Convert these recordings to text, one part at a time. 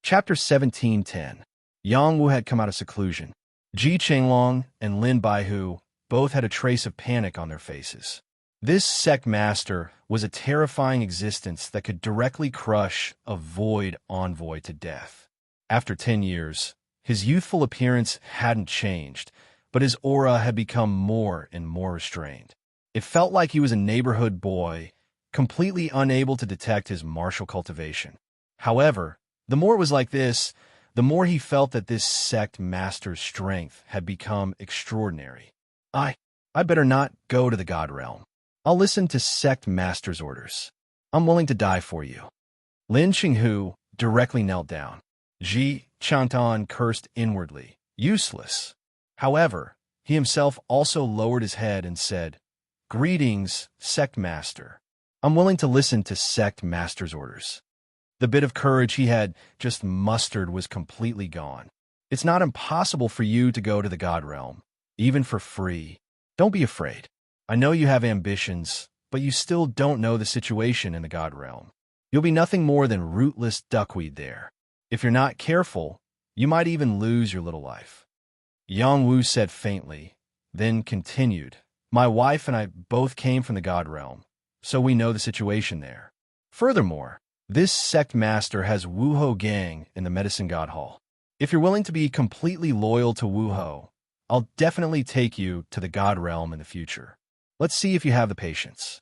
Chapter 17:10. Yang Wu had come out of seclusion. Ji Qinglong and Lin Baihu both had a trace of panic on their faces. This sect master was a terrifying existence that could directly crush a void envoy to death. After 10 years, his youthful appearance hadn't changed, but his aura had become more and more restrained. It felt like he was a neighborhood boy, completely unable to detect his martial cultivation. However, the more it was like this, the more he felt that this sect master's strength had become extraordinary. I better not go to the God realm. I'll listen to sect master's orders. I'm willing to die for you. Lin Qinghu directly knelt down. Ji Chantan cursed inwardly. Useless. However, he himself also lowered his head and said, "Greetings, sect master. I'm willing to listen to sect master's orders." The bit of courage he had just mustered was completely gone. It's not impossible for you to go to the God realm, even for free. Don't be afraid. I know you have ambitions, but you still don't know the situation in the God realm. You'll be nothing more than rootless duckweed there. If you're not careful, you might even lose your little life. Yang Wu said faintly, then continued, "My wife and I both came from the God realm, so we know the situation there. Furthermore, this sect master has Wuho Gang in the Medicine God Hall. If you're willing to be completely loyal to Wuho, I'll definitely take you to the God realm in the future. Let's see if you have the patience."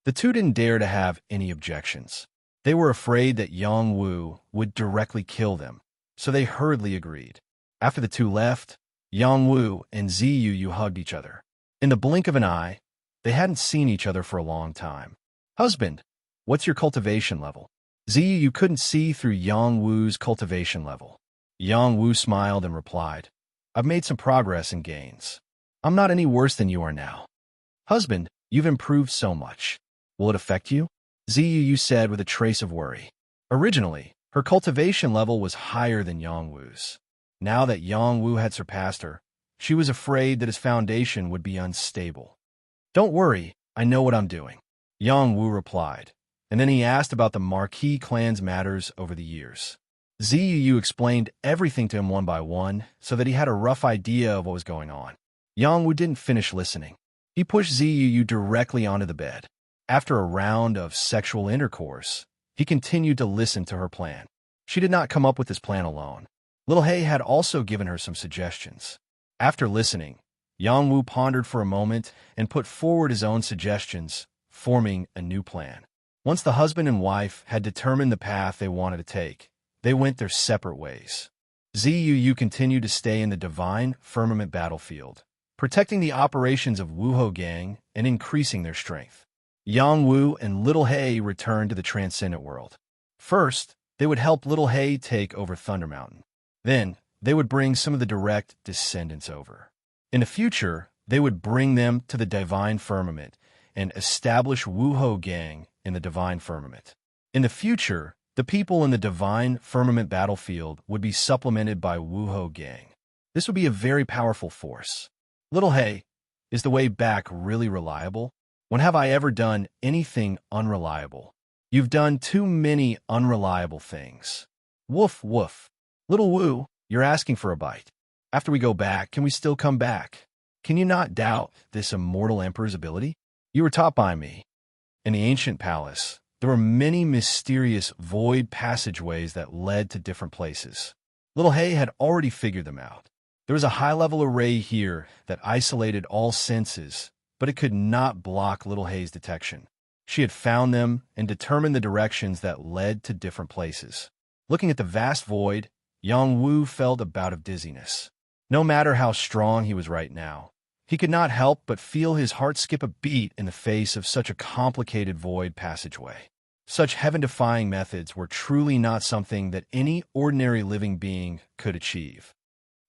The two didn't dare to have any objections. They were afraid that Yang Wu would directly kill them, so they hurriedly agreed. After the two left, Yang Wu and Ziyu hugged each other. In the blink of an eye, they hadn't seen each other for a long time. "Husband, what's your cultivation level?" Ziyu couldn't see through Yang Wu's cultivation level. Yang Wu smiled and replied, "I've made some progress and gains. I'm not any worse than you are now." "Husband, you've improved so much. Will it affect you?" Ziyu said with a trace of worry. Originally, her cultivation level was higher than Yang Wu's. Now that Yang Wu had surpassed her, she was afraid that his foundation would be unstable. "Don't worry, I know what I'm doing," Yang Wu replied, and then he asked about the Marquis clan's matters over the years. Ziyu explained everything to him one by one, so that he had a rough idea of what was going on. Yang Wu didn't finish listening. He pushed Ziyu directly onto the bed. After a round of sexual intercourse, he continued to listen to her plan. She did not come up with this plan alone. Little Hay had also given her some suggestions. After listening, Yang Wu pondered for a moment and put forward his own suggestions, forming a new plan. Once the husband and wife had determined the path they wanted to take, they went their separate ways. Ziyu continued to stay in the divine firmament battlefield, protecting the operations of Wuho Gang and increasing their strength. Yang Wu and Little Hay returned to the transcendent world. First, they would help Little Hay take over Thunder Mountain. Then, they would bring some of the direct descendants over. In the future, they would bring them to the divine firmament and establish Wuho Gang in the divine firmament. In the future, the people in the divine firmament battlefield would be supplemented by Wuho Gang. This would be a very powerful force. Little Hay, is the way back really reliable? When have I ever done anything unreliable? You've done too many unreliable things. Woof, woof. Little Wu, you're asking for a bite. After we go back, can we still come back? Can you not doubt this immortal emperor's ability? You were taught by me. In the ancient palace, there were many mysterious void passageways that led to different places. Little Hay had already figured them out. There was a high-level array here that isolated all senses, but it could not block Little Hay's detection. She had found them and determined the directions that led to different places. Looking at the vast void, Yang Wu felt a bout of dizziness. No matter how strong he was right now, he could not help but feel his heart skip a beat in the face of such a complicated void passageway. Such heaven-defying methods were truly not something that any ordinary living being could achieve.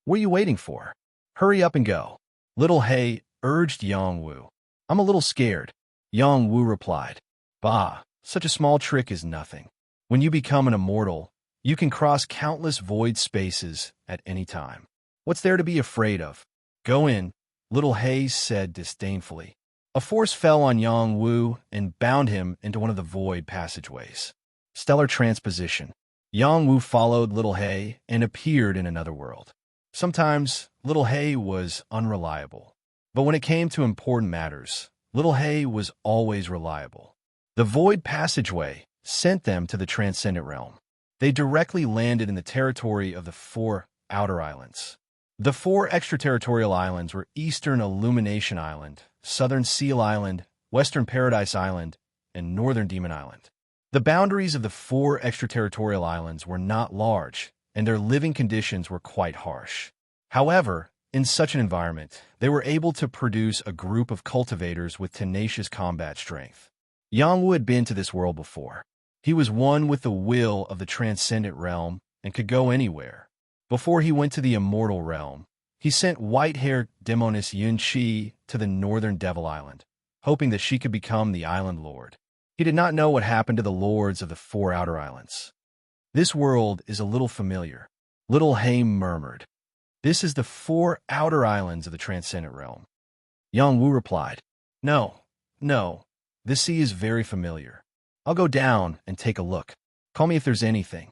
"What are you waiting for? Hurry up and go," Little Hay urged Yang Wu. "I'm a little scared," Yang Wu replied. "Bah, such a small trick is nothing. When you become an immortal, you can cross countless void spaces at any time. What's there to be afraid of? Go in," Little Hay said disdainfully. A force fell on Yang Wu and bound him into one of the void passageways. Stellar transposition. Yang Wu followed Little Hay and appeared in another world. Sometimes, Little Hay was unreliable. But when it came to important matters, Little Hay was always reliable. The void passageway sent them to the transcendent realm. They directly landed in the territory of the 4 outer islands. The 4 extraterritorial islands were Eastern Illumination Island, Southern Seal Island, Western Paradise Island, and Northern Demon Island. The boundaries of the 4 extraterritorial islands were not large, and their living conditions were quite harsh. However, in such an environment, they were able to produce a group of cultivators with tenacious combat strength. Yang Wu had been to this world before. He was one with the will of the transcendent realm and could go anywhere. Before he went to the immortal realm, he sent white-haired demoness Yun Qi to the northern Devil Island, hoping that she could become the island lord. He did not know what happened to the lords of the 4 outer islands. "This world is a little familiar," Little Hay murmured. "This is the 4 outer islands of the transcendent realm." Yang Wu replied, No, this sea is very familiar. I'll go down and take a look. Call me if there's anything."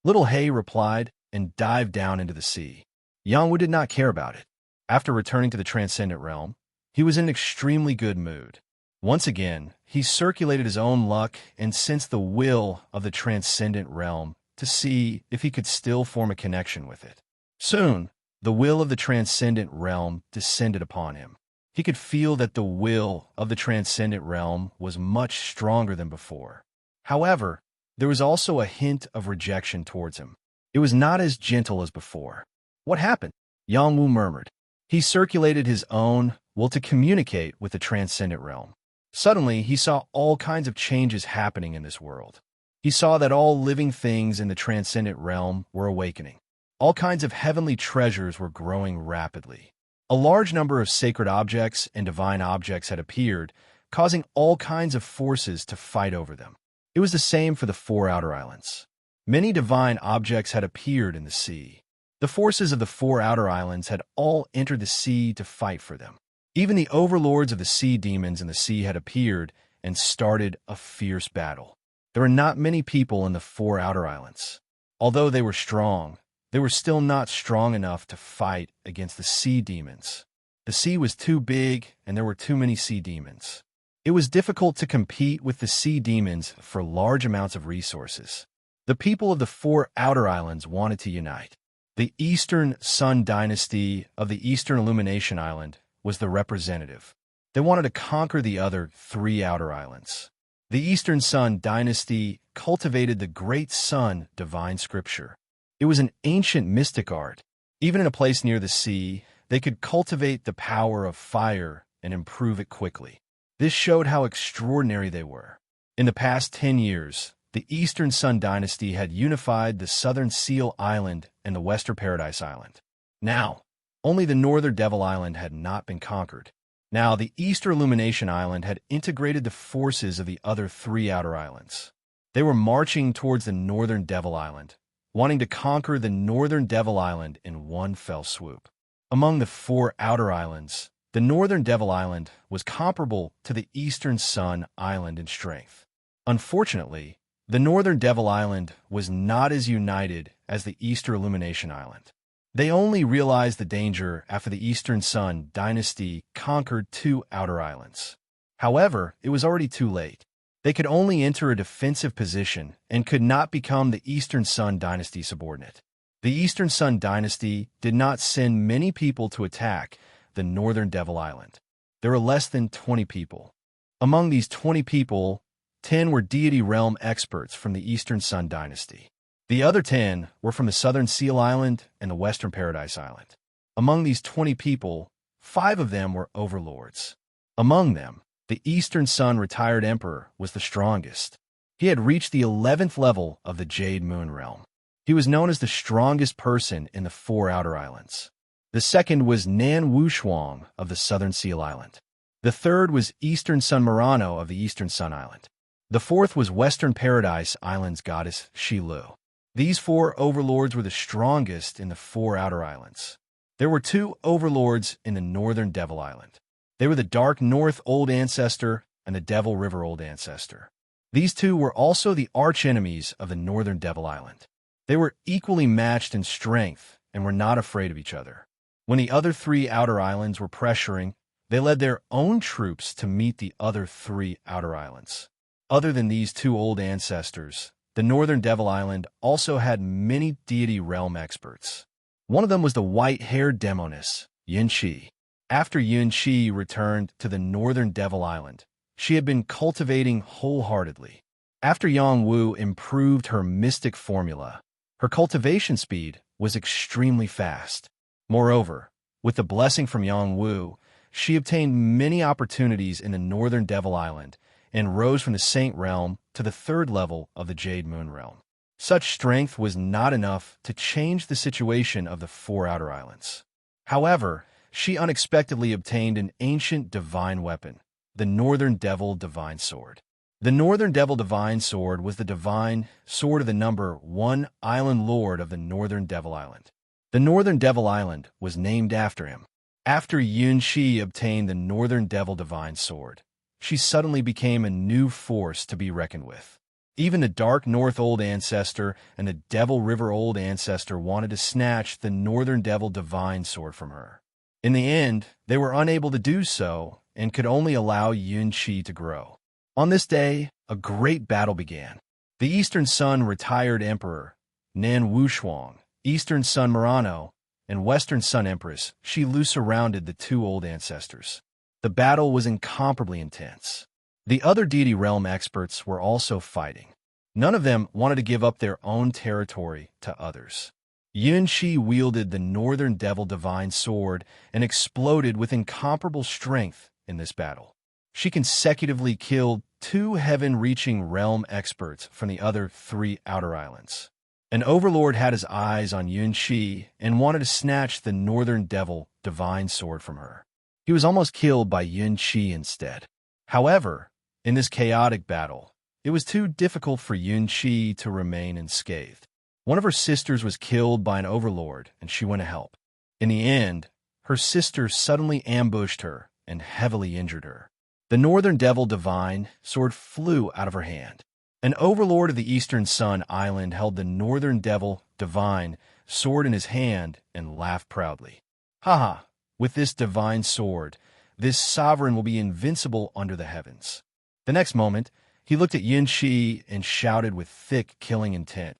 Little Hay replied and dived down into the sea. Yang Wu did not care about it. After returning to the transcendent realm, he was in an extremely good mood. Once again, he circulated his own luck and sensed the will of the transcendent realm to see if he could still form a connection with it. Soon, the will of the transcendent realm descended upon him. He could feel that the will of the transcendent realm was much stronger than before. However, there was also a hint of rejection towards him. It was not as gentle as before. "What happened?" Yang Wu murmured. He circulated his own will to communicate with the transcendent realm. Suddenly, he saw all kinds of changes happening in this world. He saw that all living things in the transcendent realm were awakening. All kinds of heavenly treasures were growing rapidly. A large number of sacred objects and divine objects had appeared, causing all kinds of forces to fight over them. It was the same for the 4 outer islands. Many divine objects had appeared in the sea. The forces of the 4 outer islands had all entered the sea to fight for them. Even the overlords of the sea demons in the sea had appeared and started a fierce battle. There were not many people in the 4 outer islands. Although they were strong, they were still not strong enough to fight against the sea demons. The sea was too big and there were too many sea demons. It was difficult to compete with the sea demons for large amounts of resources. The people of the 4 outer islands wanted to unite. The Eastern Sun Dynasty of the Eastern Illumination Island was the representative. They wanted to conquer the other 3 outer islands. The Eastern Sun Dynasty cultivated the Great Sun divine scripture. It was an ancient mystic art. Even in a place near the sea, they could cultivate the power of fire and improve it quickly. This showed how extraordinary they were. In the past 10 years, the Eastern Sun Dynasty had unified the Southern Seal Island and the Western Paradise Island. Now, only the Northern Devil Island had not been conquered. Now, the Eastern Illumination Island had integrated the forces of the other 3 outer islands. They were marching towards the Northern Devil Island, wanting to conquer the Northern Devil Island in one fell swoop. Among the 4 outer islands, the Northern Devil Island was comparable to the Eastern Sun Island in strength. Unfortunately, the Northern Devil Island was not as united as the Eastern Illumination Island. They only realized the danger after the Eastern Sun Dynasty conquered 2 outer islands. However, it was already too late. They could only enter a defensive position and could not become the Eastern Sun Dynasty subordinate. The Eastern Sun Dynasty did not send many people to attack the Northern Devil Island. There were less than 20 people. Among these 20 people, 10 were deity realm experts from the Eastern Sun Dynasty. The other 10 were from the Southern Seal Island and the Western Paradise Island. Among these 20 people, 5 of them were overlords. Among them, the Eastern Sun retired emperor was the strongest. He had reached the 11th level of the Jade Moon realm. He was known as the strongest person in the 4 outer islands. The second was Nan Wushuang of the Southern Seal Island. The third was Eastern Sun Murano of the Eastern Sun Island. The fourth was Western Paradise Island's goddess Shilu. These 4 overlords were the strongest in the 4 outer islands. There were 2 overlords in the Northern Devil Island. They were the Dark North Old Ancestor and the Devil River Old Ancestor. These 2 were also the archenemies of the Northern Devil Island. They were equally matched in strength and were not afraid of each other. When the other three outer islands were pressuring, they led their own troops to meet the other three outer islands. Other than these two old ancestors, the Northern Devil Island also had many deity realm experts. One of them was the white-haired demoness, Yin-Chi. After Yin-Chi returned to the Northern Devil Island, she had been cultivating wholeheartedly. After Yang Wu improved her mystic formula, her cultivation speed was extremely fast. Moreover, with the blessing from Yang Wu, she obtained many opportunities in the Northern Devil Island and rose from the Saint Realm to the third level of the Jade Moon Realm. Such strength was not enough to change the situation of the four outer islands. However, she unexpectedly obtained an ancient divine weapon, the Northern Devil Divine Sword. The Northern Devil Divine Sword was the divine sword of the number 1 Island Lord of the Northern Devil Island. The Northern Devil Island was named after him. After Yun-Shi obtained the Northern Devil Divine Sword, she suddenly became a new force to be reckoned with. Even the Dark North Old Ancestor and the Devil River Old Ancestor wanted to snatch the Northern Devil Divine Sword from her. In the end, they were unable to do so and could only allow Yun-Chi to grow. On this day, a great battle began. The Eastern Sun retired Emperor, Nan Wushuang, Eastern Sun Murano, and Western Sun Empress Shi Lu surrounded the two old ancestors. The battle was incomparably intense. The other deity realm experts were also fighting. None of them wanted to give up their own territory to others. Yun-Chi wielded the Northern Devil Divine Sword and exploded with incomparable strength in this battle. She consecutively killed 2 heaven-reaching realm experts from the other 3 outer islands. An overlord had his eyes on Yun-Chi and wanted to snatch the Northern Devil Divine Sword from her. He was almost killed by Yun-Chi instead. However, in this chaotic battle, it was too difficult for Yun-Chi to remain unscathed. One of her sisters was killed by an overlord, and she went to help. In the end, her sister suddenly ambushed her and heavily injured her. The Northern Devil Divine Sword flew out of her hand. An overlord of the Eastern Sun Island held the Northern Devil Divine Sword in his hand and laughed proudly. Haha, with this divine sword, this sovereign will be invincible under the heavens. The next moment, he looked at Yin-Chi and shouted with thick, killing intent,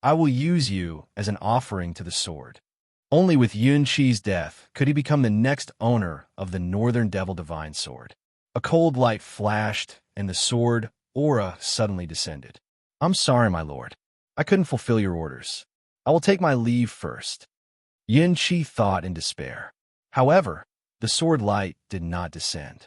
I will use you as an offering to the sword. Only with Yun-Chi's death could he become the next owner of the Northern Devil Divine Sword. A cold light flashed, and the sword aura suddenly descended. I'm sorry, my lord. I couldn't fulfill your orders. I will take my leave first. Yin-Chi thought in despair. However, the sword light did not descend.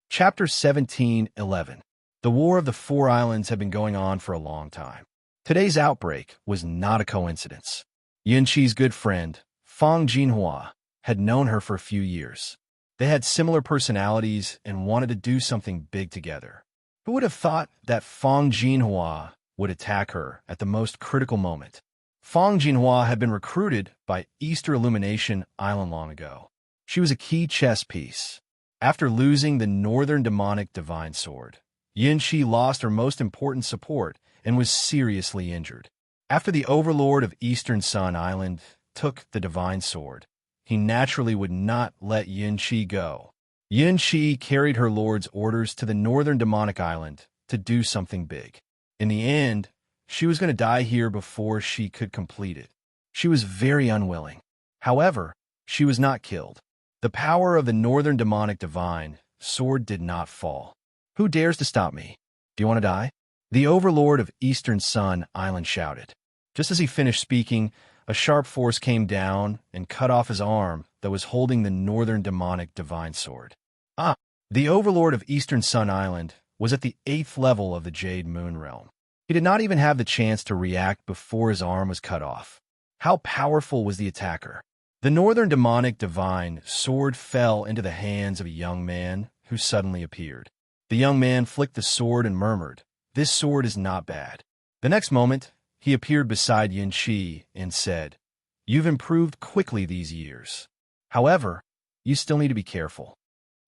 Chapter 17:11. The War of the Four Islands had been going on for a long time. Today's outbreak was not a coincidence. Yin-Chi's good friend, Fang Jinhua, had known her for a few years. They had similar personalities and wanted to do something big together. Who would have thought that Fang Jinhua would attack her at the most critical moment? Fang Jinhua had been recruited by Easter Illumination Island long ago. She was a key chess piece. After losing the Northern Demonic Divine Sword, Yin-Chi lost her most important support and was seriously injured. After the Overlord of Eastern Sun Island took the Divine Sword, he naturally would not let Yin-Chi go. Yin-Chi carried her lord's orders to the Northern Demonic Island to do something big. In the end, she was going to die here before she could complete it. She was very unwilling. However, she was not killed. The power of the Northern Demonic Divine Sword did not fall. Who dares to stop me? Do you want to die? The Overlord of Eastern Sun Island shouted. Just as he finished speaking, a sharp force came down and cut off his arm that was holding the Northern Demonic Divine Sword. The Overlord of Eastern Sun Island was at the 8th level of the Jade Moon Realm. He did not even have the chance to react before his arm was cut off. How powerful was the attacker? The Northern Demonic Divine Sword fell into the hands of a young man who suddenly appeared. The young man flicked the sword and murmured, "This sword is not bad." The next moment, he appeared beside Yin-Chi and said, "You've improved quickly these years. However, you still need to be careful."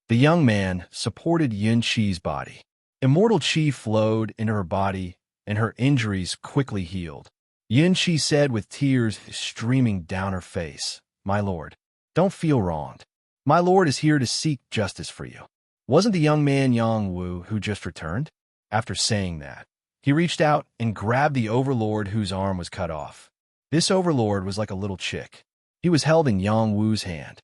The young man supported Yin-Chi's body. Immortal chi flowed into her body, and her injuries quickly healed. Yin Shi said with tears streaming down her face. My lord, don't feel wronged. My lord is here to seek justice for you. Wasn't the young man Yang Wu who just returned? After saying that, he reached out and grabbed the overlord whose arm was cut off. This overlord was like a little chick. He was held in Yang Wu's hand.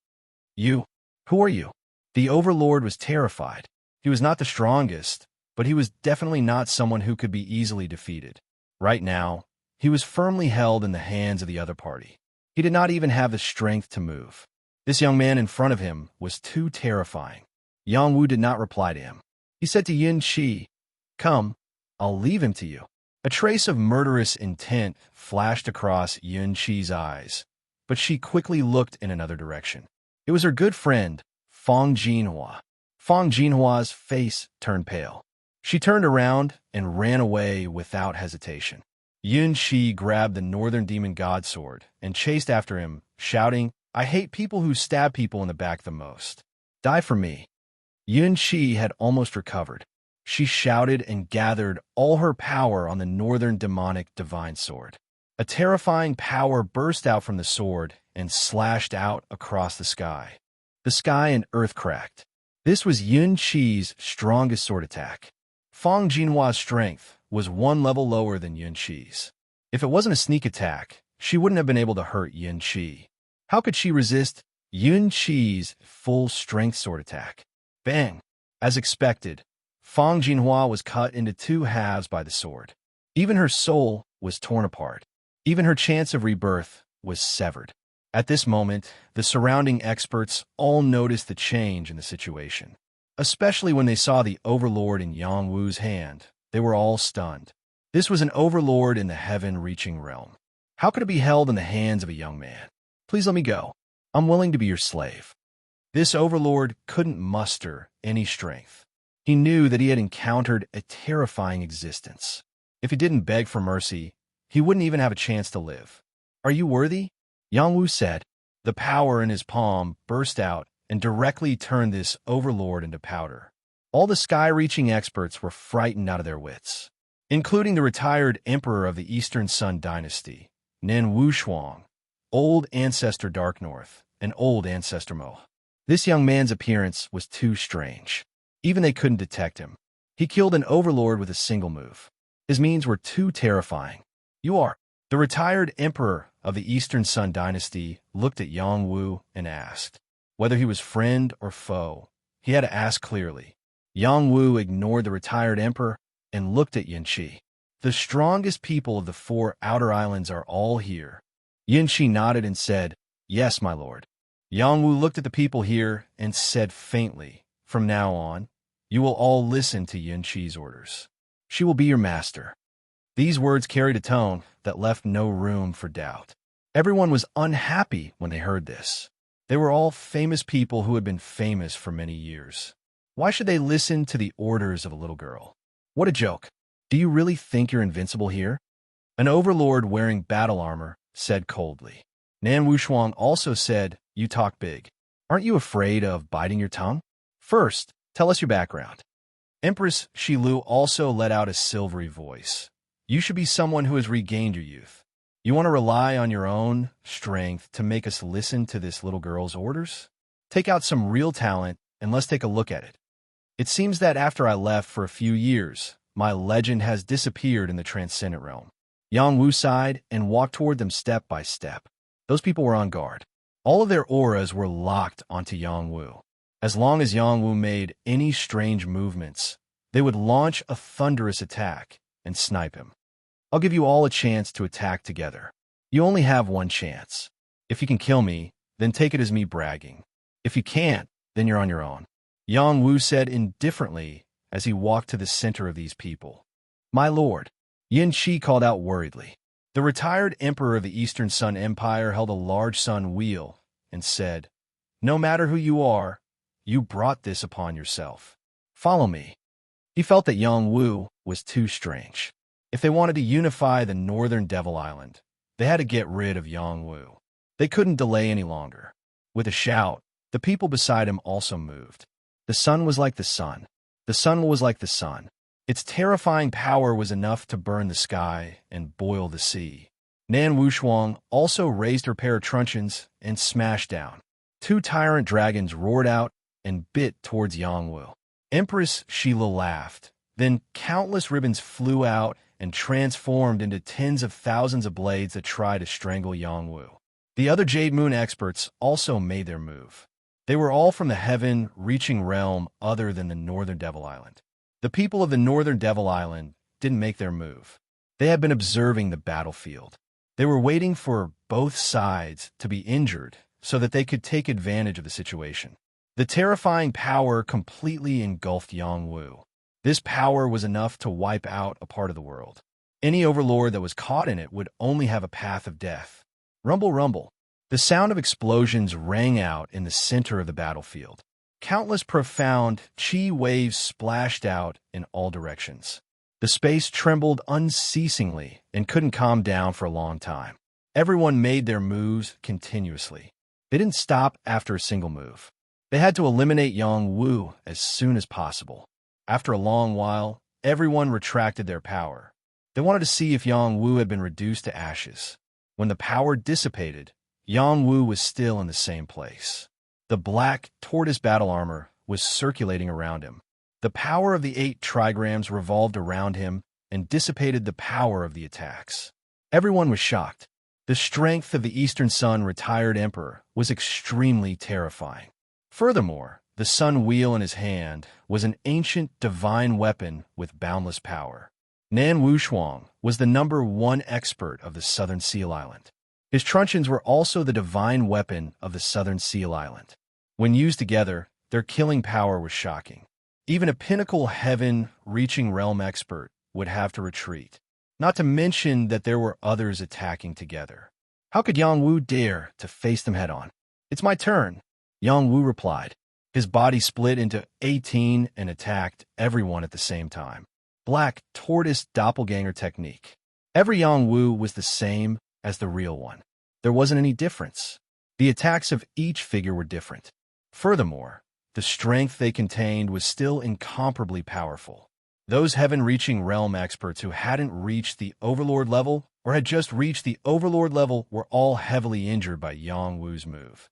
You? Who are you? The overlord was terrified. He was not the strongest, but he was definitely not someone who could be easily defeated. Right now, he was firmly held in the hands of the other party. He did not even have the strength to move. This young man in front of him was too terrifying. Yang Wu did not reply to him. He said to Yin Shi, "Come, I'll leave him to you." A trace of murderous intent flashed across Yin Shi's eyes, but she quickly looked in another direction. It was her good friend, Fang Jinhua. Fang Jinhua's face turned pale. She turned around and ran away without hesitation. Yin Shi grabbed the Northern Demon God Sword and chased after him, shouting, "I hate people who stab people in the back the most. Die for me." Yin Shi had almost recovered. She shouted and gathered all her power on the Northern Demonic Divine Sword. A terrifying power burst out from the sword and slashed out across the sky. The sky and earth cracked. This was Yin Shi's strongest sword attack. Fang Jinhua's strength was one level lower than Yin Shi's. If it wasn't a sneak attack, she wouldn't have been able to hurt Yin Shi. How could she resist Yin Shi's full-strength sword attack? Bang! As expected, Fang Jinhua was cut into two halves by the sword. Even her soul was torn apart. Even her chance of rebirth was severed. At this moment, the surrounding experts all noticed the change in the situation. Especially when they saw the overlord in Yang Wu's hand, they were all stunned. This was an overlord in the heaven-reaching realm. How could it be held in the hands of a young man? Please let me go. I'm willing to be your slave. This overlord couldn't muster any strength. He knew that he had encountered a terrifying existence. If he didn't beg for mercy, he wouldn't even have a chance to live. Are you worthy? Yang Wu said. The power in his palm burst out and directly turned this overlord into powder. All the sky-reaching experts were frightened out of their wits, including the retired emperor of the Eastern Sun Dynasty, Nen Wushuang, Old Ancestor Dark North, and Old Ancestor Mo. This young man's appearance was too strange. Even they couldn't detect him. He killed an overlord with a single move. His means were too terrifying. You are. The retired emperor of the Eastern Sun Dynasty looked at Yang Wu and asked. Whether he was friend or foe, he had to ask clearly. Yang Wu ignored the retired emperor and looked at Yin Shi. The strongest people of the 4 outer islands are all here. Yin Shi nodded and said, "Yes, my lord." Yang Wu looked at the people here and said faintly, "From now on, you will all listen to Yin Shi's orders. She will be your master." These words carried a tone that left no room for doubt. Everyone was unhappy when they heard this. They were all famous people who had been famous for many years. Why should they listen to the orders of a little girl? What a joke. Do you really think you're invincible here? An overlord wearing battle armor said coldly. Nan Wushuang also said, "You talk big. Aren't you afraid of biting your tongue? First, tell us your background." Empress Shilu also let out a silvery voice. "You should be someone who has regained your youth. You want to rely on your own strength to make us listen to this little girl's orders? Take out some real talent and let's take a look at it. It seems that after I left for a few years, my legend has disappeared in the transcendent realm." Yang Wu sighed and walked toward them step by step. Those people were on guard. All of their auras were locked onto Yang Wu. As long as Yang Wu made any strange movements, they would launch a thunderous attack and snipe him. "I'll give you all a chance to attack together. You only have one chance. If you can kill me, then take it as me bragging. If you can't, then you're on your own." Yang Wu said indifferently as he walked to the center of these people. "My lord," Yin Shi called out worriedly. The retired emperor of the Eastern Sun Empire held a large sun wheel and said, "No matter who you are, you brought this upon yourself. Follow me." He felt that Yang Wu was too strange. If they wanted to unify the Northern Devil Island, they had to get rid of Yang Wu. They couldn't delay any longer. With a shout, the people beside him also moved. The sun was like the sun. The sun was like the sun. Its terrifying power was enough to burn the sky and boil the sea. Nan Wushuang also raised her pair of truncheons and smashed down. Two tyrant dragons roared out and bit towards Yangwu. Empress Sheila laughed. Then countless ribbons flew out and transformed into tens of thousands of blades that tried to strangle Yangwu. The other Jade Moon experts also made their move. They were all from the heaven-reaching realm other than the Northern Devil Island. The people of the Northern Devil Island didn't make their move. They had been observing the battlefield. They were waiting for both sides to be injured so that they could take advantage of the situation. The terrifying power completely engulfed Yangwu. This power was enough to wipe out a part of the world. Any overlord that was caught in it would only have a path of death. Rumble, rumble. The sound of explosions rang out in the center of the battlefield. Countless profound chi waves splashed out in all directions. The space trembled unceasingly and couldn't calm down for a long time. Everyone made their moves continuously. They didn't stop after a single move. They had to eliminate Yangwu as soon as possible. After a long while, everyone retracted their power. They wanted to see if Yangwu had been reduced to ashes. When the power dissipated, Yangwu was still in the same place. The black tortoise battle armor was circulating around him. The power of the 8 trigrams revolved around him and dissipated the power of the attacks. Everyone was shocked. The strength of the Eastern Sun retired emperor was extremely terrifying. Furthermore, the sun wheel in his hand was an ancient divine weapon with boundless power. Nan Wushuang was the #1 expert of the Southern Seal Island. His truncheons were also the divine weapon of the Southern Seal Island. When used together, their killing power was shocking. Even a pinnacle heaven-reaching realm expert would have to retreat, not to mention that there were others attacking together. How could Yangwu dare to face them head-on? "It's my turn," Yangwu replied. His body split into 18 and attacked everyone at the same time. Black tortoise doppelganger technique. Every Yangwu was the same as the real one. There wasn't any difference. The attacks of each figure were different. Furthermore, the strength they contained was still incomparably powerful. Those heaven-reaching realm experts who hadn't reached the Overlord level or had just reached the Overlord level were all heavily injured by Yangwu's move.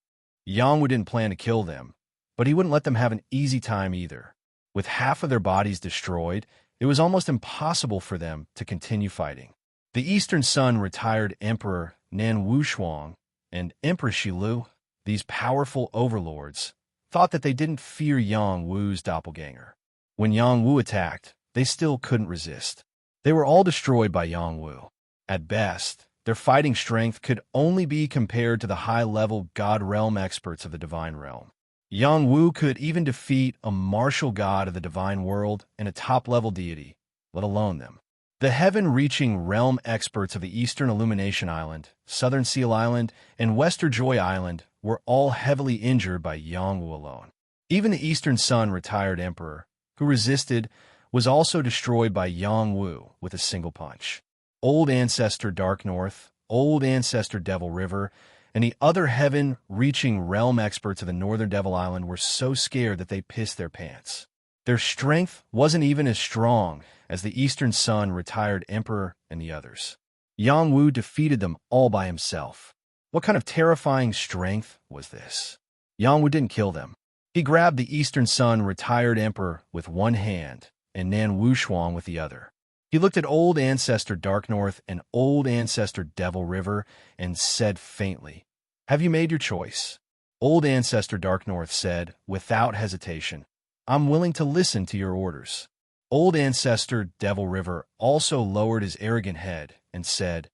Yangwu didn't plan to kill them, but he wouldn't let them have an easy time either. With half of their bodies destroyed, it was almost impossible for them to continue fighting. The Eastern Sun retired Emperor Nan Wushuang and Empress Shilu, these powerful overlords, thought that they didn't fear Yangwu's doppelganger. When Yangwu attacked, they still couldn't resist. They were all destroyed by Yangwu. At best, their fighting strength could only be compared to the high-level God Realm experts of the Divine Realm. Yangwu could even defeat a martial god of the Divine World and a top-level deity, let alone them. The heaven-reaching realm experts of the Eastern Illumination Island, Southern Seal Island, and Western Joy Island were all heavily injured by Yangwu alone. Even the Eastern Sun retired emperor, who resisted, was also destroyed by Yangwu with a single punch. Old Ancestor Dark North, Old Ancestor Devil River, and the other heaven-reaching realm experts of the Northern Devil Island were so scared that they pissed their pants. Their strength wasn't even as strong as the Eastern Sun retired emperor and the others. Yangwu defeated them all by himself. What kind of terrifying strength was this? Yangwu didn't kill them. He grabbed the Eastern Sun retired emperor with one hand and Nan Wushuang with the other. He looked at Old Ancestor Dark North and Old Ancestor Devil River and said faintly, "Have you made your choice?" Old Ancestor Dark North said, without hesitation, "I'm willing to listen to your orders." Old Ancestor Devil River also lowered his arrogant head and said,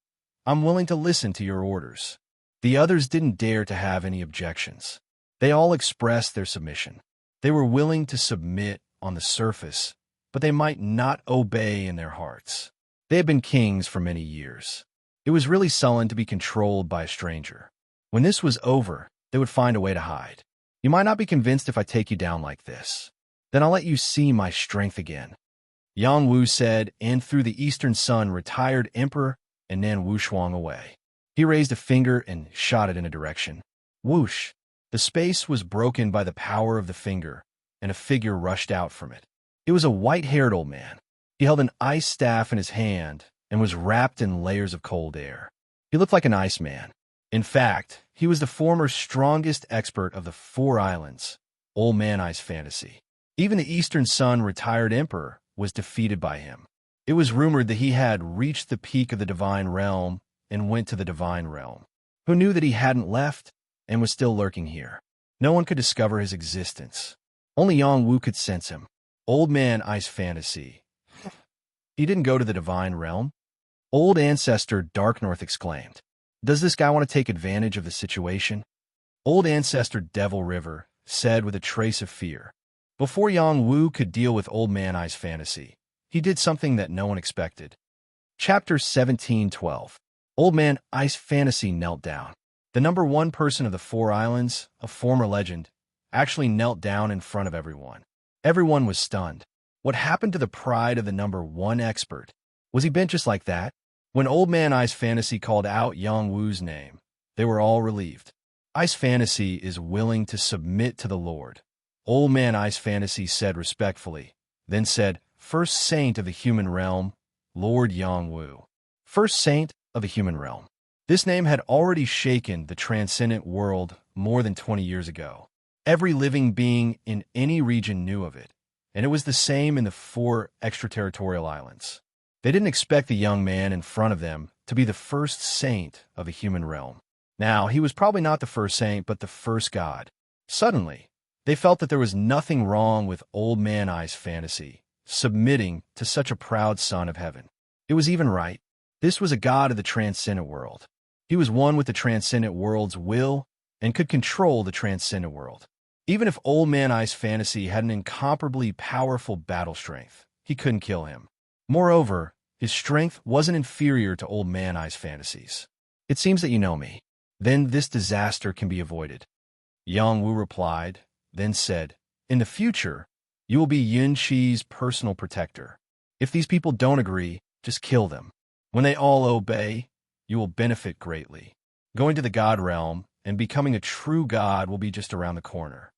"I'm willing to listen to your orders." The others didn't dare to have any objections. They all expressed their submission. They were willing to submit on the surface, but they might not obey in their hearts. They had been kings for many years. It was really sullen to be controlled by a stranger. When this was over, they would find a way to hide. "You might not be convinced if I take you down like this. Then I'll let you see my strength again," Yangwu said, and threw the Eastern Sun retired emperor and Nan Wushuang away. He raised a finger and shot it in a direction. Whoosh! The space was broken by the power of the finger, and a figure rushed out from it. It was a white-haired old man. He held an ice staff in his hand and was wrapped in layers of cold air. He looked like an Iceman. In fact, he was the former strongest expert of the Four Islands, Old Man Ice Fantasy. Even the Eastern Sun retired emperor was defeated by him. It was rumored that he had reached the peak of the divine realm and went to the divine realm. Who knew that he hadn't left and was still lurking here? No one could discover his existence. Only Yang Wu could sense him. Old Man Ice Fantasy. He didn't go to the divine realm? Old Ancestor Dark North exclaimed. Does this guy want to take advantage of the situation? Old Ancestor Devil River said with a trace of fear. Before Yang Wu could deal with Old Man Ice Fantasy, he did something that no one expected. Chapter 17:12. Old Man Ice Fantasy knelt down. The number one person of the Four Islands, a former legend, actually knelt down in front of everyone. Everyone was stunned. What happened to the pride of the number one expert? Was he bent just like that? When Old Man Ice Fantasy called out Yang Wu's name, they were all relieved. Ice Fantasy is willing to submit to the Lord. Old Man Ice Fantasy said respectfully, then said, First Saint of the Human Realm, Lord Yang Wu. First Saint of the Human Realm. This name had already shaken the transcendent world more than 20 years ago. Every living being in any region knew of it, and it was the same in the four extraterritorial islands. They didn't expect the young man in front of them to be the first saint of the human realm. Now, he was probably not the first saint, but the first god. Suddenly, they felt that there was nothing wrong with Old Man Ice Fantasy submitting to such a proud son of heaven. It was even right. This was a god of the transcendent world. He was one with the transcendent world's will and could control the transcendent world. Even if Old Man Ice Fantasy had an incomparably powerful battle strength, he couldn't kill him. Moreover, his strength wasn't inferior to Old Man Ice Fantasy's. It seems that you know me. Then this disaster can be avoided. Yang Wu replied, then said, In the future, you will be Yin Qi's personal protector. If these people don't agree, just kill them. When they all obey, you will benefit greatly. Going to the God realm and becoming a true god will be just around the corner.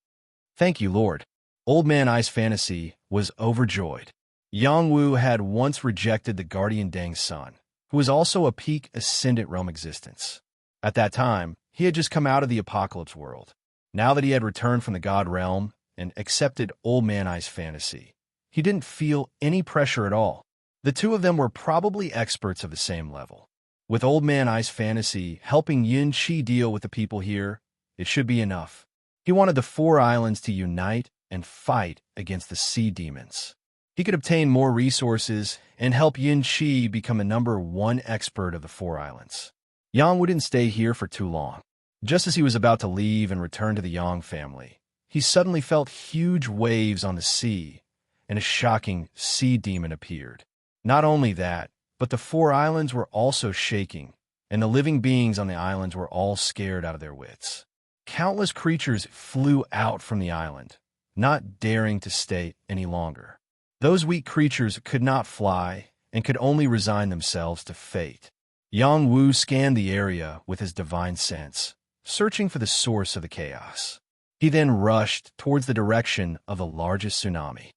Thank you, Lord. Old Man Ice Fantasy was overjoyed. Yang Wu had once rejected the guardian Deng's son, who was also a peak ascendant realm existence. At that time, he had just come out of the apocalypse world. Now that he had returned from the god realm and accepted Old Man Ice Fantasy, he didn't feel any pressure at all. The two of them were probably experts of the same level. With Old Man Ice Fantasy helping Yin Qi deal with the people here, it should be enough. He wanted the Four Islands to unite and fight against the sea demons. He could obtain more resources and help Yin Qi become the number one expert of the Four Islands. Yang Wu didn't stay here for too long. Just as he was about to leave and return to the Yang family, he suddenly felt huge waves on the sea, and a shocking sea demon appeared. Not only that, but the Four Islands were also shaking, and the living beings on the islands were all scared out of their wits. Countless creatures flew out from the island, not daring to stay any longer. Those weak creatures could not fly and could only resign themselves to fate. Yang Wu scanned the area with his divine sense, searching for the source of the chaos. He then rushed towards the direction of the largest tsunami.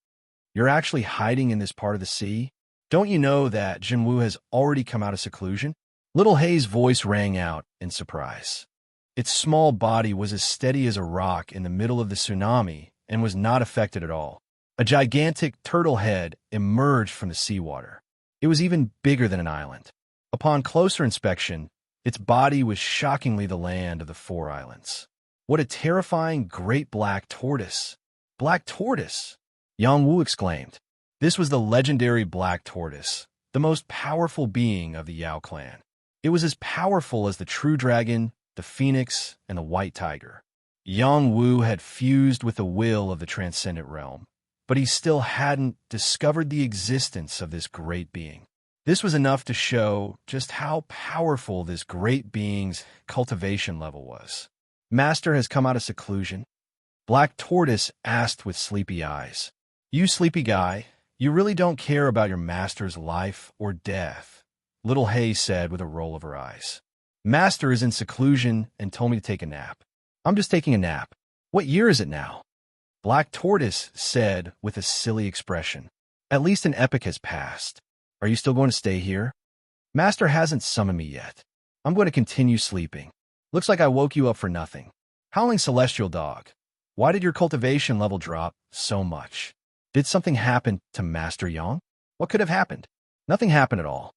You're actually hiding in this part of the sea? Don't you know that Jin Wu has already come out of seclusion? Little Hei's voice rang out in surprise. Its small body was as steady as a rock in the middle of the tsunami and was not affected at all. A gigantic turtle head emerged from the seawater. It was even bigger than an island. Upon closer inspection, its body was shockingly the land of the Four Islands. What a terrifying great black tortoise! Black tortoise! Yang Wu exclaimed. This was the legendary black tortoise, the most powerful being of the Yao clan. It was as powerful as the true dragon, the phoenix, and the white tiger. Yang Wu had fused with the will of the transcendent realm, but he still hadn't discovered the existence of this great being. This was enough to show just how powerful this great being's cultivation level was. Master has come out of seclusion? Black Tortoise asked with sleepy eyes. You sleepy guy, you really don't care about your master's life or death, Little Hei said with a roll of her eyes. Master is in seclusion and told me to take a nap. I'm just taking a nap. What year is it now? Black Tortoise said with a silly expression. At least an epoch has passed. Are you still going to stay here? Master hasn't summoned me yet. I'm going to continue sleeping. Looks like I woke you up for nothing. Howling celestial dog. Why did your cultivation level drop so much? Did something happen to Master Yang? What could have happened? Nothing happened at all.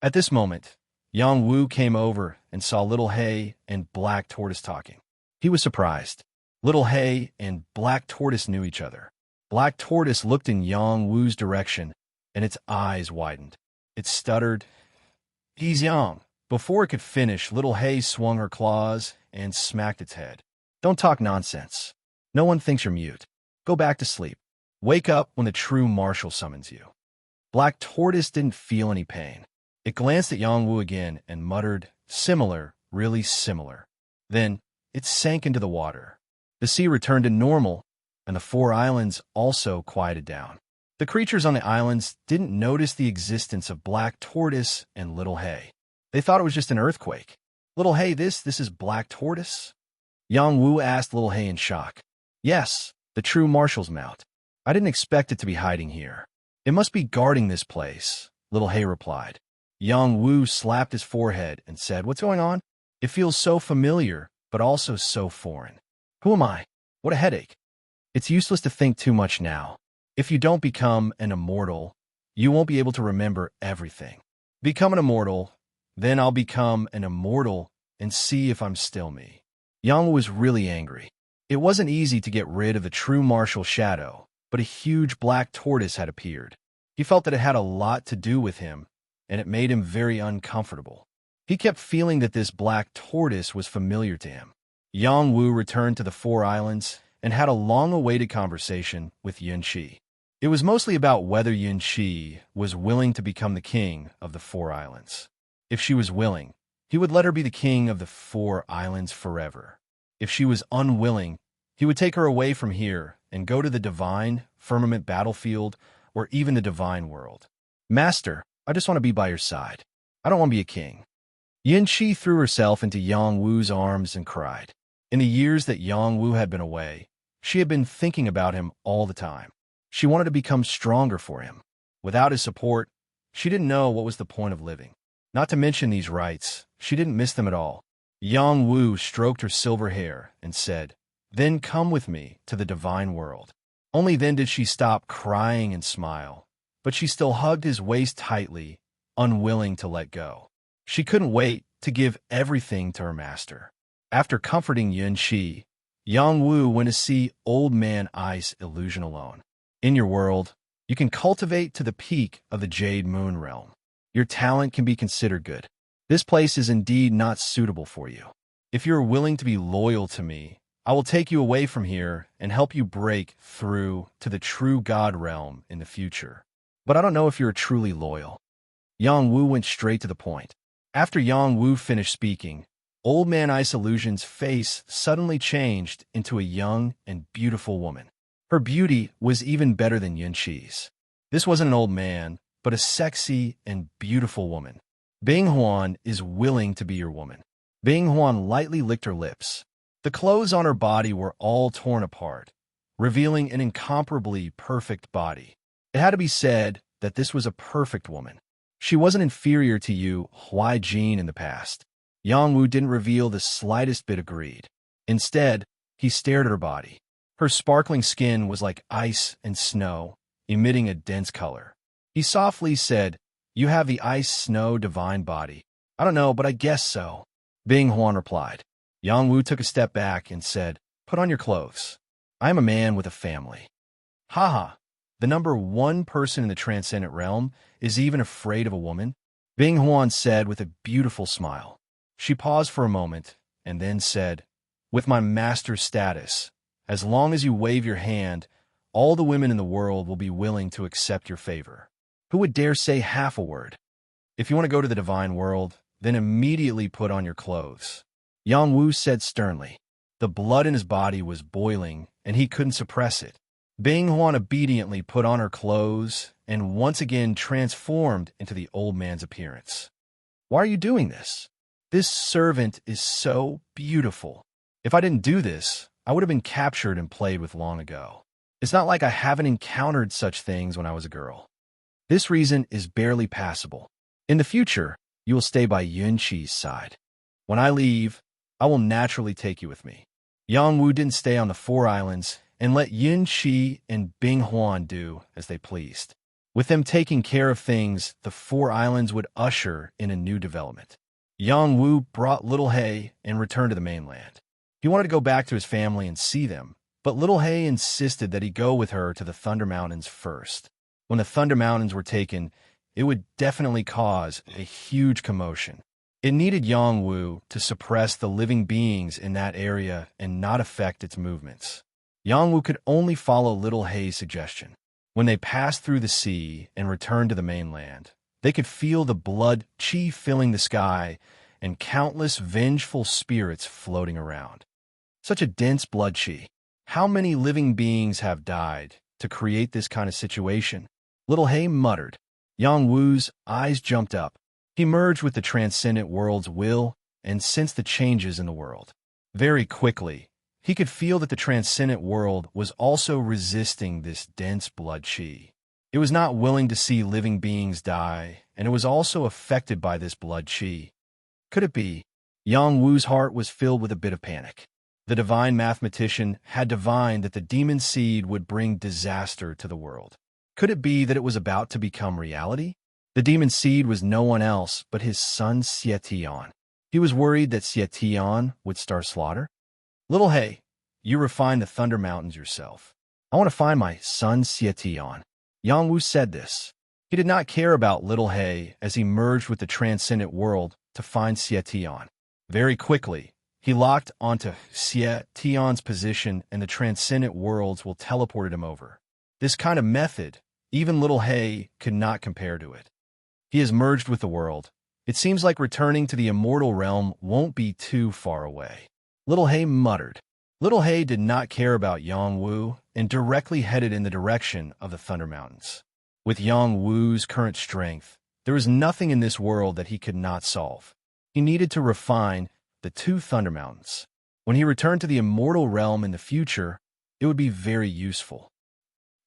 At this moment, Yang Wu came over and saw Little Hay and Black Tortoise talking. He was surprised. Little Hay and Black Tortoise knew each other. Black Tortoise looked in Yang Wu's direction, and its eyes widened. It stuttered, "He's Yang." Before it could finish, Little Hay swung her claws and smacked its head. "Don't talk nonsense. No one thinks you're mute. Go back to sleep. Wake up when the true marshal summons you." Black Tortoise didn't feel any pain. It glanced at Yang Wu again and muttered, "Similar, really similar." Then it sank into the water. The sea returned to normal, and the 4 islands also quieted down. The creatures on the islands didn't notice the existence of Black Tortoise and Little Hay. They thought it was just an earthquake. "Little Hay, this is Black Tortoise?" Yang Wu asked Little Hay in shock. "Yes, the true marshal's mount. I didn't expect it to be hiding here. It must be guarding this place," Little Hay replied. Yang Wu slapped his forehead and said, "What's going on? It feels so familiar, but also so foreign. Who am I? What a headache." It's useless to think too much now. If you don't become an immortal, you won't be able to remember everything. Become an immortal, then I'll become an immortal and see if I'm still me. Yang Wu was really angry. It wasn't easy to get rid of the true martial shadow, but a huge black tortoise had appeared. He felt that it had a lot to do with him, and it made him very uncomfortable. He kept feeling that this black tortoise was familiar to him. Yang Wu returned to the 4 islands and had a long-awaited conversation with Yun Qi. It was mostly about whether Yun Qi was willing to become the king of the 4 islands. If she was willing, he would let her be the king of the 4 islands forever. If she was unwilling, he would take her away from here and go to the divine firmament battlefield or even the divine world. "Master, I just want to be by your side. I don't want to be a king." Yin Qi threw herself into Yang Wu's arms and cried. In the years that Yang Wu had been away, she had been thinking about him all the time. She wanted to become stronger for him. Without his support, she didn't know what was the point of living. Not to mention these rites, she didn't miss them at all. Yang Wu stroked her silver hair and said, "Then come with me to the divine world." Only then did she stop crying and smile, but she still hugged his waist tightly, unwilling to let go. She couldn't wait to give everything to her master. After comforting Yun Qi, Yang Wu went to see Old Man Ice Illusion alone. In your world, you can cultivate to the peak of the Jade Moon realm. Your talent can be considered good. This place is indeed not suitable for you. If you are willing to be loyal to me, I will take you away from here and help you break through to the true God realm in the future. But I don't know if you're truly loyal. Yang Wu went straight to the point. After Yang Wu finished speaking, Old Man Ice Illusion's face suddenly changed into a young and beautiful woman. Her beauty was even better than Yun Qi's. This wasn't an old man, but a sexy and beautiful woman. Bing Huan is willing to be your woman. Bing Huan lightly licked her lips. The clothes on her body were all torn apart, revealing an incomparably perfect body. It had to be said that this was a perfect woman. She wasn't inferior to you, Huai Jin, in the past. Yang Wu didn't reveal the slightest bit of greed. Instead, he stared at her body. Her sparkling skin was like ice and snow, emitting a dense color. He softly said, "You have the ice-snow divine body." "I don't know, but I guess so," Bing Huan replied. Yang Wu took a step back and said, "Put on your clothes. I am a man with a family." Haha, the number 1 person in the transcendent realm is even afraid of a woman? Bing Huan said with a beautiful smile. She paused for a moment and then said, "With my master's status, as long as you wave your hand, all the women in the world will be willing to accept your favor. Who would dare say half a word? If you want to go to the divine world, then immediately put on your clothes." Yang Wu said sternly. The blood in his body was boiling, and he couldn't suppress it. Bing Huan obediently put on her clothes and once again transformed into the old man's appearance. "Why are you doing this? This servant is so beautiful. If I didn't do this, I would have been captured and played with long ago. It's not like I haven't encountered such things when I was a girl. This reason is barely passable. In the future, you will stay by Yun Qi's side. When I leave, I will naturally take you with me. Yang Wu didn't stay on the four islands and let Yin Qi and Bing Huan do as they pleased. With them taking care of things, the four islands would usher in a new development. Yang Wu brought Little He and returned to the mainland. He wanted to go back to his family and see them, but Little He insisted that he go with her to the Thunder Mountains first. When the Thunder Mountains were taken, it would definitely cause a huge commotion. It needed Yang Wu to suppress the living beings in that area and not affect its movements. Yang Wu could only follow Little He's suggestion. When they passed through the sea and returned to the mainland, they could feel the blood qi filling the sky and countless vengeful spirits floating around. Such a dense blood qi. How many living beings have died to create this kind of situation? Little He muttered. Yang Wu's eyes jumped up. He merged with the transcendent world's will and sensed the changes in the world. Very quickly, he could feel that the transcendent world was also resisting this dense blood qi. It was not willing to see living beings die, and it was also affected by this blood qi. Could it be? Yang Wu's heart was filled with a bit of panic. The divine mathematician had divined that the demon seed would bring disaster to the world. Could it be that it was about to become reality? The demon seed was no one else but his son Xietian. He was worried that Xietian would start slaughter. Little He, you refine the Thunder Mountains yourself. I want to find my son Xietian. Yang Wu said this. He did not care about Little He as he merged with the transcendent world to find Xietian. Very quickly, he locked onto Xietian's position and the transcendent worlds will teleported him over. This kind of method, even Little He could not compare to it. He has merged with the world. It seems like returning to the immortal realm won't be too far away. Little He muttered. Little He did not care about Yang Wu and directly headed in the direction of the Thunder Mountains. With Yang Wu's current strength, there was nothing in this world that he could not solve. He needed to refine the two Thunder Mountains. When he returned to the immortal realm in the future, it would be very useful.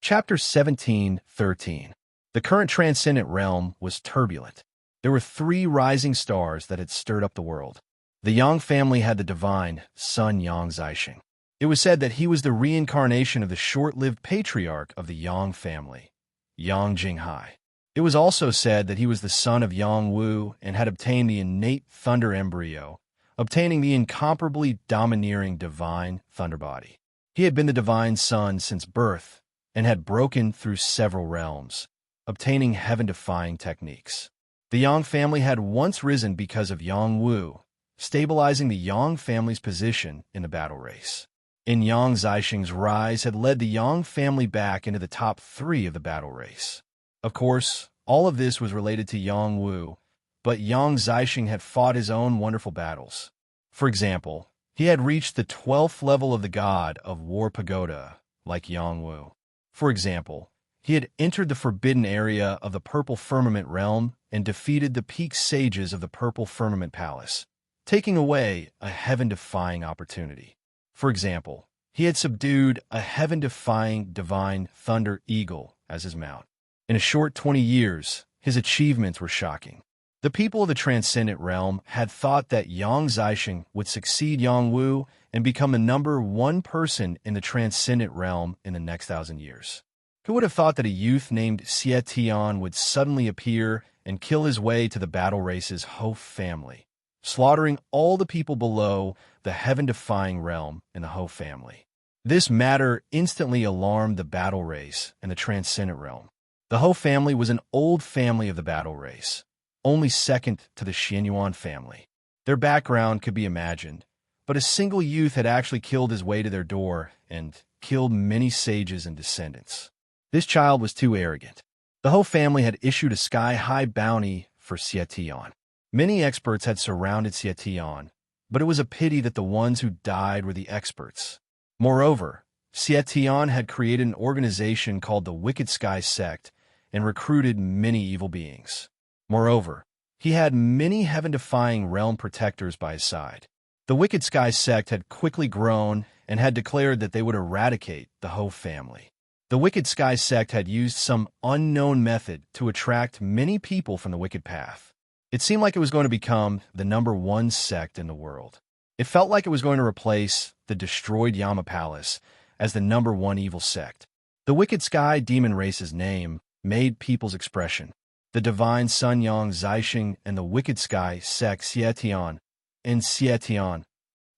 Chapter 17:13. The current transcendent realm was turbulent. There were 3 rising stars that had stirred up the world. The Yang family had the divine son Yang Zixing. It was said that he was the reincarnation of the short-lived patriarch of the Yang family, Yang Jinghai. It was also said that he was the son of Yang Wu and had obtained the innate thunder embryo, obtaining the incomparably domineering divine thunder body. He had been the divine son since birth and had broken through several realms, obtaining heaven-defying techniques. The Yang family had once risen because of Yang Wu, stabilizing the Yang family's position in the battle race. And Yang Zixing's rise had led the Yang family back into the top 3 of the battle race. Of course, all of this was related to Yang Wu, but Yang Zixing had fought his own wonderful battles. For example, he had reached the 12th level of the god of War Pagoda, like Yang Wu. For example, he had entered the forbidden area of the Purple Firmament realm and defeated the peak sages of the Purple Firmament Palace, taking away a heaven-defying opportunity. For example, he had subdued a heaven-defying divine thunder eagle as his mount. In a short 20 years, his achievements were shocking. The people of the transcendent realm had thought that Yang Zixing would succeed Yang Wu and become the number 1 person in the transcendent realm in the next 1,000 years. Who would have thought that a youth named Xietian would suddenly appear and kill his way to the battle race's Ho family, slaughtering all the people below the heaven-defying realm in the Ho family? This matter instantly alarmed the battle race and the transcendent realm. The Ho family was an old family of the battle race, only second to the Xianyuan family. Their background could be imagined, but a single youth had actually killed his way to their door and killed many sages and descendants. This child was too arrogant. The Ho family had issued a sky-high bounty for Xietian. Many experts had surrounded Xietian, but it was a pity that the ones who died were the experts. Moreover, Xietian had created an organization called the Wicked Sky Sect and recruited many evil beings. Moreover, he had many heaven-defying realm protectors by his side. The Wicked Sky Sect had quickly grown and had declared that they would eradicate the Ho family. The Wicked Sky Sect had used some unknown method to attract many people from the Wicked Path. It seemed like it was going to become the #1 sect in the world. It felt like it was going to replace the destroyed Yama Palace as the #1 evil sect. The wicked sky demon race's name made people's expression. The divine Sun Yang Zixing and the wicked sky sect Xietian and Xietian.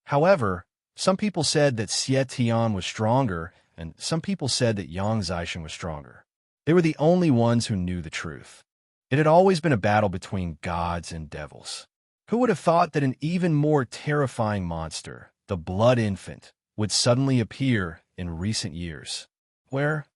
However, some people said that Xietian was stronger, and some people said that Yang Zixing was stronger. They were the only ones who knew the truth. It had always been a battle between gods and devils. Who would have thought that an even more terrifying monster, the Blood Infant, would suddenly appear in recent years? Where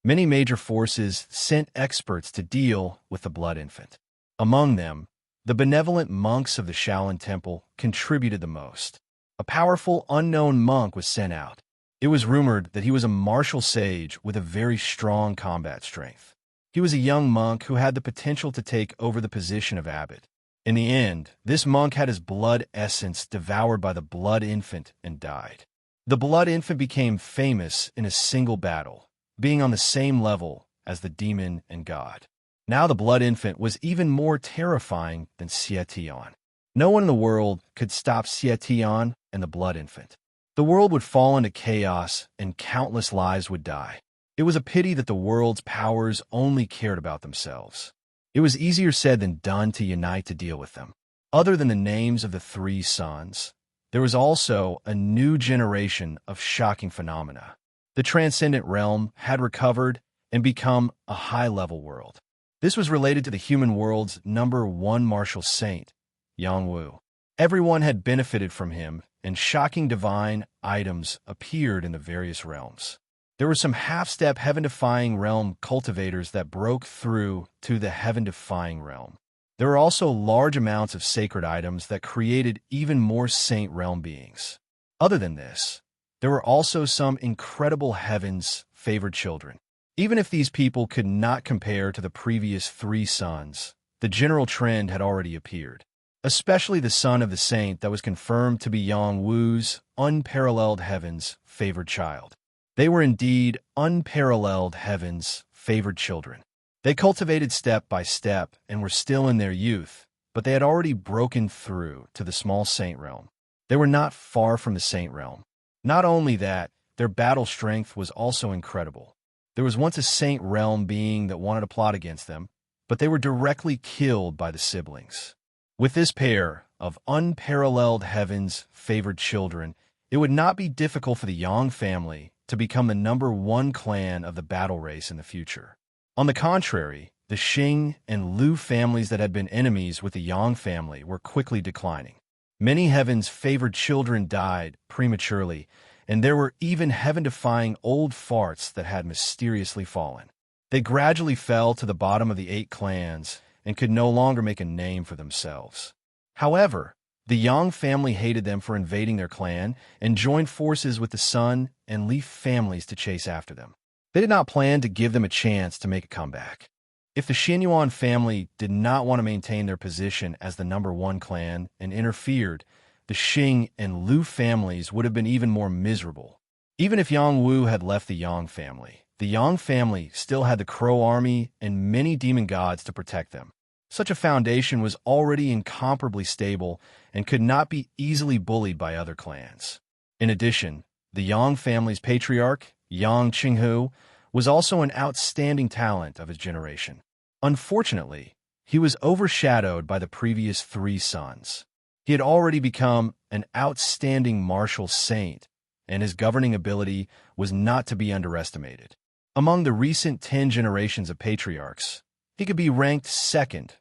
many major forces sent experts to deal with the Blood Infant. Among them, the benevolent monks of the Shaolin Temple contributed the most. A powerful, unknown monk was sent out. It was rumored that he was a martial sage with a very strong combat strength. He was a young monk who had the potential to take over the position of abbot. In the end, this monk had his blood essence devoured by the Blood Infant and died. The Blood Infant became famous in a single battle, being on the same level as the demon and god. Now the Blood Infant was even more terrifying than Xietian. No one in the world could stop Xietian and the Blood Infant. The world would fall into chaos and countless lives would die. It was a pity that the world's powers only cared about themselves. It was easier said than done to unite to deal with them. Other than the names of the three sons, there was also a new generation of shocking phenomena. The transcendent realm had recovered and become a high-level world. This was related to the human world's #1 martial saint, Yang Wu. Everyone had benefited from him, and shocking divine items appeared in the various realms. There were some half-step heaven-defying realm cultivators that broke through to the heaven-defying realm. There were also large amounts of sacred items that created even more saint realm beings. Other than this, there were also some incredible heaven's favored children. Even if these people could not compare to the previous three sons, the general trend had already appeared. Especially the son of the saint that was confirmed to be Yang Wu's unparalleled heaven's favored child. They were indeed unparalleled heaven's favored children. They cultivated step by step and were still in their youth, but they had already broken through to the small saint realm. They were not far from the saint realm. Not only that, their battle strength was also incredible. There was once a saint realm being that wanted to plot against them, but they were directly killed by the siblings. With this pair of unparalleled heaven's favored children, it would not be difficult for the Yang family to become the #1 clan of the battle race in the future. On the contrary, the Xing and Lu families that had been enemies with the Yang family were quickly declining. Many heaven's favored children died prematurely, and there were even heaven-defying old farts that had mysteriously fallen. They gradually fell to the bottom of the 8 clans and could no longer make a name for themselves. However, the Yang family hated them for invading their clan and joined forces with the Sun and Leaf families to chase after them. They did not plan to give them a chance to make a comeback. If the Xinyuan family did not want to maintain their position as the #1 clan and interfered, the Xing and Lu families would have been even more miserable. Even if Yang Wu had left the Yang family still had the Crow army and many demon gods to protect them. Such a foundation was already incomparably stable and could not be easily bullied by other clans. In addition, the Yang family's patriarch, Yang Qinghu, was also an outstanding talent of his generation. Unfortunately, he was overshadowed by the previous 3 sons. He had already become an outstanding martial saint, and his governing ability was not to be underestimated. Among the recent 10 generations of patriarchs, he could be ranked second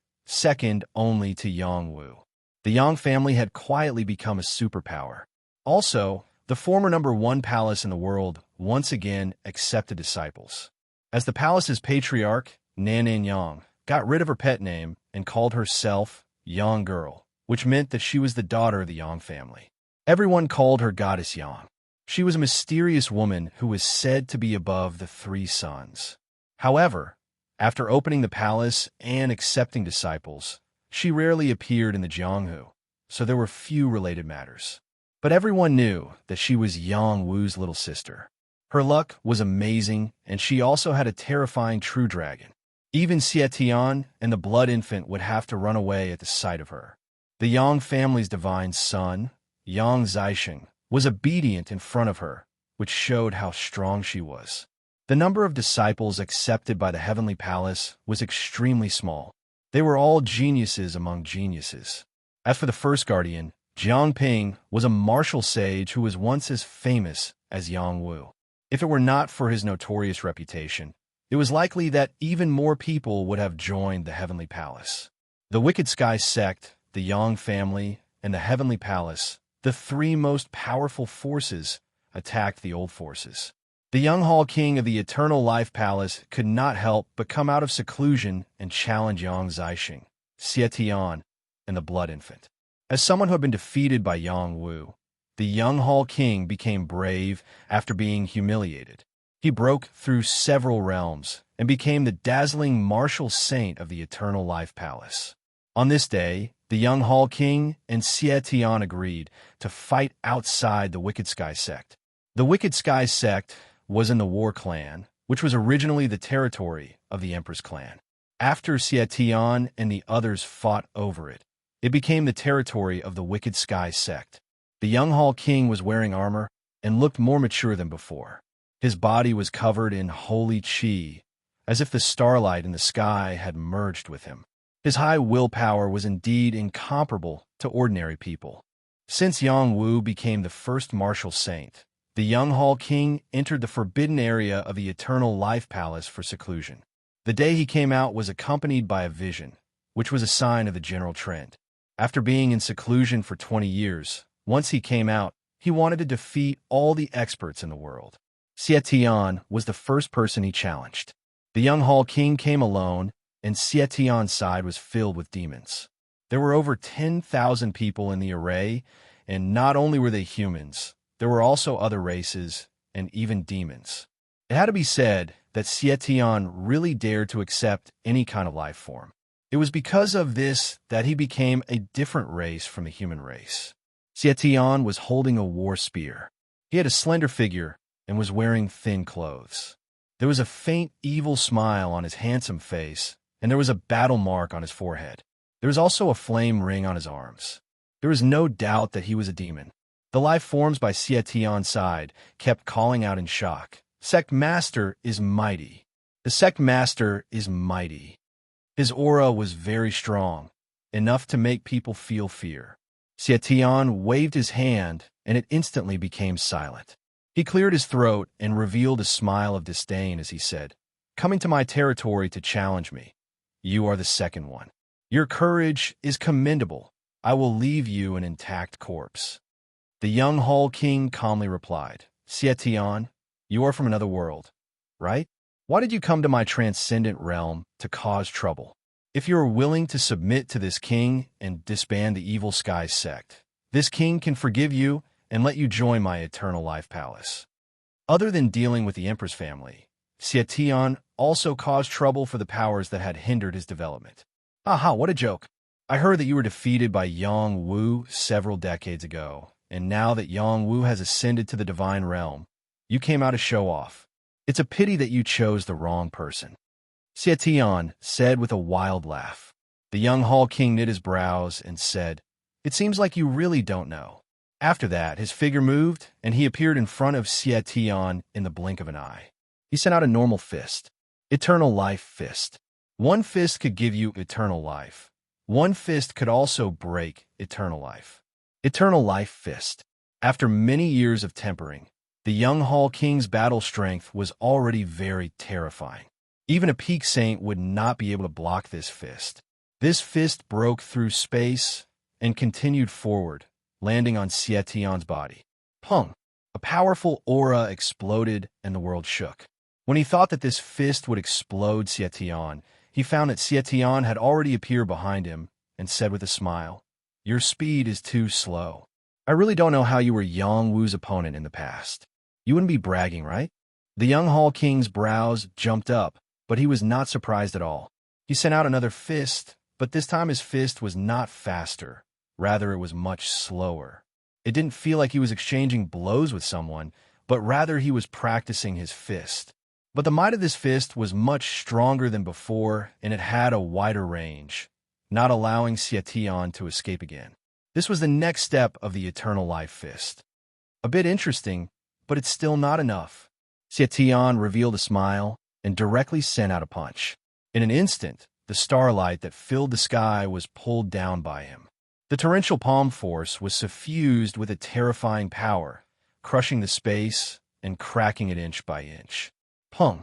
only to Yang Wu. The Yang family had quietly become a superpower. Also, the former #1 palace in the world once again accepted disciples. As the palace's patriarch, Nanan Yang, got rid of her pet name and called herself Yang Girl, which meant that she was the daughter of the Yang family. Everyone called her Goddess Yang. She was a mysterious woman who was said to be above the 3 sons. However, after opening the palace and accepting disciples, she rarely appeared in the Jianghu, so there were few related matters. But everyone knew that she was Yang Wu's little sister. Her luck was amazing, and she also had a terrifying true dragon. Even Xietian and the blood infant would have to run away at the sight of her. The Yang family's divine son, Yang Zixing, was obedient in front of her, which showed how strong she was. The number of disciples accepted by the heavenly palace was extremely small. They were all geniuses among geniuses. As for the first guardian, Jiang Ping was a martial sage who was once as famous as Yang Wu. If it were not for his notorious reputation, it was likely that even more people would have joined the heavenly palace. The Wicked Sky sect, the Yang family, and the heavenly palace, the three most powerful forces, attacked the old forces. The young Hall King of the Eternal Life Palace could not help but come out of seclusion and challenge Yang Zixing, Xietian, and the Blood Infant. As someone who had been defeated by Yang Wu, the young Hall King became brave after being humiliated. He broke through several realms and became the dazzling martial saint of the Eternal Life Palace. On this day, the young Hall King and Xietian agreed to fight outside the Wicked Sky sect. The Wicked Sky sect was in the War Clan, which was originally the territory of the Emperor's clan. After Xietian and the others fought over it, it became the territory of the Wicked Sky sect. The young Hall King was wearing armor and looked more mature than before. His body was covered in holy qi, as if the starlight in the sky had merged with him. His high willpower was indeed incomparable to ordinary people. Since Yang Wu became the first martial saint, the young Hall King entered the forbidden area of the Eternal Life Palace for seclusion. The day he came out was accompanied by a vision, which was a sign of the general trend. After being in seclusion for 20 years, once he came out, he wanted to defeat all the experts in the world. Xietian was the first person he challenged. The young Hall King came alone, and Xietian's side was filled with demons. There were over 10,000 people in the array, and not only were they humans, there were also other races and even demons. It had to be said that Xietian really dared to accept any kind of life form. It was because of this that he became a different race from the human race. Xietian was holding a war spear. He had a slender figure and was wearing thin clothes. There was a faint, evil smile on his handsome face, and there was a battle mark on his forehead. There was also a flame ring on his arms. There was no doubt that he was a demon. The life forms by Xietian's side kept calling out in shock, "Sect Master is mighty. The Sect Master is mighty." His aura was very strong, enough to make people feel fear. Xietian waved his hand, and it instantly became silent. He cleared his throat and revealed a smile of disdain as he said, "Coming to my territory to challenge me. You are the second one. Your courage is commendable. I will leave you an intact corpse." The young Hall King calmly replied, "Xietian, you are from another world, right? Why did you come to my transcendent realm to cause trouble? If you are willing to submit to this king and disband the Evil Sky sect, this king can forgive you and let you join my Eternal Life Palace." Other than dealing with the Emperor's family, Xietian also caused trouble for the powers that had hindered his development. "Aha, what a joke. I heard that you were defeated by Yang Wu several decades ago, and now that Yang Wu has ascended to the divine realm, you came out to show off. It's a pity that you chose the wrong person," Xietian said with a wild laugh. The young Hall King knit his brows and said, "It seems like you really don't know." After that, his figure moved, and he appeared in front of Xietian in the blink of an eye. He sent out a normal fist. Eternal Life Fist. One fist could give you eternal life. One fist could also break eternal life. Eternal Life Fist. After many years of tempering, the young Hall King's battle strength was already very terrifying. Even a peak saint would not be able to block this fist. This fist broke through space and continued forward, landing on Xietian's body. Pung! A powerful aura exploded and the world shook. When he thought that this fist would explode Xietian, he found that Xietian had already appeared behind him and said with a smile, "Your speed is too slow. I really don't know how you were Yang Wu's opponent in the past. You wouldn't be bragging, right?" The young Hall King's brows jumped up, but he was not surprised at all. He sent out another fist, but this time his fist was not faster. Rather, it was much slower. It didn't feel like he was exchanging blows with someone, but rather he was practicing his fist. But the might of this fist was much stronger than before, and it had a wider range, not allowing Xietian to escape again. This was the next step of the Eternal Life Fist. A bit interesting, but it's still not enough. Xietian revealed a smile and directly sent out a punch. In an instant, the starlight that filled the sky was pulled down by him. The torrential palm force was suffused with a terrifying power, crushing the space and cracking it inch by inch. Pung.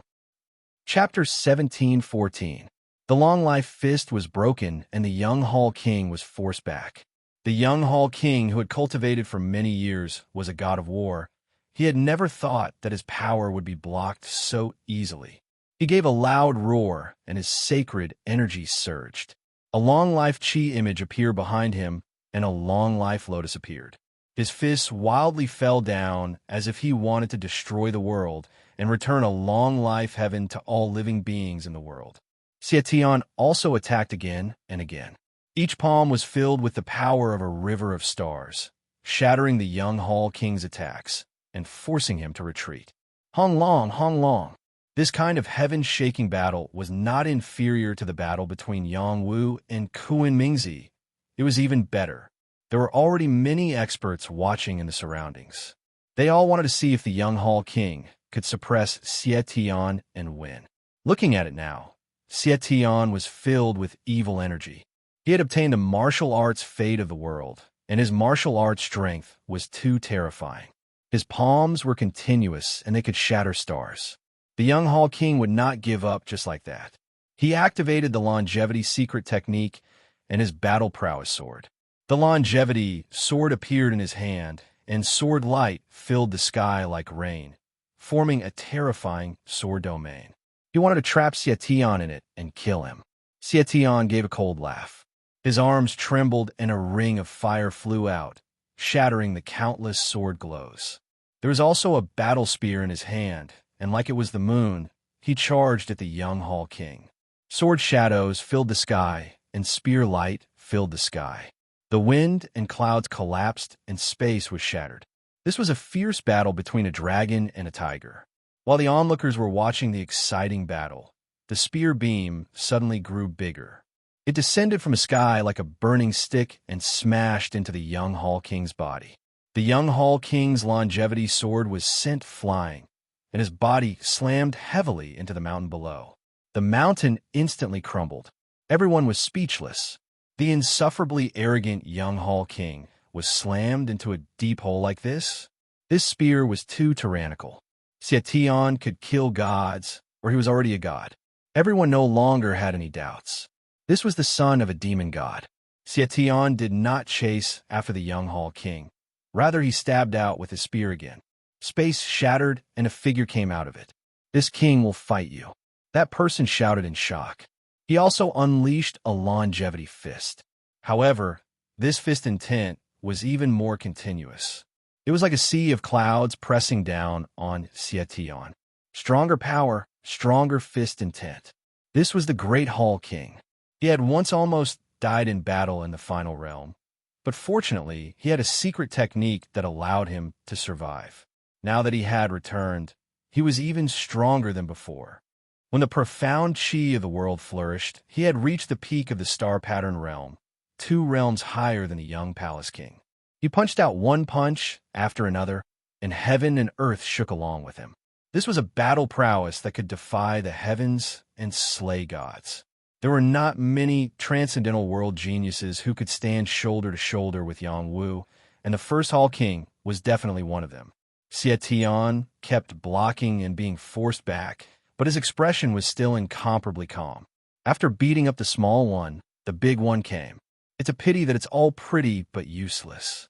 Chapter 17:14. The Long Life Fist was broken, and the young Hall King was forced back. The young Hall King, who had cultivated for many years, was a god of war. He had never thought that his power would be blocked so easily. He gave a loud roar, and his sacred energy surged. A long life chi image appeared behind him, and a long life lotus appeared. His fists wildly fell down as if he wanted to destroy the world and return a long life heaven to all living beings in the world. Xietian also attacked again and again. Each palm was filled with the power of a river of stars, shattering the young Hall King's attacks and forcing him to retreat. Hong Long. This kind of heaven-shaking battle was not inferior to the battle between Yang Wu and Kuan Mingzi. It was even better. There were already many experts watching in the surroundings. They all wanted to see if the young Hall King could suppress Xietian and win. Looking at it now, Xietian was filled with evil energy. He had obtained the martial arts fate of the world, and his martial arts strength was too terrifying. His palms were continuous, and they could shatter stars. The young Hall King would not give up just like that. He activated the longevity secret technique and his battle prowess sword. The longevity sword appeared in his hand, and sword light filled the sky like rain, forming a terrifying sword domain. He wanted to trap Xietian in it and kill him. Xietian gave a cold laugh. His arms trembled and a ring of fire flew out, shattering the countless sword glows. There was also a battle spear in his hand, and like it was the moon, he charged at the young Hall King. Sword shadows filled the sky, and spear light filled the sky. The wind and clouds collapsed, and space was shattered. This was a fierce battle between a dragon and a tiger. While the onlookers were watching the exciting battle, the spear beam suddenly grew bigger. It descended from the sky like a burning stick and smashed into the young Hall King's body. The young Hall King's longevity sword was sent flying, and his body slammed heavily into the mountain below. The mountain instantly crumbled. Everyone was speechless. The insufferably arrogant young Hall King was slammed into a deep hole like this. This spear was too tyrannical. Xietian could kill gods, or he was already a god. Everyone no longer had any doubts. This was the son of a demon god. Xietian did not chase after the young Hall King. Rather, he stabbed out with his spear again. Space shattered, and a figure came out of it. "This king will fight you." That person shouted in shock. He also unleashed a longevity fist. However, this fist intent was even more continuous. It was like a sea of clouds pressing down on Xietian. Stronger power, stronger fist intent. This was the great Hall King. He had once almost died in battle in the final realm, but fortunately, he had a secret technique that allowed him to survive. Now that he had returned, he was even stronger than before. When the profound chi of the world flourished, he had reached the peak of the star pattern realm, 2 realms higher than the young Palace King. He punched out one punch after another, and heaven and earth shook along with him. This was a battle prowess that could defy the heavens and slay gods. There were not many transcendental world geniuses who could stand shoulder to shoulder with Yang Wu, and the first Hall King was definitely one of them. Xietian kept blocking and being forced back, but his expression was still incomparably calm. After beating up the small one, the big one came. "It's a pity that it's all pretty but useless,"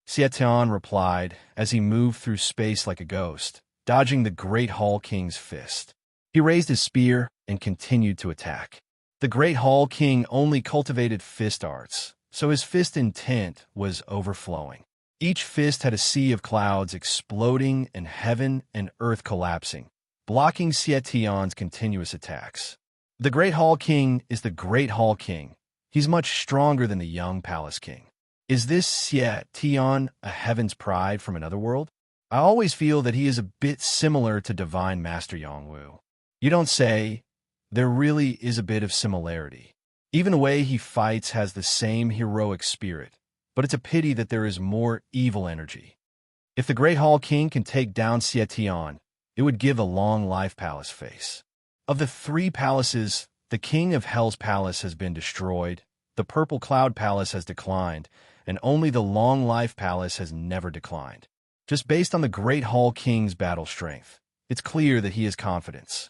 Xietian replied as he moved through space like a ghost, dodging the great Hall King's fist. He raised his spear and continued to attack. The great Hall King only cultivated fist arts, so his fist intent was overflowing. Each fist had a sea of clouds exploding and heaven and earth collapsing, blocking Xietian's continuous attacks. The great Hall King is the great Hall King. He's much stronger than the young Palace King. Is this Xietian a heaven's pride from another world? I always feel that he is a bit similar to Divine Master Yongwu. You don't say. There really is a bit of similarity. Even the way he fights has the same heroic spirit, but it's a pity that there is more evil energy. If the Great Hall King can take down Xietian, it would give a long life palace face. Of the three palaces, the King of Hell's palace has been destroyed, the Purple Cloud Palace has declined, and only the Long Life Palace has never declined. Just based on the Great Hall King's battle strength, it's clear that he has confidence.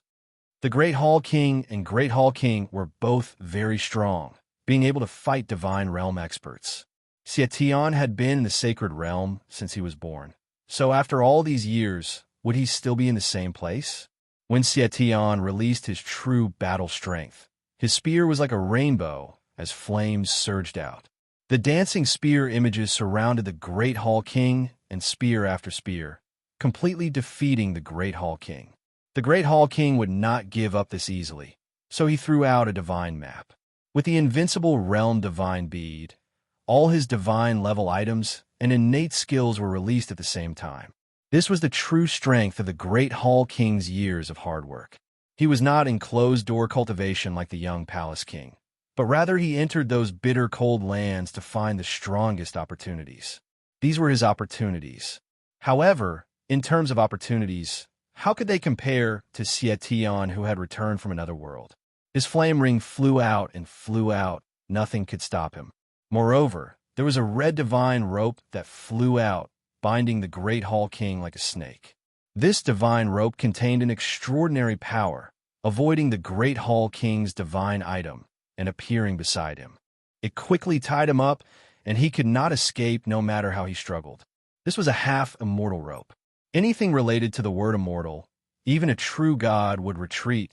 The Great Hall King and Great Hall King were both very strong, being able to fight Divine Realm experts. Xietian had been in the Sacred Realm since he was born. So after all these years, would he still be in the same place? When Xietian released his true battle strength, his spear was like a rainbow as flames surged out. The dancing spear images surrounded the Great Hall King and spear after spear, completely defeating the Great Hall King. The Great Hall King would not give up this easily, so he threw out a divine map. With the invincible realm divine bead, all his divine level items and innate skills were released at the same time. This was the true strength of the Great Hall King's years of hard work. He was not in closed-door cultivation like the young Palace King, but rather he entered those bitter cold lands to find the strongest opportunities. These were his opportunities. However, in terms of opportunities, how could they compare to Xietian, who had returned from another world? His flame ring flew out and flew out. Nothing could stop him. Moreover, there was a red divine rope that flew out, binding the Great Hall King like a snake. This divine rope contained an extraordinary power, avoiding the Great Hall King's divine item and appearing beside him. It quickly tied him up, and he could not escape no matter how he struggled. This was a half-immortal rope. Anything related to the word immortal, even a true god, would retreat,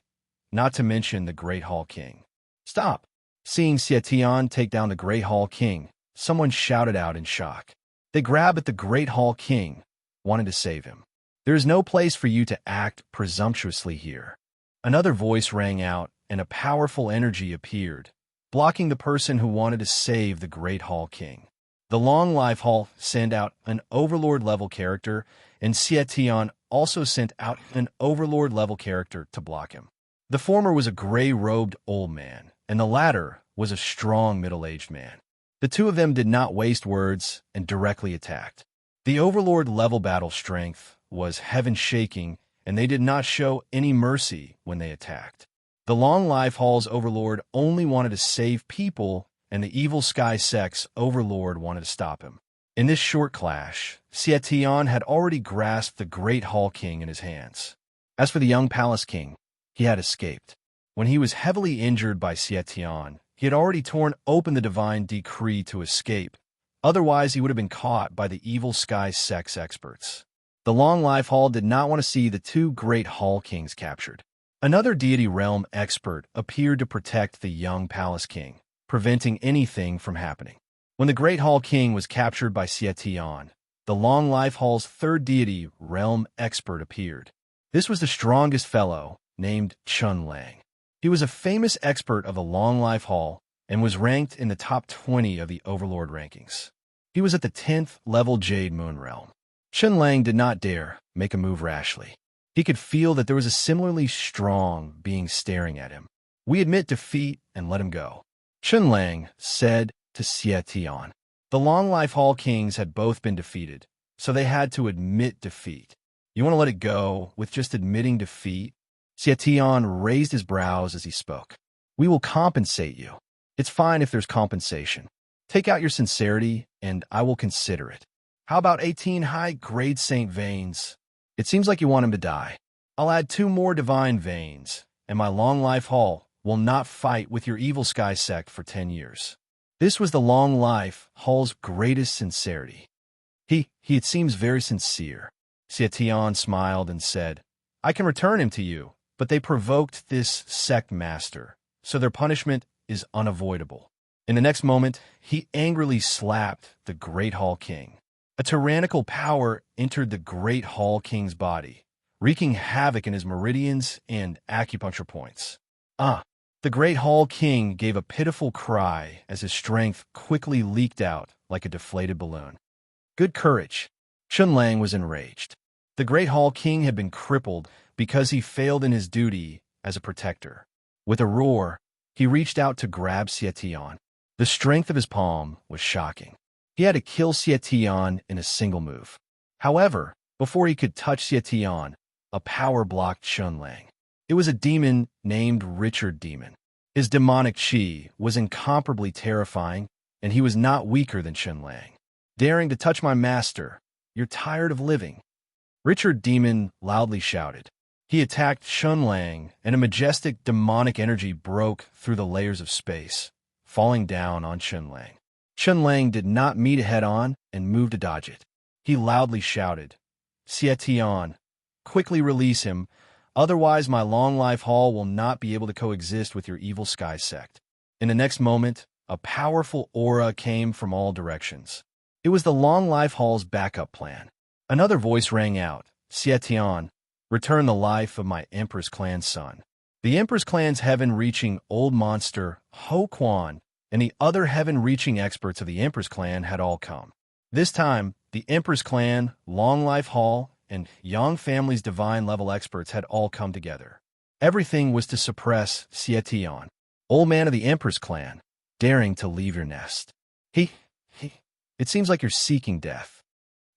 not to mention the Great Hall King. Stop! Seeing Xietian take down the Great Hall King, someone shouted out in shock. They grabbed at the Great Hall King, wanting to save him. There is no place for you to act presumptuously here. Another voice rang out, and a powerful energy appeared, blocking the person who wanted to save the Great Hall King. The Long Life Hall sent out an Overlord-level character, and Xietian also sent out an Overlord-level character to block him. The former was a gray-robed old man, and the latter was a strong middle-aged man. The two of them did not waste words and directly attacked. The Overlord-level battle strength was heaven-shaking, and they did not show any mercy when they attacked. The Long Life Hall's Overlord only wanted to save people, and the Evil Sky Sect's Overlord wanted to stop him. In this short clash, Xietian had already grasped the Great Hall King in his hands. As for the young Palace King, he had escaped. When he was heavily injured by Xietian, he had already torn open the divine decree to escape. Otherwise, he would have been caught by the Evil Sky Sect's experts. The Long Life Hall did not want to see the two Great Hall Kings captured. Another deity realm expert appeared to protect the young Palace King, preventing anything from happening. When the Great Hall King was captured by Xietian, the Long Life Hall's third deity realm expert appeared. This was the strongest fellow, named Chun Lang. He was a famous expert of the Long Life Hall and was ranked in the top 20 of the Overlord rankings. He was at the 10th level Jade Moon Realm. Chun Lang did not dare make a move rashly. He could feel that there was a similarly strong being staring at him. We admit defeat and let him go, Chun Lang said to Xietian. The Long Life Hall Kings had both been defeated, so they had to admit defeat. You want to let it go with just admitting defeat? Xietian raised his brows as he spoke. We will compensate you. It's fine if there's compensation. Take out your sincerity, and I will consider it. How about 18 high-grade Saint Veins? It seems like you want him to die. I'll add 2 more Divine Veins, and my Long Life Hall will not fight with your Evil Sky Sect for 10 years. This was the Long Life Hall's greatest sincerity. It seems very sincere. Xietian smiled and said, I can return him to you, but they provoked this sect master, so their punishment is unavoidable. In the next moment, he angrily slapped the Great Hall King. A tyrannical power entered the Great Hall King's body, wreaking havoc in his meridians and acupuncture points. The Great Hall King gave a pitiful cry as his strength quickly leaked out like a deflated balloon. Good courage. Chunlang was enraged. The Great Hall King had been crippled because he failed in his duty as a protector. With a roar, he reached out to grab Xietian. The strength of his palm was shocking. He had to kill Xietian in a single move. However, before he could touch Xietian, a power blocked Chunlang. It was a demon named Richard Demon. His demonic chi was incomparably terrifying, and he was not weaker than Chunlang. Daring to touch my master, you're tired of living. Richard Demon loudly shouted. He attacked Chunlang, and a majestic demonic energy broke through the layers of space, falling down on Chunlang. Chunlang did not meet it head-on and moved to dodge it. He loudly shouted, Xietian, quickly release him, otherwise my Long Life Hall will not be able to coexist with your evil sky sect. In the next moment, a powerful aura came from all directions. It was the Long Life Hall's backup plan. Another voice rang out, Xietian, return the life of my Empress Clan's son. The Empress Clan's heaven-reaching old monster, Ho Quan, and the other heaven-reaching experts of the Empress Clan had all come. This time, the Empress Clan, Long Life Hall, and Yang family's divine-level experts had all come together. Everything was to suppress Xietian, old man of the Empress Clan, daring to leave your nest. It seems like you're seeking death.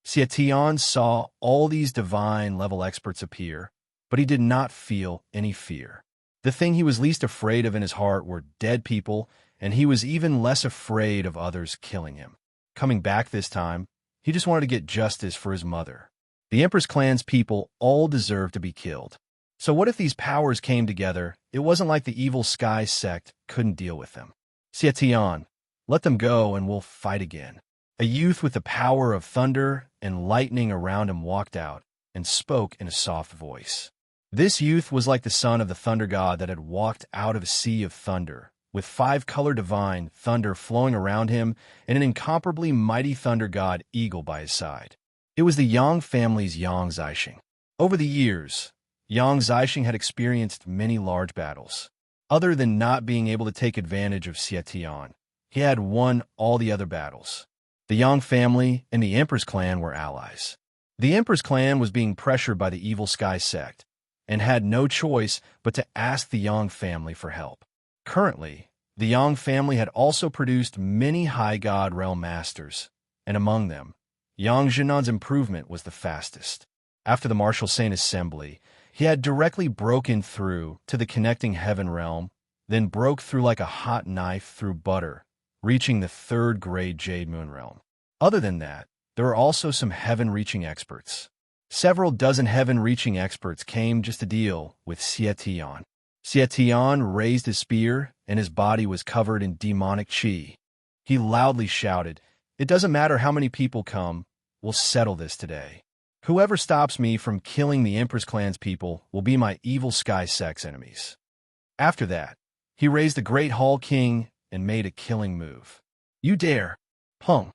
Xietian saw all these divine-level experts appear, but he did not feel any fear. The thing he was least afraid of in his heart were dead people, and he was even less afraid of others killing him. Coming back this time, he just wanted to get justice for his mother. The Empress Clan's people all deserved to be killed. So what if these powers came together? It wasn't like the evil Sky sect couldn't deal with them. Xietian, let them go and we'll fight again. A youth with the power of thunder and lightning around him walked out and spoke in a soft voice. This youth was like the son of the thunder god that had walked out of a sea of thunder, with 5-color divine thunder flowing around him and an incomparably mighty thunder god eagle by his side. It was the Yang family's Yang Zixing. Over the years, Yang Zixing had experienced many large battles. Other than not being able to take advantage of Xietian, he had won all the other battles. The Yang family and the Empress Clan were allies. The Empress Clan was being pressured by the evil Sky sect and had no choice but to ask the Yang family for help. Currently, the Yang family had also produced many High God Realm Masters, and among them, Yang Zhinan's improvement was the fastest. After the Martial Saint Assembly, he had directly broken through to the connecting heaven realm, then broke through like a hot knife through butter, reaching the 3rd grade Jade Moon realm. Other than that, there were also some heaven-reaching experts. Several dozen heaven-reaching experts came just to deal with Xietian. Xietian raised his spear, and his body was covered in demonic chi. He loudly shouted, "It doesn't matter how many people come, we'll settle this today. Whoever stops me from killing the Empress Clan's people will be my evil Sky Sect's enemies." After that, he raised the Great Hall King and made a killing move. "You dare!" Pung.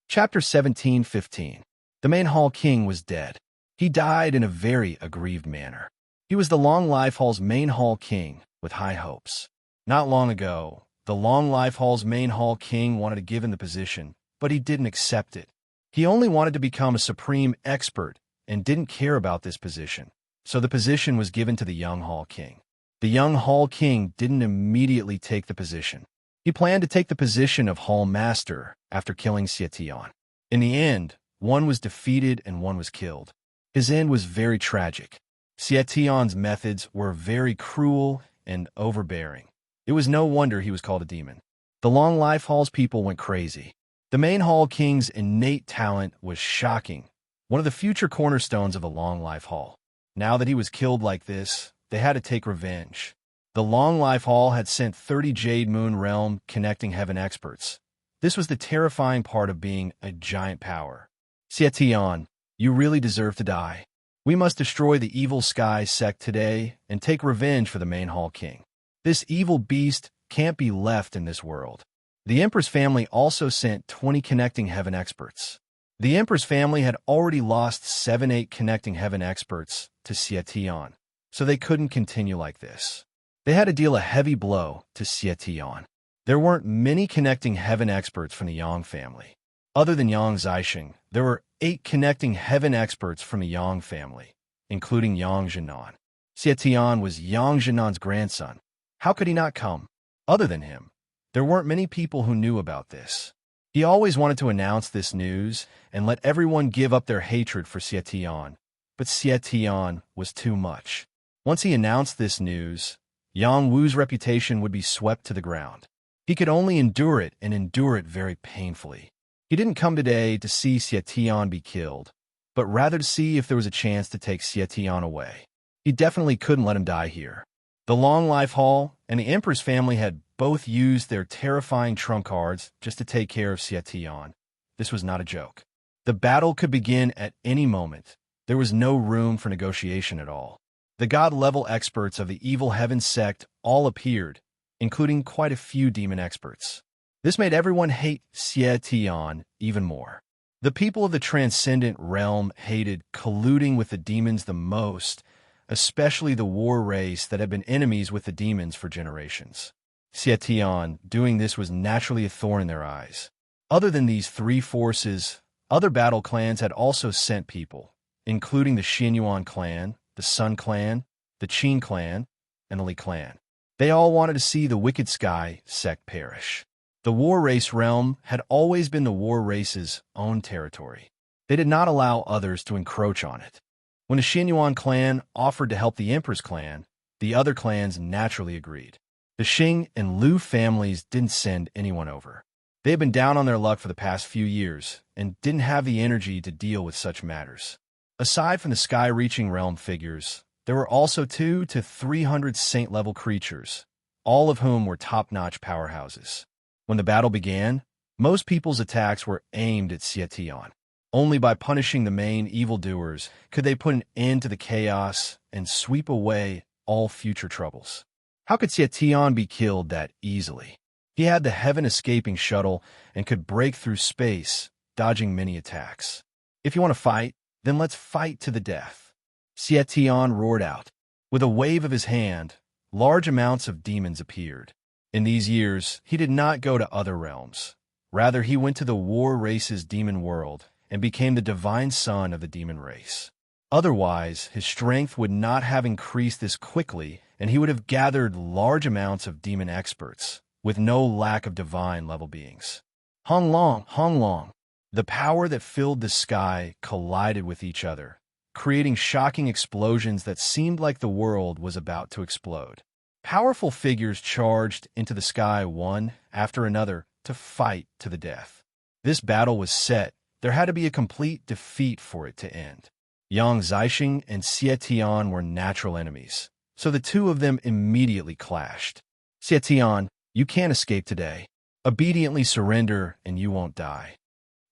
Chapter 17:15. The main Hall King was dead. He died in a very aggrieved manner. He was the Long Life Hall's main Hall King with high hopes. Not long ago, the Long Life Hall's main Hall King wanted to give him the position, but he didn't accept it. He only wanted to become a supreme expert and didn't care about this position, so the position was given to the young Hall King. The young Hall King didn't immediately take the position. He planned to take the position of Hall Master after killing Xietian. In the end, one was defeated and one was killed. His end was very tragic. Xietian's methods were very cruel and overbearing. It was no wonder he was called a demon. The Long Life Hall's people went crazy. The main Hall King's innate talent was shocking, one of the future cornerstones of the Long Life Hall. Now that he was killed like this, they had to take revenge. The Long Life Hall had sent 30 Jade Moon Realm connecting heaven experts. This was the terrifying part of being a giant power. Xietian, you really deserve to die. We must destroy the evil Sky sect today and take revenge for the main Hall King. This evil beast can't be left in this world. The Empress family also sent 20 connecting heaven experts. The Empress family had already lost 7-8 connecting heaven experts to Xietian, so they couldn't continue like this. They had to deal a heavy blow to Xietian. There weren't many connecting heaven experts from the Yang family. Other than Yang Zixing, there were 8 connecting heaven experts from the Yang family, including Yang Zhinan. Xie Tian was Yang Zhinan's grandson. How could he not come? Other than him, there weren't many people who knew about this. He always wanted to announce this news and let everyone give up their hatred for Xie Tian, but Xie Tian was too much. Once he announced this news, Yang Wu's reputation would be swept to the ground. He could only endure it and endure it very painfully. He didn't come today to see Xie Tian be killed, but rather to see if there was a chance to take Xie Tian away. He definitely couldn't let him die here. The Long Life Hall and the Emperor's family had both used their terrifying trump cards just to take care of Xie Tian. This was not a joke. The battle could begin at any moment. There was no room for negotiation at all. The god-level experts of the evil heaven sect all appeared, including quite a few demon experts. This made everyone hate Xie Tian even more. The people of the transcendent realm hated colluding with the demons the most, especially the war race that had been enemies with the demons for generations. Xie Tian doing this was naturally a thorn in their eyes. Other than these 3 forces, other battle clans had also sent people, including the Xianyuan clan, the Sun clan, the Qin clan, and the Li clan. They all wanted to see the Wicked Sky sect perish. The war race realm had always been the war race's own territory. They did not allow others to encroach on it. When the Xianyuan clan offered to help the Emperor's clan, the other clans naturally agreed. The Xing and Lu families didn't send anyone over. They had been down on their luck for the past few years and didn't have the energy to deal with such matters. Aside from the sky-reaching realm figures, there were also 200 to 300 saint-level creatures, all of whom were top-notch powerhouses. When the battle began, most people's attacks were aimed at Xie Tian. Only by punishing the main evildoers could they put an end to the chaos and sweep away all future troubles. How could Xie Tian be killed that easily? He had the heaven-escaping shuttle and could break through space, dodging many attacks. If you want to fight, then let's fight to the death. Xie Tian roared out. With a wave of his hand, large amounts of demons appeared. In these years, he did not go to other realms. Rather, he went to the war race's demon world and became the divine son of the demon race. Otherwise, his strength would not have increased this quickly, and he would have gathered large amounts of demon experts, with no lack of divine-level beings. Hong Long. The power that filled the sky collided with each other, creating shocking explosions that seemed like the world was about to explode. Powerful figures charged into the sky one after another to fight to the death. This battle was set. There had to be a complete defeat for it to end. Yang Zixing and Xie Tian were natural enemies, so the 2 of them immediately clashed. Xie Tian, you can't escape today. Obediently surrender and you won't die.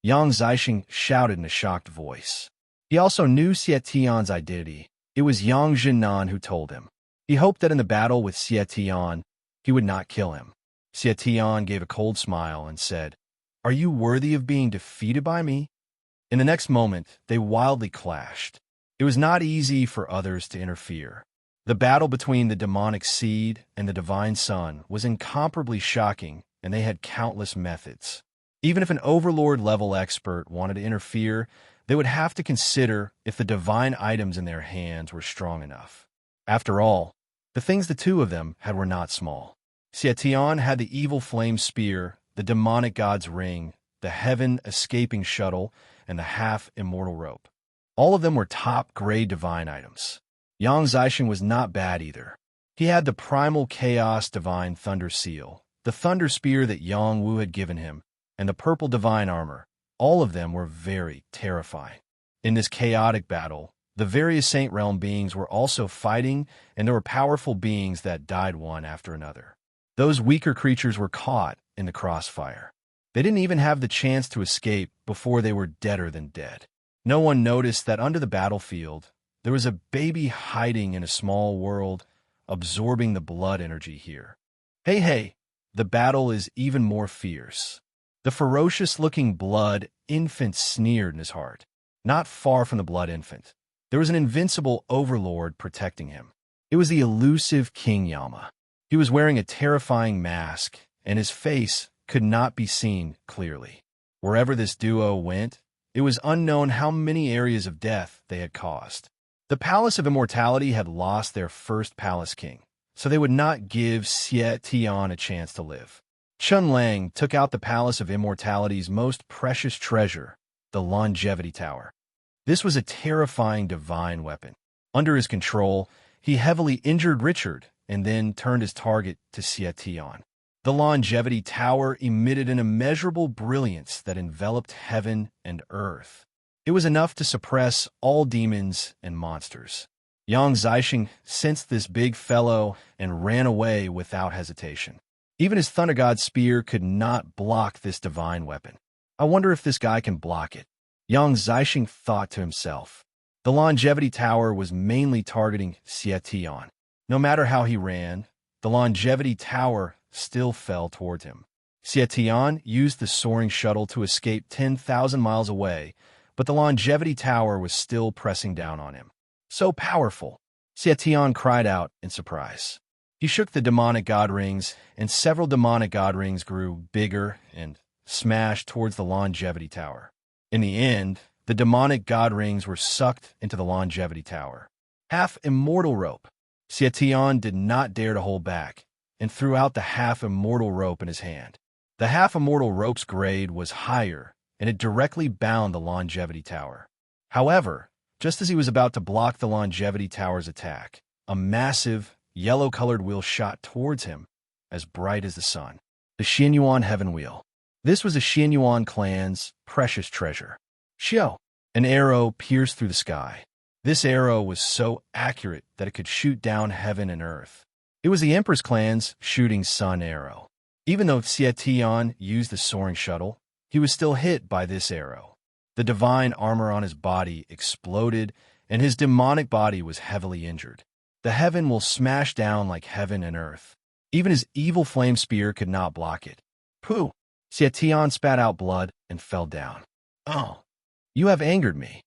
Yang Zixing shouted in a shocked voice. He also knew Xie Tian's identity. It was Yang Zhinan who told him. He hoped that in the battle with Xie Tian, he would not kill him. Xie Tian gave a cold smile and said, "Are you worthy of being defeated by me?" In the next moment, they wildly clashed. It was not easy for others to interfere. The battle between the demonic seed and the divine son was incomparably shocking, and they had countless methods. Even if an overlord-level expert wanted to interfere, they would have to consider if the divine items in their hands were strong enough. After all, the things the 2 of them had were not small. Xie Tian had the evil flame spear, the demonic god's ring, the heaven-escaping shuttle, and the half-immortal rope. All of them were top-grade divine items. Yang Zixing was not bad either. He had the primal chaos divine thunder seal, the thunder spear that Yang Wu had given him, and the purple divine armor. All of them were very terrifying. In this chaotic battle, the various Saint Realm beings were also fighting, and there were powerful beings that died one after another. Those weaker creatures were caught in the crossfire. They didn't even have the chance to escape before they were deader than dead. No one noticed that under the battlefield, there was a baby hiding in a small world, absorbing the blood energy here. Hey, the battle is even more fierce. The ferocious-looking blood infant sneered in his heart. Not far from the blood infant, there was an invincible overlord protecting him. It was the elusive King Yama. He was wearing a terrifying mask, and his face could not be seen clearly. Wherever this duo went, it was unknown how many areas of death they had caused. The Palace of Immortality had lost their first palace king, so they would not give Xie Tian a chance to live. Chun Lang took out the Palace of Immortality's most precious treasure, the Longevity Tower. This was a terrifying divine weapon. Under his control, he heavily injured Richard and then turned his target to Xie Tian. The Longevity Tower emitted an immeasurable brilliance that enveloped heaven and earth. It was enough to suppress all demons and monsters. Yang Zixing sensed this big fellow and ran away without hesitation. Even his Thunder God spear could not block this divine weapon. I wonder if this guy can block it. Yang Zixing thought to himself. The Longevity Tower was mainly targeting Xie Tian. No matter how he ran, the Longevity Tower still fell toward him. Xie Tian used the soaring shuttle to escape 10,000 miles away, but the Longevity Tower was still pressing down on him. So powerful! Xie Tian cried out in surprise. He shook the demonic god rings, and several demonic god rings grew bigger and smashed towards the Longevity Tower. In the end, the demonic god rings were sucked into the Longevity Tower. Half-immortal rope. Xie Tian did not dare to hold back, and threw out the half-immortal rope in his hand. The half-immortal rope's grade was higher, and it directly bound the Longevity Tower. However, just as he was about to block the Longevity Tower's attack, a massive, yellow-colored wheel shot towards him, as bright as the sun. The Xianyuan Heaven Wheel. This was the Xianyuan clan's precious treasure. Xiao. An arrow pierced through the sky. This arrow was so accurate that it could shoot down heaven and earth. It was the Emperor's clan's shooting sun arrow. Even though Xie Tian used the soaring shuttle, he was still hit by this arrow. The divine armor on his body exploded, and his demonic body was heavily injured. The heaven will smash down like heaven and earth. Even his evil flame spear could not block it. Pooh! Xie Tian spat out blood and fell down. Oh, you have angered me.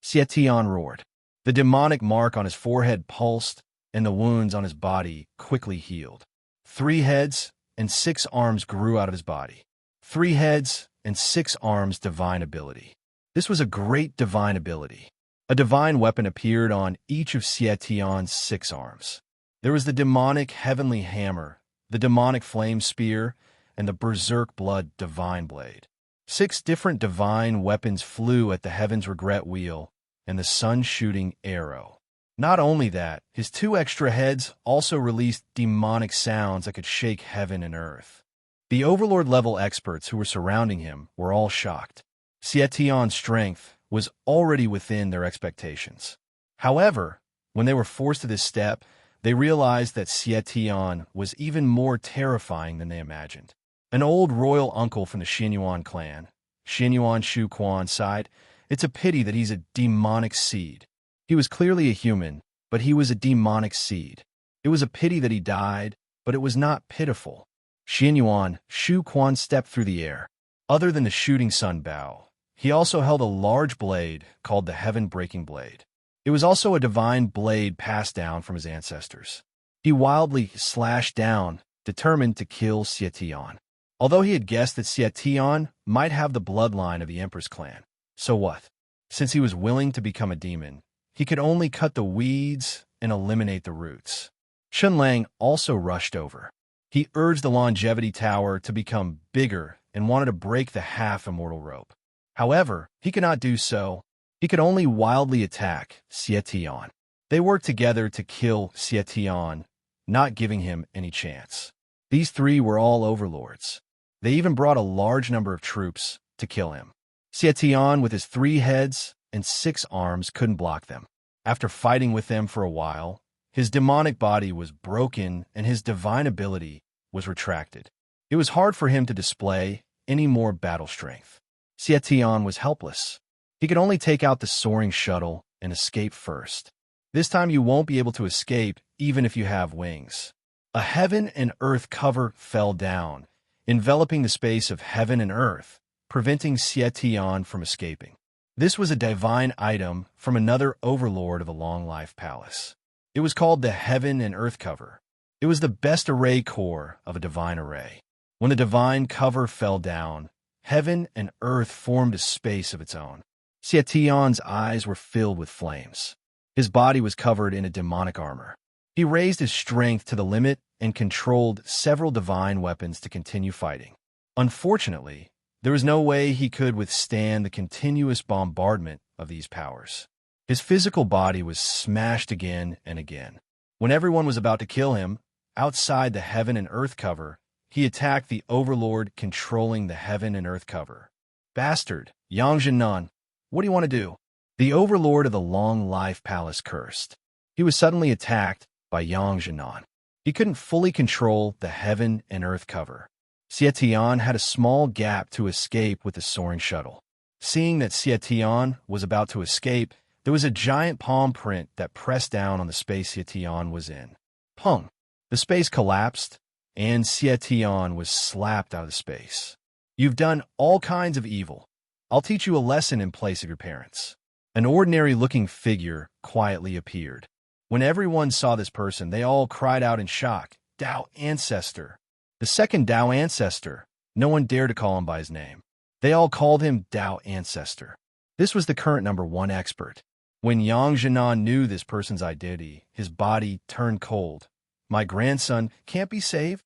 Xie Tian roared. The demonic mark on his forehead pulsed, and the wounds on his body quickly healed. 3 heads and 6 arms grew out of his body. 3 heads and 6 arms divine ability. This was a great divine ability. A divine weapon appeared on each of Xie Tian's 6 arms. There was the demonic heavenly hammer, the demonic flame spear, and the berserk blood divine blade. 6 different divine weapons flew at the heaven's regret wheel and the sun-shooting arrow. Not only that, his 2 extra heads also released demonic sounds that could shake heaven and earth. The Overlord-level experts who were surrounding him were all shocked. Xie Tian's strength was already within their expectations. However, when they were forced to this step, they realized that Xie Tian was even more terrifying than they imagined. An old royal uncle from the Xianyuan clan, Xianyuan Shu Quan, sighed, "It's a pity that he's a demonic seed. He was clearly a human, but he was a demonic seed. It was a pity that he died, but it was not pitiful." Xianyuan Shu Quan stepped through the air. Other than the shooting sun bow, he also held a large blade called the Heaven-Breaking Blade. It was also a divine blade passed down from his ancestors. He wildly slashed down, determined to kill Xie Tian. Although he had guessed that Xie Tian might have the bloodline of the Emperor's clan. So what? Since he was willing to become a demon, he could only cut the weeds and eliminate the roots. Chun Lang also rushed over. He urged the Longevity Tower to become bigger and wanted to break the half-immortal rope. However, he could not do so. He could only wildly attack Xie Tian. They worked together to kill Xie Tian, not giving him any chance. These 3 were all overlords. They even brought a large number of troops to kill him. Xie Tian, with his 3 heads and 6 arms, couldn't block them. After fighting with them for a while, his demonic body was broken and his divine ability was retracted. It was hard for him to display any more battle strength. Xie Tian was helpless. He could only take out the soaring shuttle and escape first. This time you won't be able to escape even if you have wings. A heaven and earth cover fell down, enveloping the space of heaven and earth, preventing Xie Tian from escaping. This was a divine item from another overlord of the Long Life Palace. It was called the Heaven and Earth Cover. It was the best array core of a divine array. When the divine cover fell down, heaven and earth formed a space of its own. Xietian's eyes were filled with flames. His body was covered in a demonic armor. He raised his strength to the limit and controlled several divine weapons to continue fighting. Unfortunately, there was no way he could withstand the continuous bombardment of these powers. His physical body was smashed again and again. When everyone was about to kill him, outside the heaven and earth cover, he attacked the overlord controlling the heaven and earth cover. "Bastard, Yang Jinan, what do you want to do?" The overlord of the Long Life Palace cursed. He was suddenly attacked by Yang Jinan. He couldn't fully control the heaven and earth cover. Xietian had a small gap to escape with the soaring shuttle. Seeing that Xietian was about to escape, there was a giant palm print that pressed down on the space Xietian was in. Pung! The space collapsed, and Xietian was slapped out of the space. "You've done all kinds of evil. I'll teach you a lesson in place of your parents." An ordinary-looking figure quietly appeared. When everyone saw this person, they all cried out in shock, "Tao Ancestor!" The second Tao Ancestor. No one dared to call him by his name. They all called him Tao Ancestor. This was the current #1 expert. When Yang Jinan knew this person's identity, his body turned cold. "My grandson can't be saved?"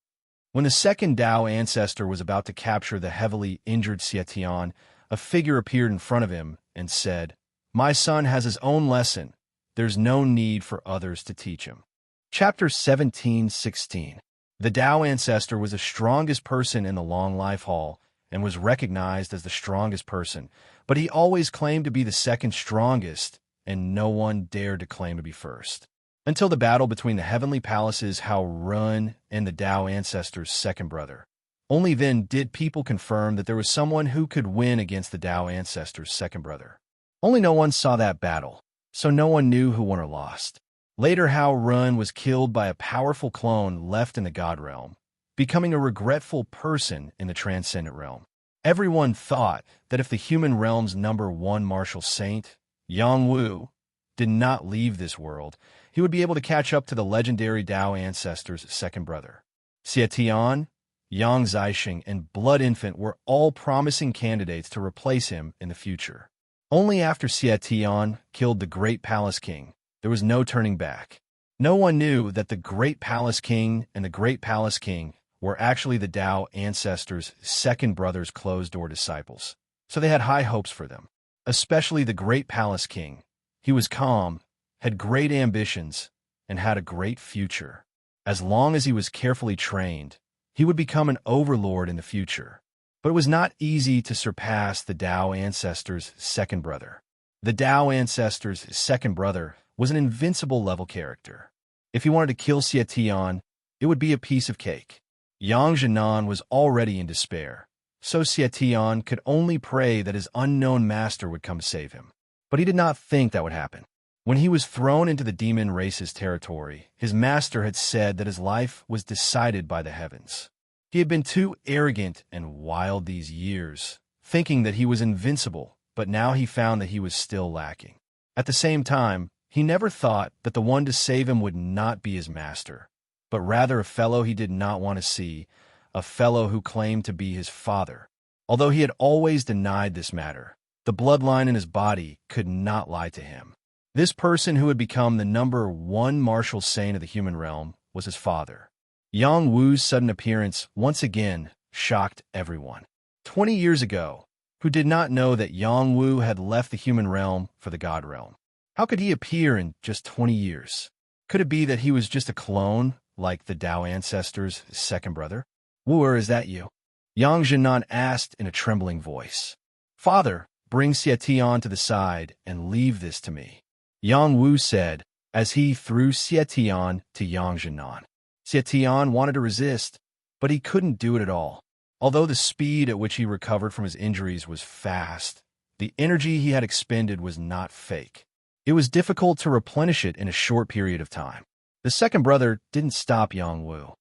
When the second Tao Ancestor was about to capture the heavily injured Xietian, a figure appeared in front of him and said, "My son has his own lesson. There's no need for others to teach him." Chapter 17:16. The Tao Ancestor was the strongest person in the Long Life Hall and was recognized as the strongest person, but he always claimed to be the second strongest, and no one dared to claim to be first. Until the battle between the Heavenly Palace's Hao Run and the Tao Ancestor's second brother. Only then did people confirm that there was someone who could win against the Tao Ancestor's second brother. Only no one saw that battle, so no one knew who won or lost. Later, Hao Run was killed by a powerful clone left in the God Realm, becoming a regretful person in the Transcendent Realm. Everyone thought that if the human realm's #1 martial saint, Yang Wu, did not leave this world, he would be able to catch up to the legendary Tao Ancestor's second brother. Xietian, Yang Zixing, and Blood Infant were all promising candidates to replace him in the future. Only after Xietian killed the Great Palace King, there was no turning back. No one knew that the Great Palace King and the Great Palace King were actually the Tao Ancestor's second brother's closed-door disciples, so they had high hopes for them. Especially the Great Palace King. He was calm, had great ambitions, and had a great future. As long as he was carefully trained, he would become an overlord in the future. But it was not easy to surpass the Tao Ancestor's second brother. The Tao Ancestor's second brother was an invincible-level character. If he wanted to kill Xietian, it would be a piece of cake. Yang Jinan was already in despair, so Xietian could only pray that his unknown master would come save him. But he did not think that would happen. When he was thrown into the demon race's territory, his master had said that his life was decided by the heavens. He had been too arrogant and wild these years, thinking that he was invincible, but now he found that he was still lacking. At the same time, he never thought that the one to save him would not be his master, but rather a fellow he did not want to see, a fellow who claimed to be his father. Although he had always denied this matter, the bloodline in his body could not lie to him. This person who had become the #1 martial saint of the human realm was his father. Yang Wu's sudden appearance once again shocked everyone. 20 years ago, who did not know that Yang Wu had left the human realm for the God realm? How could he appear in just 20 years? Could it be that he was just a clone, like the Tao Ancestor's second brother? "Wu, is that you?" Yang Jinan asked in a trembling voice. "Father, bring Xietian to the side and leave this to me," Yang Wu said, as he threw Xietian to Yang Jinan. Xietian wanted to resist, but he couldn't do it at all. Although the speed at which he recovered from his injuries was fast, the energy he had expended was not fake. It was difficult to replenish it in a short period of time. The second brother didn't stop Yang Wu.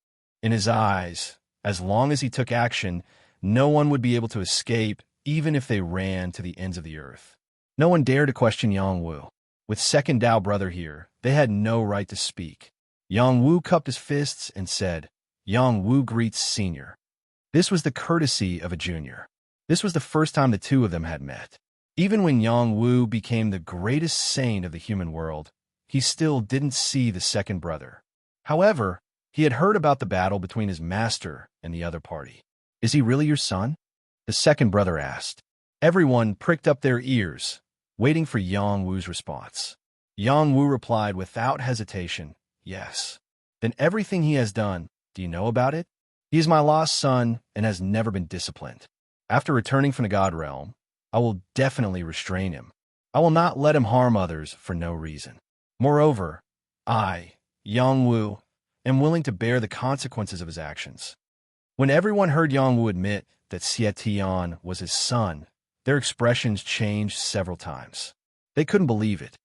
In his eyes, as long as he took action, no one would be able to escape, even if they ran to the ends of the earth. No one dared to question Yang Wu. With second Tao brother here, they had no right to speak. Yang Wu cupped his fists and said, "Yang Wu greets senior." This was the courtesy of a junior. This was the first time the two of them had met. Even when Yang Wu became the greatest saint of the human world, he still didn't see the second brother. However, he had heard about the battle between his master and the other party. "Is he really your son?" the second brother asked. Everyone pricked up their ears, waiting for Yang Wu's response. Yang Wu replied without hesitation, "Yes." "Then everything he has done, do you know about it?" "He is my lost son and has never been disciplined. After returning from the God realm, I will definitely restrain him. I will not let him harm others for no reason. Moreover, I, Yang Wu, am willing to bear the consequences of his actions." When everyone heard Yang Wu admit that Xie Tian was his son, their expressions changed several times. They couldn't believe it.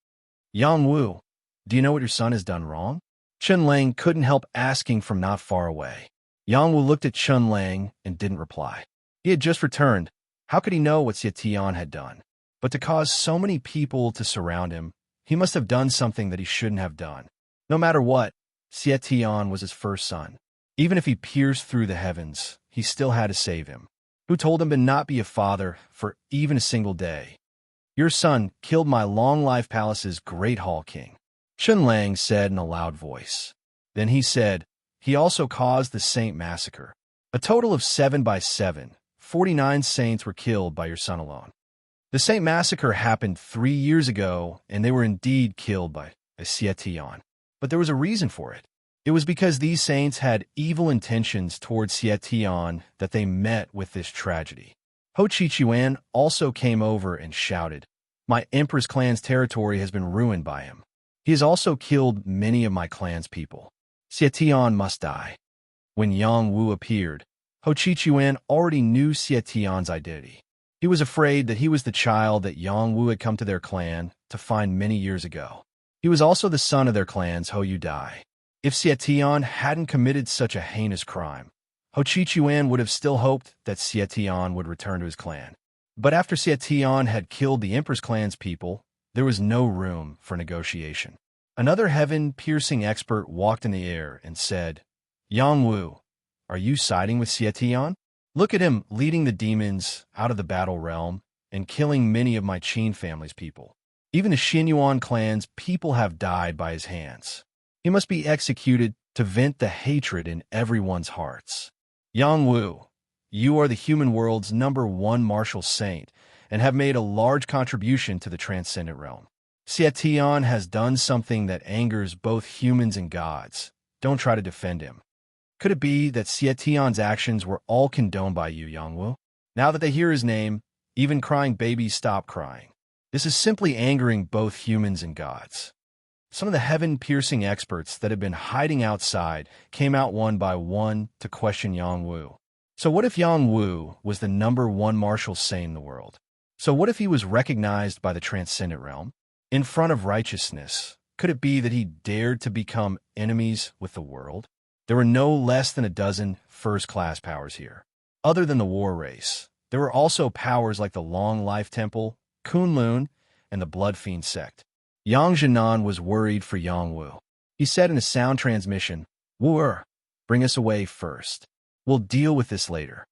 "Yang Wu, do you know what your son has done wrong?" Chun Lang couldn't help asking from not far away. Yang Wu looked at Chun Lang and didn't reply. He had just returned. How could he know what Xie Tian had done? But to cause so many people to surround him, he must have done something that he shouldn't have done. No matter what, Xie Tian was his first son. Even if he pierced through the heavens, he still had to save him. Who told him to not be a father for even a single day? "Your son killed my long-life palace's great hall king," Chun Lang said in a loud voice. Then he said, "He also caused the saint massacre. A total of 7 by 7, 49 saints were killed by your son alone. The saint massacre happened 3 years ago, and they were indeed killed by Xie Tian. But there was a reason for it. It was because these saints had evil intentions towards Xie Tian that they met with this tragedy." Ho Chi-Chuan also came over and shouted, "My Empress clan's territory has been ruined by him. He has also killed many of my clan's people. Xie Tian must die." When Yang Wu appeared, Ho Chi-Chuan already knew Xie Tian's identity. He was afraid that he was the child that Yang Wu had come to their clan to find many years ago. He was also the son of their clan's Ho Yu Dai. If Xie Tian hadn't committed such a heinous crime, Ho Chi-Chuan would have still hoped that Xie Tian would return to his clan. But after Xie Tian had killed the Emperor's clan's people, there was no room for negotiation. Another heaven-piercing expert walked in the air and said, "Yang Wu, are you siding with Xie Tian? Look at him leading the demons out of the battle realm and killing many of my Qin family's people. Even the Xinyuan clan's people have died by his hands. He must be executed to vent the hatred in everyone's hearts. Yang Wu, you are the human world's #1 martial saint and have made a large contribution to the transcendent realm. Xie Tian has done something that angers both humans and gods. Don't try to defend him. Could it be that Xie Tian's actions were all condoned by you, Yang Wu? Now that they hear his name, even crying babies stop crying. This is simply angering both humans and gods." Some of the heaven-piercing experts that had been hiding outside came out one by one to question Yang Wu. So what if Yang Wu was the #1 martial saint in the world? So what if he was recognized by the transcendent realm? In front of righteousness, could it be that he dared to become enemies with the world? There were no less than a dozen first-class powers here. Other than the war race, there were also powers like the Long Life Temple, Kunlun, and the Blood Fiend sect. Yang Jinan was worried for Yang Wu. He said in a sound transmission, "Wu, bring us away first. We'll deal with this later."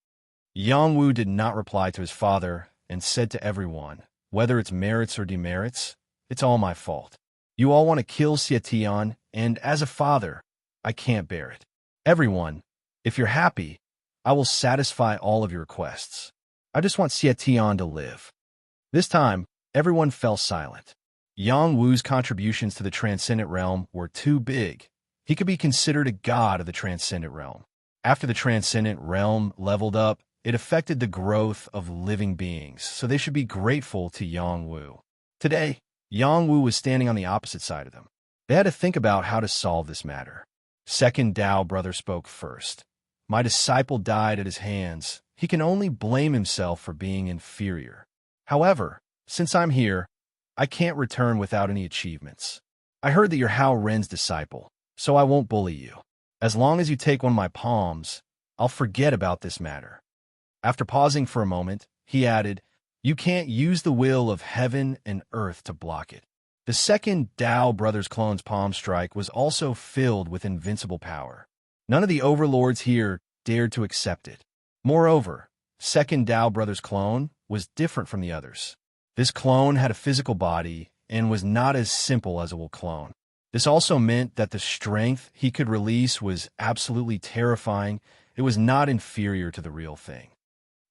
Yang Wu did not reply to his father and said to everyone, "Whether it's merits or demerits, it's all my fault. You all want to kill Xie Tian, and as a father, I can't bear it. Everyone, if you're happy, I will satisfy all of your requests. I just want Xie Tian to live." This time, everyone fell silent. Yang Wu's contributions to the transcendent realm were too big. He could be considered a god of the transcendent realm. After the transcendent realm leveled up, it affected the growth of living beings, so they should be grateful to Yang Wu. Today, Yang Wu was standing on the opposite side of them. They had to think about how to solve this matter. Second Tao brother spoke first. "My disciple died at his hands. He can only blame himself for being inferior. However, since I'm here, I can't return without any achievements. I heard that you're Hao Ren's disciple, so I won't bully you. As long as you take one of my palms, I'll forget about this matter." After pausing for a moment, he added, "You can't use the will of heaven and earth to block it." The second Tao Brothers clone's palm strike was also filled with invincible power. None of the overlords here dared to accept it. Moreover, second Tao brother's clone was different from the others. This clone had a physical body and was not as simple as a Wu clone. This also meant that the strength he could release was absolutely terrifying. It was not inferior to the real thing.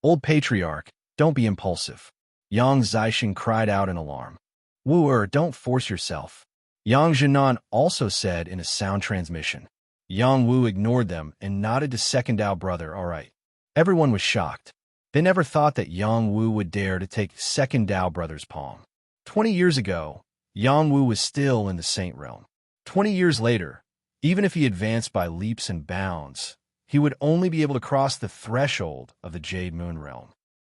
Old patriarch, don't be impulsive. Yang Zixing cried out in alarm. Wu don't force yourself. Yang Jinan also said in a sound transmission. Yang Wu ignored them and nodded to second Tao brother, all right. Everyone was shocked. They never thought that Yang Wu would dare to take second Tao brother's palm. 20 years ago, Yang Wu was still in the Saint realm. 20 years later, even if he advanced by leaps and bounds, he would only be able to cross the threshold of the Jade Moon realm.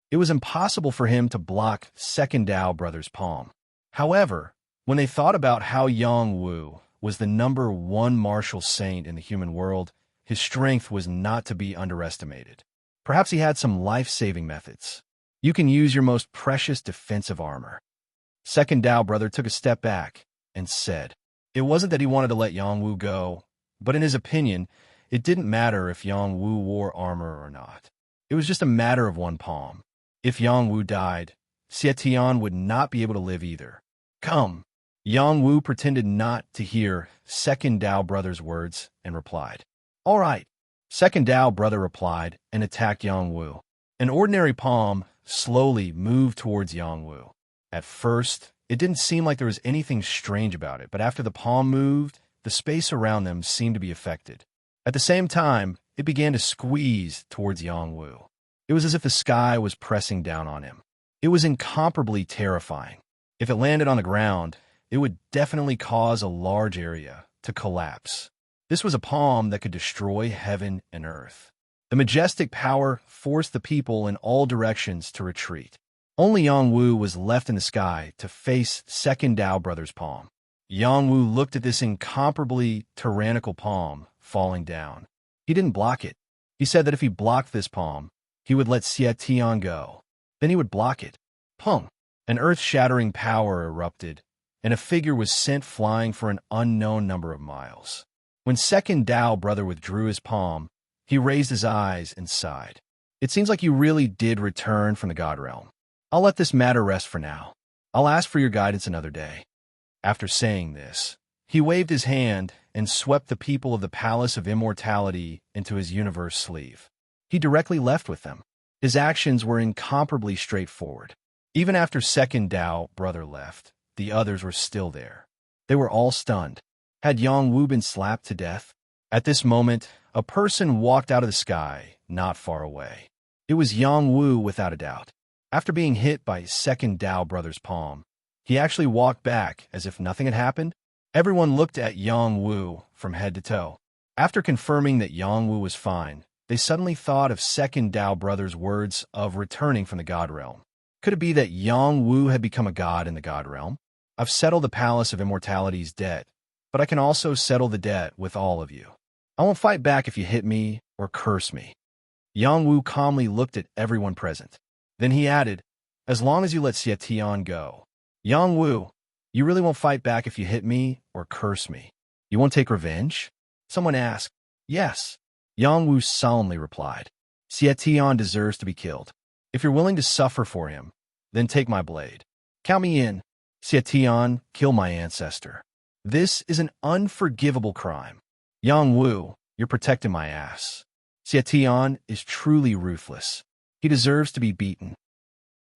It was impossible for him to block second Tao brother's palm. However, when they thought about how Yang Wu was the #1 martial saint in the human world, his strength was not to be underestimated. Perhaps he had some life-saving methods. You can use your most precious defensive armor. Second Tao brother took a step back and said, it wasn't that he wanted to let Yang Wu go, but in his opinion, it didn't matter if Yang Wu wore armor or not. It was just a matter of one palm. If Yang Wu died, Xie Tian would not be able to live either. Come. Yang Wu pretended not to hear second Tao brother's words and replied. All right. Second Tao brother replied and attacked Yang Wu. An ordinary palm slowly moved towards Yang Wu. At first, it didn't seem like there was anything strange about it, but after the palm moved, the space around them seemed to be affected. At the same time, it began to squeeze towards Yang Wu. It was as if the sky was pressing down on him. It was incomparably terrifying. If it landed on the ground, it would definitely cause a large area to collapse. This was a palm that could destroy heaven and earth. The majestic power forced the people in all directions to retreat. Only Yang Wu was left in the sky to face second Tao brother's palm. Yang Wu looked at this incomparably tyrannical palm falling down. He didn't block it. He said that if he blocked this palm, he would let Xie Tian go. Then he would block it. Pung! An earth-shattering power erupted, and a figure was sent flying for an unknown number of miles. When second Tao brother withdrew his palm, he raised his eyes and sighed. It seems like you really did return from the God realm. I'll let this matter rest for now. I'll ask for your guidance another day. After saying this, he waved his hand and swept the people of the Palace of Immortality into his universe sleeve. He directly left with them. His actions were incomparably straightforward. Even after second Tao brother left, the others were still there. They were all stunned. Had Yang Wu been slapped to death? At this moment, a person walked out of the sky, not far away. It was Yang Wu without a doubt. After being hit by second Tao brother's palm, he actually walked back as if nothing had happened. Everyone looked at Yang Wu from head to toe. After confirming that Yang Wu was fine, they suddenly thought of second Tao brother's words of returning from the God realm. Could it be that Yang Wu had become a god in the God realm? I've settled the Palace of Immortality's debt, but I can also settle the debt with all of you. I won't fight back if you hit me or curse me. Yang Wu calmly looked at everyone present. Then he added, as long as you let Xie Tian go. Yang Wu, you really won't fight back if you hit me or curse me. You won't take revenge? Someone asked. Yes. Yang Wu solemnly replied. Xie Tian deserves to be killed. If you're willing to suffer for him, then take my blade. Count me in. Xie Tian, kill my ancestor. This is an unforgivable crime. Yang Wu, you're protecting my ass. Xie Tian is truly ruthless. He deserves to be beaten.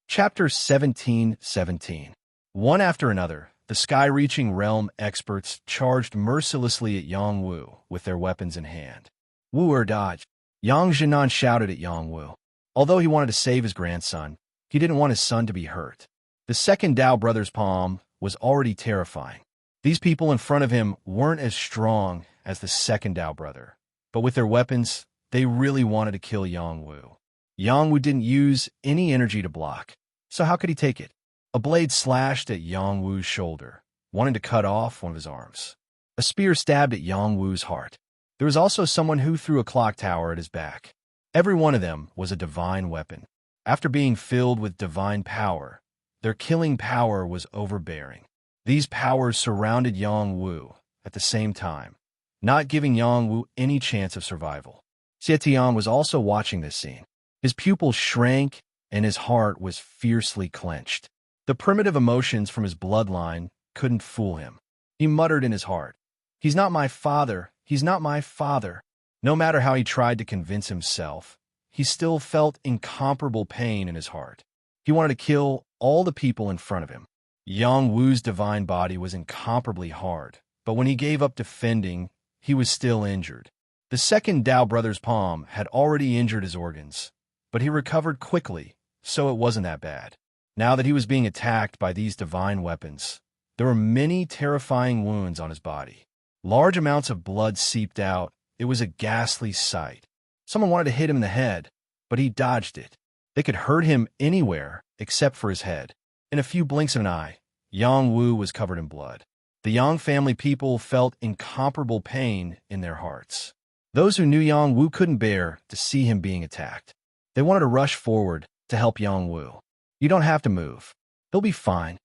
Chapter 17:17. One after another, the sky-reaching realm experts charged mercilessly at Yang Wu with their weapons in hand. Wu dodged. Yang Jinan shouted at Yang Wu. Although he wanted to save his grandson, he didn't want his son to be hurt. The second Tao brother's palm was already terrifying. These people in front of him weren't as strong as the second Tao brother, but with their weapons, they really wanted to kill Yang Wu. Yang Wu didn't use any energy to block, so how could he take it? A blade slashed at Yang Wu's shoulder, wanting to cut off one of his arms. A spear stabbed at Yang Wu's heart. There was also someone who threw a clock tower at his back. Every one of them was a divine weapon. After being filled with divine power, their killing power was overbearing. These powers surrounded Yang Wu at the same time, not giving Yang Wu any chance of survival. Xie Tian was also watching this scene. His pupils shrank, and his heart was fiercely clenched. The primitive emotions from his bloodline couldn't fool him. He muttered in his heart, "He's not my father. He's not my father." No matter how he tried to convince himself, he still felt incomparable pain in his heart. He wanted to kill all the people in front of him. Yang Wu's divine body was incomparably hard, but when he gave up defending, he was still injured. The second Dao brother's palm had already injured his organs, but he recovered quickly, so it wasn't that bad. Now that he was being attacked by these divine weapons, there were many terrifying wounds on his body. Large amounts of blood seeped out. It was a ghastly sight. Someone wanted to hit him in the head, but he dodged it. They could hurt him anywhere except for his head. In a few blinks of an eye, Yang Wu was covered in blood. The Yang family people felt incomparable pain in their hearts. Those who knew Yang Wu couldn't bear to see him being attacked. They wanted to rush forward to help Yang Wu. "You don't have to move. He'll be fine."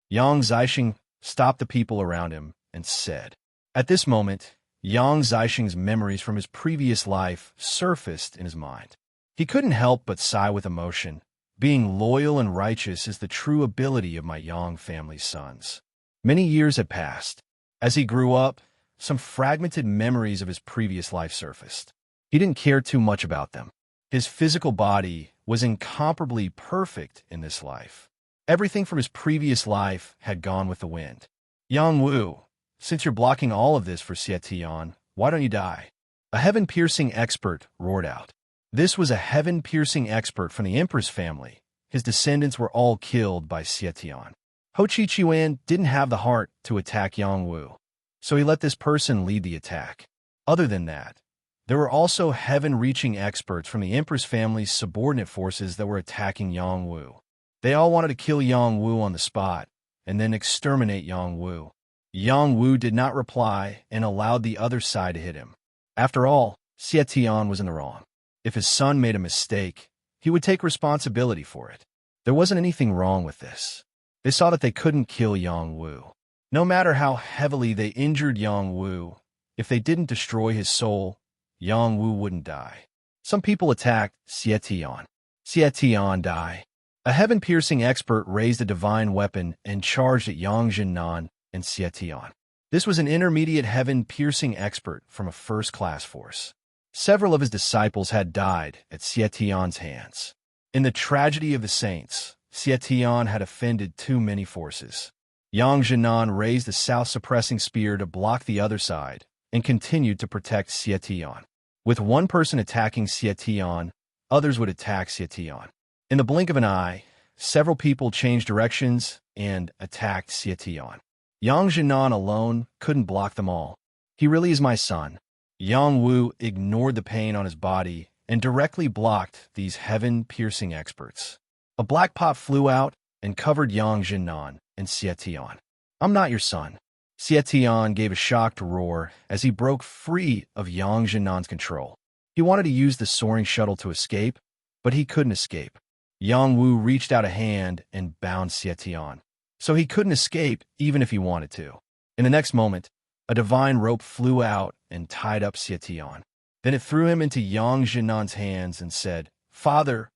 Yang Zixing stopped the people around him and said. At this moment, Yang Zixing's memories from his previous life surfaced in his mind. He couldn't help but sigh with emotion. Being loyal and righteous is the true ability of my Yang family's sons. Many years had passed. As he grew up, some fragmented memories of his previous life surfaced. He didn't care too much about them. His physical body was incomparably perfect in this life. Everything from his previous life had gone with the wind. "Yang Wu, since you're blocking all of this for Xie Tian, why don't you die?" A heaven-piercing expert roared out. This was a heaven-piercing expert from the Emperor's family. His descendants were all killed by Xie Tian. Ho Chi didn't have the heart to attack Yang Wu, so he let this person lead the attack. Other than that, there were also heaven-reaching experts from the Emperor's family's subordinate forces that were attacking Yang Wu. They all wanted to kill Yang Wu on the spot, and then exterminate Yang Wu. Yang Wu did not reply and allowed the other side to hit him. After all, Xie Tian was in the wrong. If his son made a mistake, he would take responsibility for it. There wasn't anything wrong with this. They saw that they couldn't kill Yang Wu. No matter how heavily they injured Yang Wu, if they didn't destroy his soul, Yang Wu wouldn't die. Some people attacked Xie Tian. Xie Tian die. A heaven-piercing expert raised a divine weapon and charged at Yang Jinnan and Xie Tian. This was an intermediate heaven-piercing expert from a first-class force. Several of his disciples had died at Xie Tian's hands. In the tragedy of the saints, Xie Tian had offended too many forces. Yang Jinnan raised the south-suppressing spear to block the other side and continued to protect Xie Tian. With one person attacking Xie Tian, others would attack Xie Tian. In the blink of an eye, several people changed directions and attacked Xie Tian. Yang Jinnan alone couldn't block them all. "He really is my son." Yang Wu ignored the pain on his body and directly blocked these heaven-piercing experts. A black pot flew out and covered Yang Jinnan and Xie Tian. "I'm not your son." Xie Tian gave a shocked roar as he broke free of Yang Jinnan's control. He wanted to use the soaring shuttle to escape, but he couldn't escape. Yang Wu reached out a hand and bound Xie Tian, so he couldn't escape even if he wanted to. In the next moment, a divine rope flew out and tied up Xie Tian. Then it threw him into Yang Jinnan's hands and said, "Father,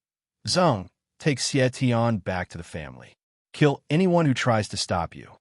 Zeng, take Xie Tian back to the family. Kill anyone who tries to stop you."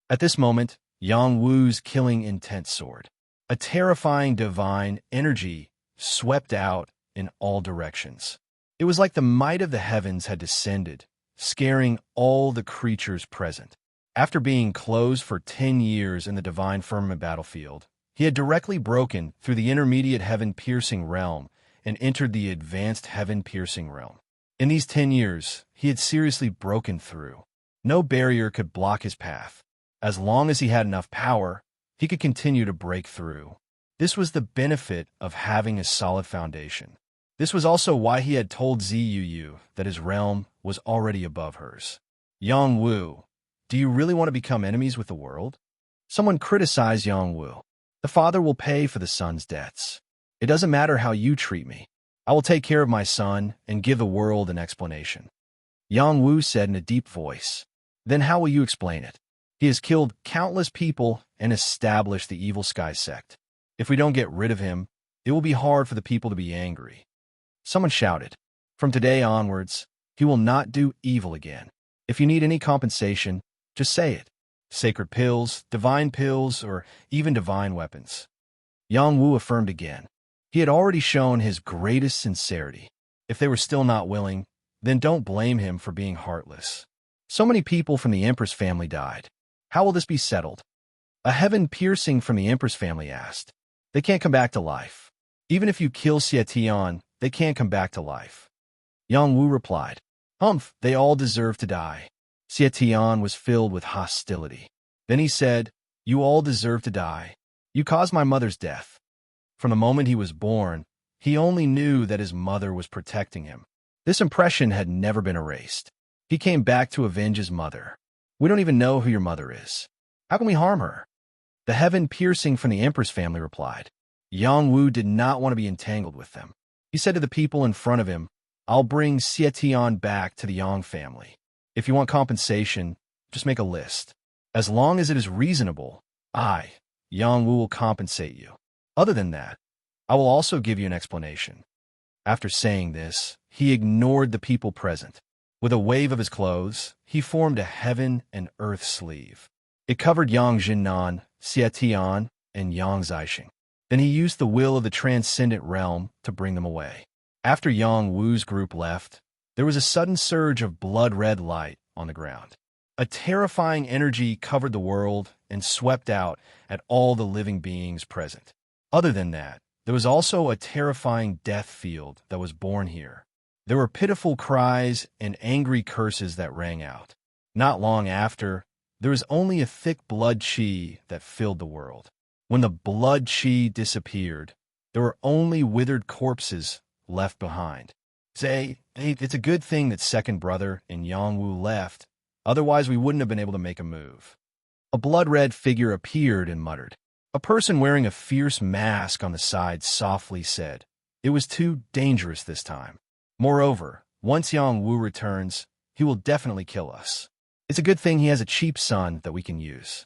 At this moment, Yang Wu's killing intent soared. A terrifying divine energy swept out in all directions. It was like the might of the heavens had descended, scaring all the creatures present. After being closed for 10 years in the divine firmament battlefield, he had directly broken through the intermediate heaven-piercing realm and entered the advanced heaven-piercing realm. In these 10 years, he had seriously broken through. No barrier could block his path. As long as he had enough power, he could continue to break through. This was the benefit of having a solid foundation. This was also why he had told Ziyuyu that his realm was already above hers. "Yang Wu, do you really want to become enemies with the world?" Someone criticized Yang Wu. "The father will pay for the son's debts. It doesn't matter how you treat me. I will take care of my son and give the world an explanation." Yang Wu said in a deep voice. "Then how will you explain it? He has killed countless people and established the evil sky sect. If we don't get rid of him, it will be hard for the people to be angry." Someone shouted, From today onwards, he will not do evil again. If you need any compensation, just say it. Sacred pills, or even divine weapons. Yang Wu affirmed again. He had already shown his greatest sincerity. If they were still not willing, then don't blame him for being heartless. So many people from the Empress family died. How will this be settled? A heaven piercing from the Empress family asked. They can't come back to life. Even if you kill Xie Tian, they can't come back to life. Yang Wu replied, Humph, they all deserve to die. Xie Tian was filled with hostility. Then he said, You all deserve to die. You caused my mother's death. From the moment he was born, he only knew that his mother was protecting him. This impression had never been erased. He came back to avenge his mother. We don't even know who your mother is. How can we harm her? The heaven piercing from the Empress family replied. Yang Wu did not want to be entangled with them. He said to the people in front of him, I'll bring Xie Tian back to the Yang family. If you want compensation, just make a list. As long as it is reasonable, I, Yang Wu, will compensate you. Other than that, I will also give you an explanation. After saying this, he ignored the people present. With a wave of his clothes, he formed a heaven and earth sleeve. It covered Yang Jinnan, Xie Tian, and Yang Zixing. Then he used the will of the transcendent realm to bring them away. After Yang Wu's group left, there was a sudden surge of blood-red light on the ground. A terrifying energy covered the world and swept out at all the living beings present. Other than that, there was also a terrifying death field that was born here. There were pitiful cries and angry curses that rang out. Not long after, there was only a thick blood qi that filled the world. When the blood qi disappeared, there were only withered corpses left behind. Say, hey, it's a good thing that second brother and Yang Wu left, otherwise we wouldn't have been able to make a move. A blood-red figure appeared and muttered. A person wearing a fierce mask on the side softly said, It was too dangerous this time. Moreover, once Yang Wu returns, he will definitely kill us. It's a good thing he has a cheap son that we can use.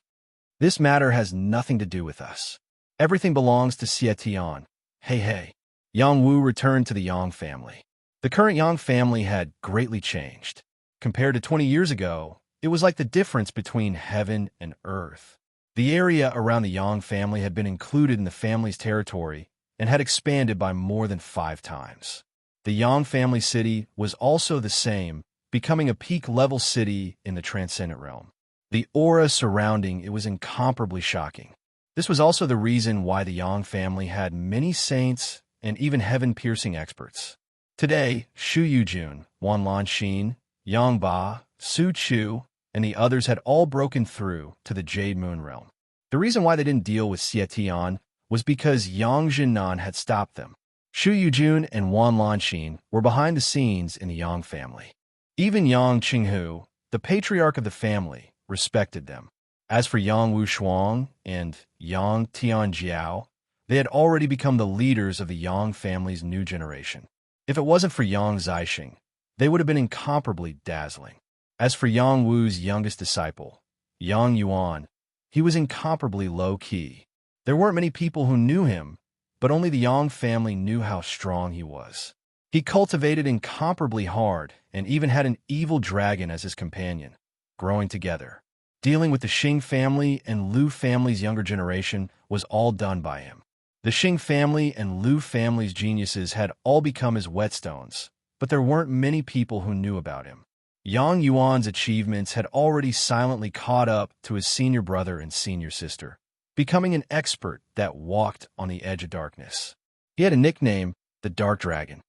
This matter has nothing to do with us. Everything belongs to Xie Tian. Hey. Yang Wu returned to the Yang family. The current Yang family had greatly changed. Compared to 20 years ago, it was like the difference between heaven and earth. The area around the Yang family had been included in the family's territory and had expanded by more than 5 times. The Yang family city was also the same, becoming a peak-level city in the transcendent realm. The aura surrounding it was incomparably shocking. This was also the reason why the Yang family had many saints and even heaven-piercing experts. Today, Shu Yujun, Wan Lanxin, Yang Ba, Su Chu, and the others had all broken through to the Jade Moon realm. The reason why they didn't deal with Xie Tian was because Yang Jinnan had stopped them. Shu Yujun and Wan Lanxin were behind the scenes in the Yang family. Even Yang Qinghu, the patriarch of the family, respected them. As for Yang Wu Shuang and Yang Tianjiao, they had already become the leaders of the Yang family's new generation. If it wasn't for Yang Zixing, they would have been incomparably dazzling. As for Yang Wu's youngest disciple, Yang Yuan, he was incomparably low-key. There weren't many people who knew him, but only the Yang family knew how strong he was. He cultivated incomparably hard and even had an evil dragon as his companion, growing together. Dealing with the Xing family and Lu family's younger generation was all done by him. The Xing family and Lu family's geniuses had all become his whetstones, but there weren't many people who knew about him. Yang Yuan's achievements had already silently caught up to his senior brother and senior sister, becoming an expert that walked on the edge of darkness. He had a nickname, the Dark Dragon.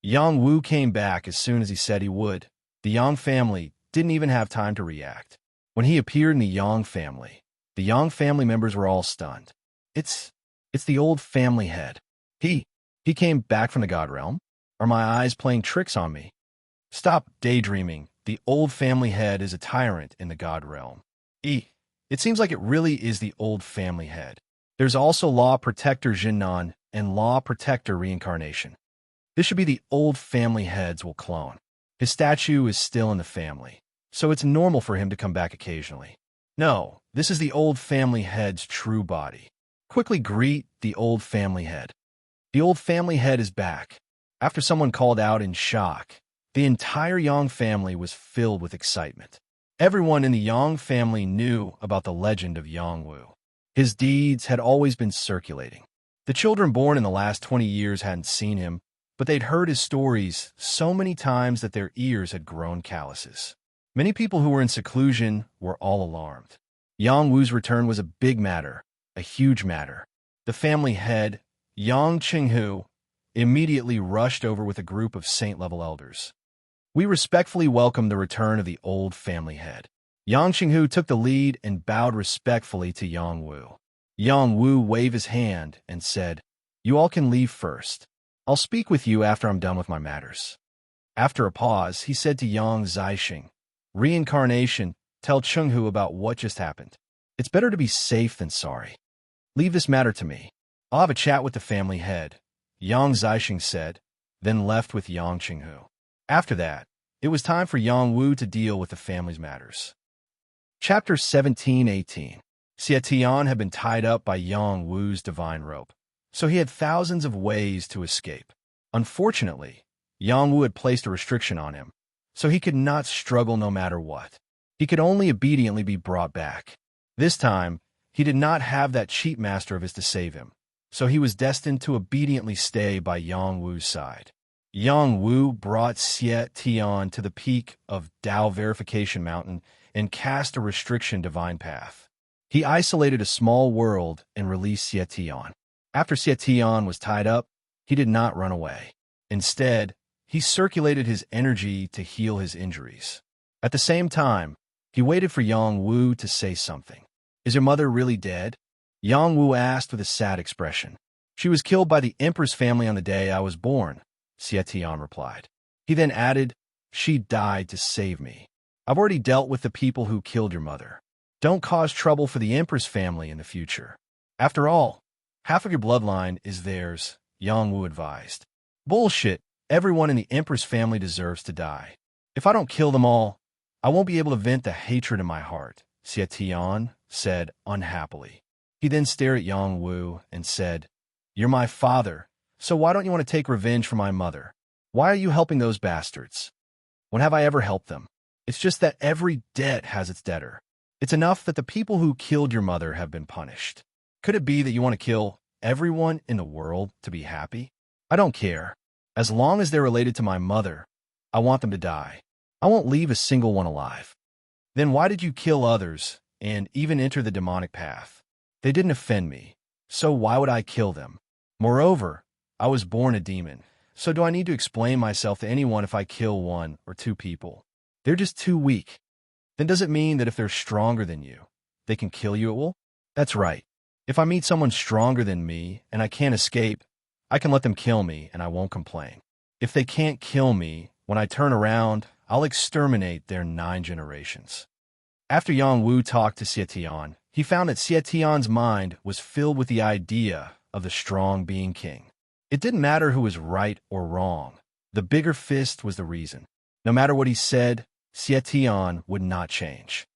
Yang Wu came back as soon as he said he would. The Yang family didn't even have time to react. When he appeared in the Yang family members were all stunned. It's the old family head. He came back from the God realm? Are my eyes playing tricks on me? Stop daydreaming. The old family head is a tyrant in the God realm. It seems like it really is the old family head. There's also Law Protector Jinnan and Law Protector Reincarnation. This should be the old family head's will clone. His statue is still in the family, so it's normal for him to come back occasionally. No, this is the old family head's true body. Quickly greet the old family head. The old family head is back. After someone called out in shock, the entire Yang family was filled with excitement. Everyone in the Yang family knew about the legend of Yang Wu. His deeds had always been circulating. The children born in the last 20 years hadn't seen him, but they'd heard his stories so many times that their ears had grown calluses. Many people who were in seclusion were all alarmed. Yang Wu's return was a big matter, a huge matter. The family head, Yang Qinghu, immediately rushed over with a group of saint-level elders. We respectfully welcome the return of the old family head. Yang Qinghu took the lead and bowed respectfully to Yang Wu. Yang Wu waved his hand and said, "You all can leave first. I'll speak with you after I'm done with my matters." After a pause, he said to Yang Zixing, "Reincarnation, tell Qinghu about what just happened. It's better to be safe than sorry. Leave this matter to me. I'll have a chat with the family head," Yang Zixing said, then left with Yang Qinghu. After that, it was time for Yang Wu to deal with the family's matters. Chapter 17-18. Xie Tian had been tied up by Yang Wu's divine rope, so he had thousands of ways to escape. Unfortunately, Yang Wu had placed a restriction on him, so he could not struggle no matter what. He could only obediently be brought back. This time, he did not have that cheat master of his to save him, so he was destined to obediently stay by Yang Wu's side. Yang Wu brought Xie Tian to the peak of Dao Verification Mountain and cast a restriction divine path. He isolated a small world and released Xie Tian. After Xie Tian was tied up, he did not run away. Instead, he circulated his energy to heal his injuries. At the same time, he waited for Yang Wu to say something. "Is your mother really dead?" Yang Wu asked with a sad expression. "She was killed by the Emperor's family on the day I was born," Xie Tian replied. He then added, "She died to save me. I've already dealt with the people who killed your mother. Don't cause trouble for the Emperor's family in the future. After all, half of your bloodline is theirs," Yang Wu advised. "Bullshit. Everyone in the Emperor's family deserves to die. If I don't kill them all, I won't be able to vent the hatred in my heart," Xie Tian said unhappily. He then stared at Yang Wu and said, "You're my father, so why don't you want to take revenge for my mother? Why are you helping those bastards? When have I ever helped them? It's just that every debt has its debtor. It's enough that the people who killed your mother have been punished. Could it be that you want to kill everyone in the world to be happy? I don't care. As long as they're related to my mother, I want them to die. I won't leave a single one alive. Then why did you kill others and even enter the demonic path? They didn't offend me, so why would I kill them? Moreover, I was born a demon, so do I need to explain myself to anyone if I kill one or two people? They're just too weak. Then does it mean that if they're stronger than you, they can kill you at will? That's right. If I meet someone stronger than me and I can't escape, I can let them kill me and I won't complain. If they can't kill me, when I turn around, I'll exterminate their 9 generations." After Yang Wu talked to Xie Tian, he found that Xie Tian's mind was filled with the idea of the strong being king. It didn't matter who was right or wrong. The bigger fist was the reason. No matter what he said, Xie Tian would not change.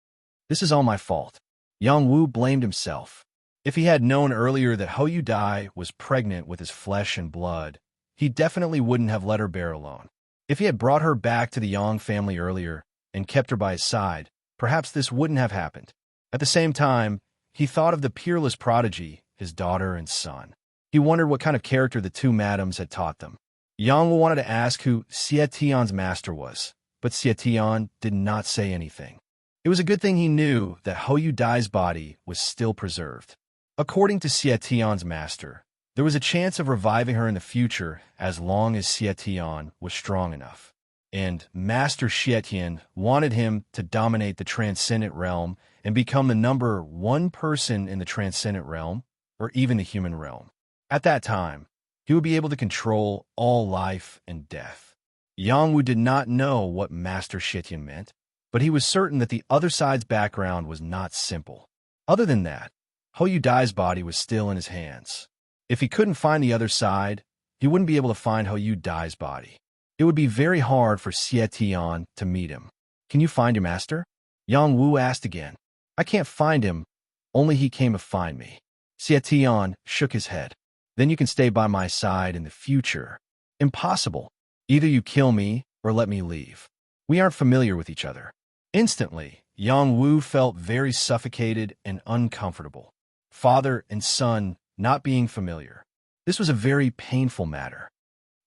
"This is all my fault." Yang Wu blamed himself. If he had known earlier that Hou Yu Dai was pregnant with his flesh and blood, he definitely wouldn't have let her bear alone. If he had brought her back to the Yang family earlier and kept her by his side, perhaps this wouldn't have happened. At the same time, he thought of the peerless prodigy, his daughter and son. He wondered what kind of character the two madams had taught them. Yang Wu wanted to ask who Xie Tian's master was, but Xie Tian did not say anything. It was a good thing he knew that Hou Yu Dai's body was still preserved. According to Xie Tian's master, there was a chance of reviving her in the future as long as Xie Tian was strong enough. And Master Xie Tian wanted him to dominate the transcendent realm and become the number 1 person in the transcendent realm, or even the human realm. At that time, he would be able to control all life and death. Yang Wu did not know what Master Xie Tian meant, but he was certain that the other side's background was not simple. Other than that, Hou Yu Dai's body was still in his hands. If he couldn't find the other side, he wouldn't be able to find Hou Yu Dai's body. It would be very hard for Xie Tian to meet him. "Can you find your master?" Yang Wu asked again. "I can't find him, only he came to find me." Xie Tian shook his head. "Then you can stay by my side in the future, Impossible. Either you kill me or let me leave. We aren't familiar with each other. Instantly, Yang Wu felt very suffocated and uncomfortable. Father and son not being familiar. This was a very painful matter.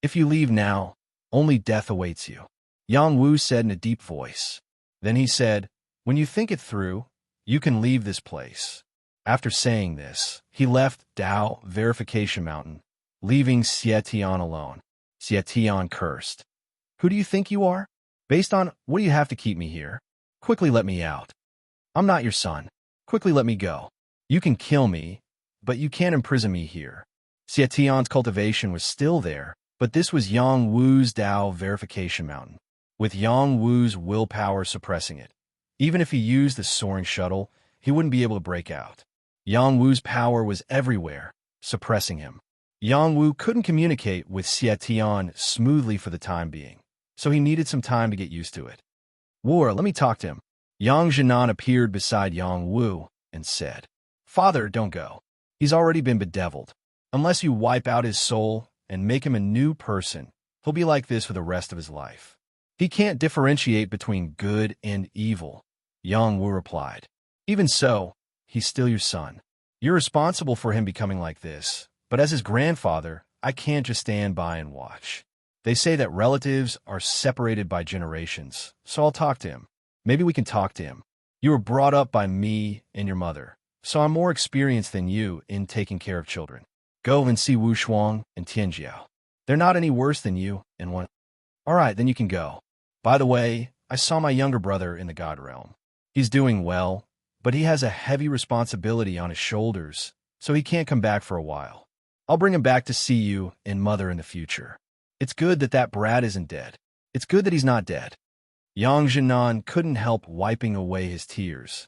If you leave now, only death awaits you, Yang Wu said in a deep voice. Then he said, when you think it through, you can leave this place. After saying this, he left Dao Verification Mountain, leaving Xie Tian alone. Xie Tian cursed. Who do you think you are? Based on what do you have to keep me here? Quickly let me out. I'm not your son. Quickly let me go. You can kill me, but you can't imprison me here. Xie Tian's cultivation was still there, but this was Yang Wu's Dao Verification Mountain, with Yang Wu's willpower suppressing it. Even if he used the soaring shuttle, he wouldn't be able to break out. Yang Wu's power was everywhere, suppressing him. Yang Wu couldn't communicate with Xie Tian smoothly for the time being, so he needed some time to get used to it. War, let me talk to him. Yang Jinan appeared beside Yang Wu and said, Father, don't go. He's already been bedeviled. Unless you wipe out his soul and make him a new person, he'll be like this for the rest of his life. He can't differentiate between good and evil, Yang Wu replied. Even so, he's still your son. You're responsible for him becoming like this, but as his grandfather, I can't just stand by and watch. They say that relatives are separated by generations, so I'll talk to him. Maybe we can talk to him. You were brought up by me and your mother, so I'm more experienced than you in taking care of children. Go and see Wu Shuang and Tianjiao. They're not any worse than you, and one. All right, then you can go. By the way, I saw my younger brother in the God Realm. He's doing well, but he has a heavy responsibility on his shoulders, so he can't come back for a while. I'll bring him back to see you and mother in the future. It's good that that brat isn't dead. It's good that he's not dead. Yang Jinan couldn't help wiping away his tears.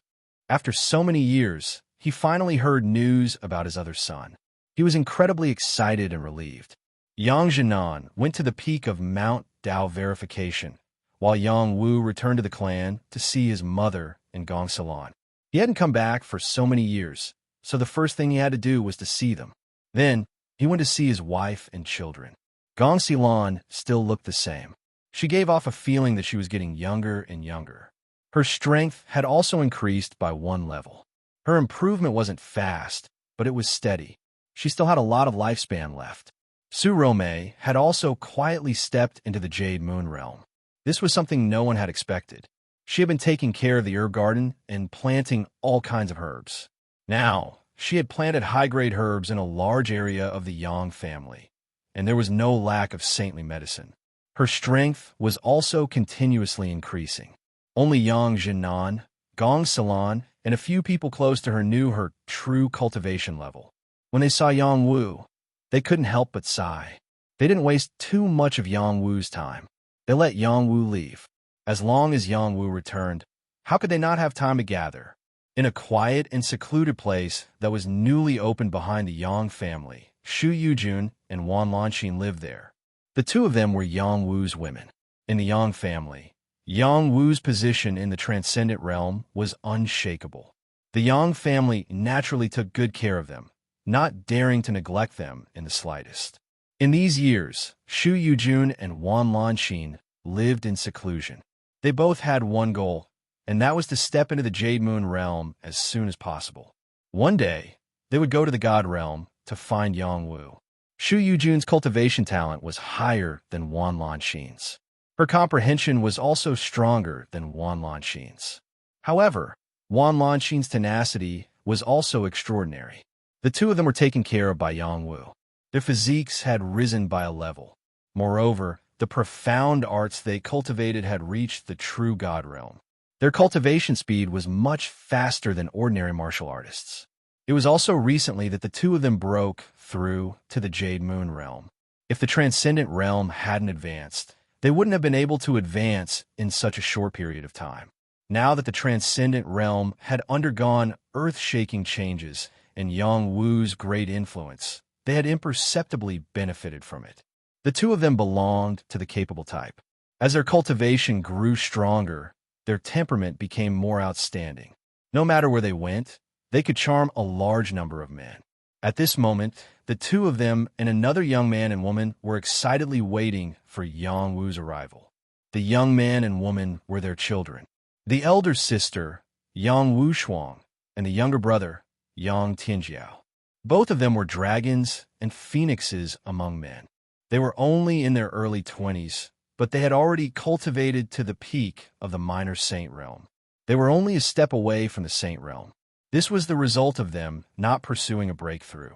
After so many years, he finally heard news about his other son. He was incredibly excited and relieved. Yang Jinan went to the peak of Mount Dao Verification, while Yang Wu returned to the clan to see his mother in Gongsalon. He hadn't come back for so many years, so the first thing he had to do was to see them. Then, he went to see his wife and children. Gongsilon still looked the same. She gave off a feeling that she was getting younger and younger. Her strength had also increased by 1 level. Her improvement wasn't fast, but it was steady. She still had a lot of lifespan left. Su Romei had also quietly stepped into the Jade Moon realm. This was something no one had expected. She had been taking care of the herb garden and planting all kinds of herbs. Now, she had planted high-grade herbs in a large area of the Yang family, and there was no lack of saintly medicine. Her strength was also continuously increasing. Only Yang Jinan, Gong Salon, and a few people close to her knew her true cultivation level. When they saw Yang Wu, they couldn't help but sigh. They didn't waste too much of Yang Wu's time. They let Yang Wu leave. As long as Yang Wu returned, how could they not have time to gather? In a quiet and secluded place that was newly opened behind the Yang family, Shu Yujun and Wan Lanxin lived there. The two of them were Yang Wu's women. In the Yang family, Yang Wu's position in the transcendent realm was unshakable. The Yang family naturally took good care of them, not daring to neglect them in the slightest. In these years, Shu Yujun and Wan Lanxin lived in seclusion. They both had one goal, and that was to step into the Jade Moon realm as soon as possible. One day, they would go to the God realm to find Yang Wu. Shu Yujun's cultivation talent was higher than Wan Lanxin's. Her comprehension was also stronger than Wan Lanxin's. However, Wan Lanxin's tenacity was also extraordinary. The two of them were taken care of by Yang Wu. Their physiques had risen by a level. Moreover, the profound arts they cultivated had reached the true God realm. Their cultivation speed was much faster than ordinary martial artists. It was also recently that the two of them broke through to the Jade Moon realm. If the transcendent realm hadn't advanced, they wouldn't have been able to advance in such a short period of time. Now that the transcendent realm had undergone earth-shaking changes and Yang Wu's great influence, they had imperceptibly benefited from it. The two of them belonged to the capable type. As their cultivation grew stronger, their temperament became more outstanding. No matter where they went, they could charm a large number of men. At this moment, the two of them and another young man and woman were excitedly waiting for Yang Wu's arrival. The young man and woman were their children. The elder sister, Yang Wu Shuang, and the younger brother, Yang Tianjiao. Both of them were dragons and phoenixes among men. They were only in their early 20s, but they had already cultivated to the peak of the minor saint realm. They were only a step away from the saint realm. This was the result of them not pursuing a breakthrough.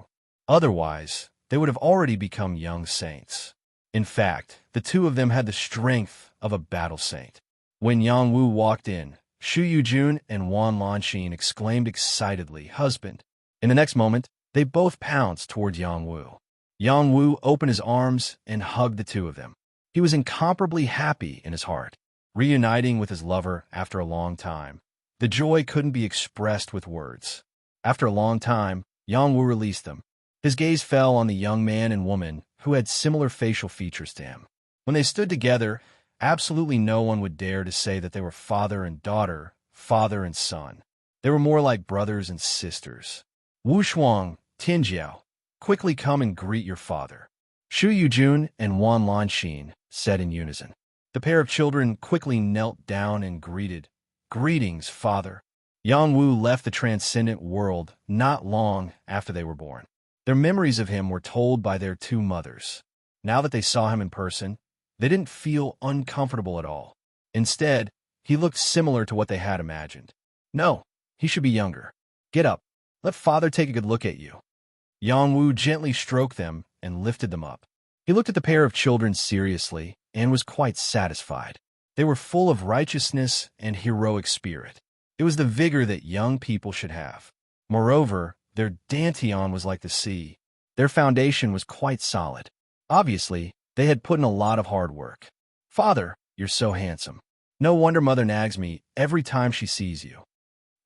Otherwise, they would have already become young saints. In fact, the two of them had the strength of a battle saint. When Yang Wu walked in, Shu Yujun and Wan Lanxin exclaimed excitedly, "Husband!" In the next moment, they both pounced toward Yang Wu. Yang Wu opened his arms and hugged the two of them. He was incomparably happy in his heart, reuniting with his lover after a long time. The joy couldn't be expressed with words. After a long time, Yang Wu released them. His gaze fell on the young man and woman who had similar facial features to him. When they stood together, absolutely no one would dare to say that they were father and daughter, father and son. They were more like brothers and sisters. Wu Shuang, Tianjiao, quickly come and greet your father. Shu Yujun and Wan Lanxin said in unison. The pair of children quickly knelt down and greeted. Greetings, father. Yang Wu left the transcendent world not long after they were born. Their memories of him were told by their two mothers. Now that they saw him in person, they didn't feel uncomfortable at all. Instead, he looked similar to what they had imagined. No, he should be younger. Get up. Let father take a good look at you. Yang Wu gently stroked them and lifted them up. He looked at the pair of children seriously and was quite satisfied. They were full of righteousness and heroic spirit. It was the vigor that young people should have. Moreover, their dantian was like the sea. Their foundation was quite solid. Obviously, they had put in a lot of hard work. Father, you're so handsome. No wonder mother nags me every time she sees you.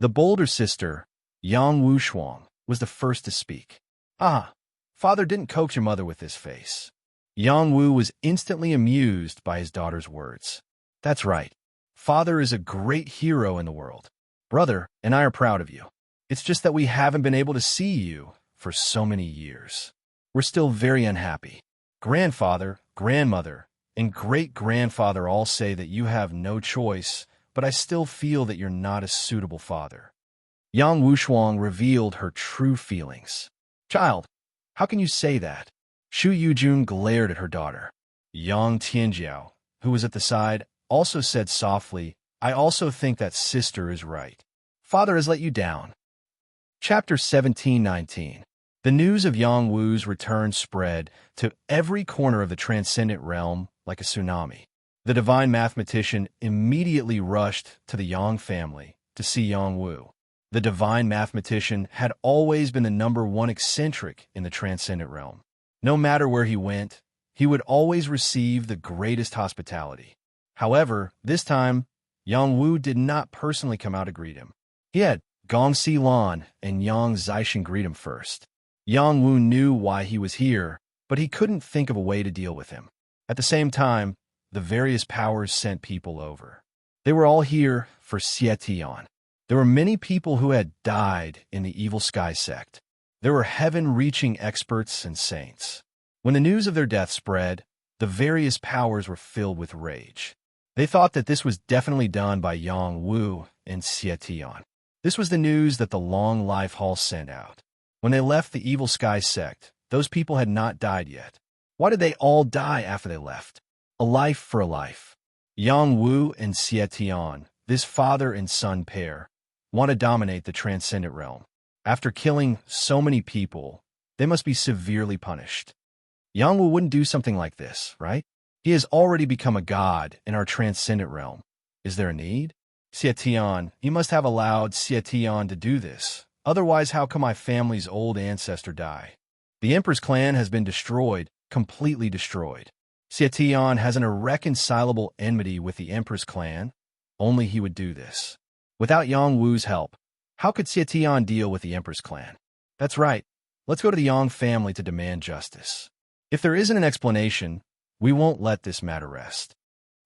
The bolder sister, Yang Wu Shuang, was the first to speak. Ah, father didn't coax your mother with this face. Yang Wu was instantly amused by his daughter's words. That's right. Father is a great hero in the world. Brother and I are proud of you. It's just that we haven't been able to see you for so many years. We're still very unhappy. Grandfather, grandmother, and great-grandfather all say that you have no choice, but I still feel that you're not a suitable father. Yang Wu Shuang revealed her true feelings. Child, how can you say that? Shu Yujun glared at her daughter. Yang Tianjiao, who was at the side, also said softly, I also think that sister is right. Father has let you down. Chapter 17-19. The news of Yang Wu's return spread to every corner of the transcendent realm like a tsunami. The divine mathematician immediately rushed to the Yang family to see Yang Wu. The divine mathematician had always been the #1 eccentric in the transcendent realm. No matter where he went, he would always receive the greatest hospitality. However, this time, Yang Wu did not personally come out to greet him. He had Gong Si Lan and Yang Zixin greet him first. Yang Wu knew why he was here, but he couldn't think of a way to deal with him. At the same time, the various powers sent people over. They were all here for Xie Tian. There were many people who had died in the evil sky sect. There were heaven-reaching experts and saints. When the news of their death spread, the various powers were filled with rage. They thought that this was definitely done by Yang Wu and Xie Tian. This was the news that the Long Life Hall sent out. When they left the evil sky sect, those people had not died yet. Why did they all die after they left? A life for a life. Yang Wu and Xie Tian, this father and son pair, want to dominate the transcendent realm. After killing so many people, they must be severely punished. Yang Wu wouldn't do something like this, right? He has already become a god in our transcendent realm. Is there a need? Xie Tian, he must have allowed Xie Tian to do this. Otherwise, how can my family's old ancestor die? The Emperor's clan has been destroyed, completely destroyed. Xie Tian has an irreconcilable enmity with the Emperor's clan. Only he would do this. Without Yang Wu's help, how could Xie Tian deal with the Emperor's clan? That's right. Let's go to the Yang family to demand justice. If there isn't an explanation, we won't let this matter rest.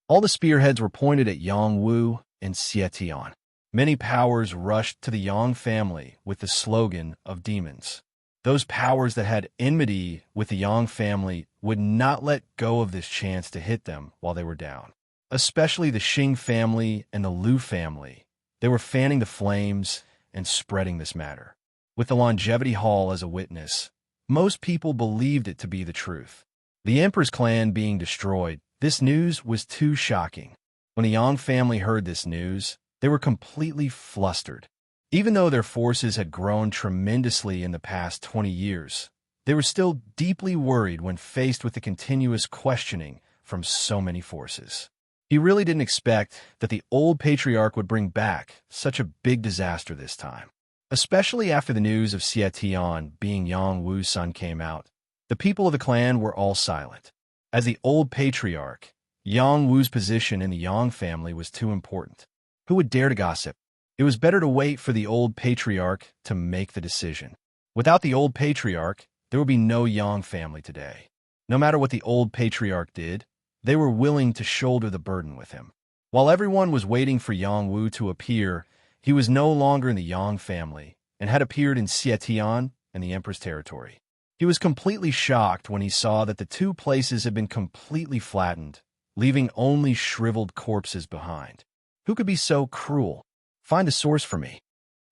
All the spearheads were pointed at Yang Wu and Xie Tian. Many powers rushed to the Yang family with the slogan of demons. Those powers that had enmity with the Yang family would not let go of this chance to hit them while they were down. Especially the Xing family and the Liu family. They were fanning the flames and spreading this matter. With the Longevity Hall as a witness, most people believed it to be the truth. The Emperor's clan being destroyed, this news was too shocking. When the Yang family heard this news, they were completely flustered. Even though their forces had grown tremendously in the past 20 years, they were still deeply worried when faced with the continuous questioning from so many forces. He really didn't expect that the old patriarch would bring back such a big disaster this time. Especially after the news of Xie Tian being Yang Wu's son came out, the people of the clan were all silent. As the old patriarch, Yang Wu's position in the Yang family was too important. Who would dare to gossip? It was better to wait for the old patriarch to make the decision. Without the old patriarch, there would be no Yang family today. No matter what the old patriarch did, they were willing to shoulder the burden with him. While everyone was waiting for Yang Wu to appear, he was no longer in the Yang family and had appeared in Xie Tian and the Emperor's territory. He was completely shocked when he saw that the two places had been completely flattened, leaving only shriveled corpses behind. Who could be so cruel? Find a source for me.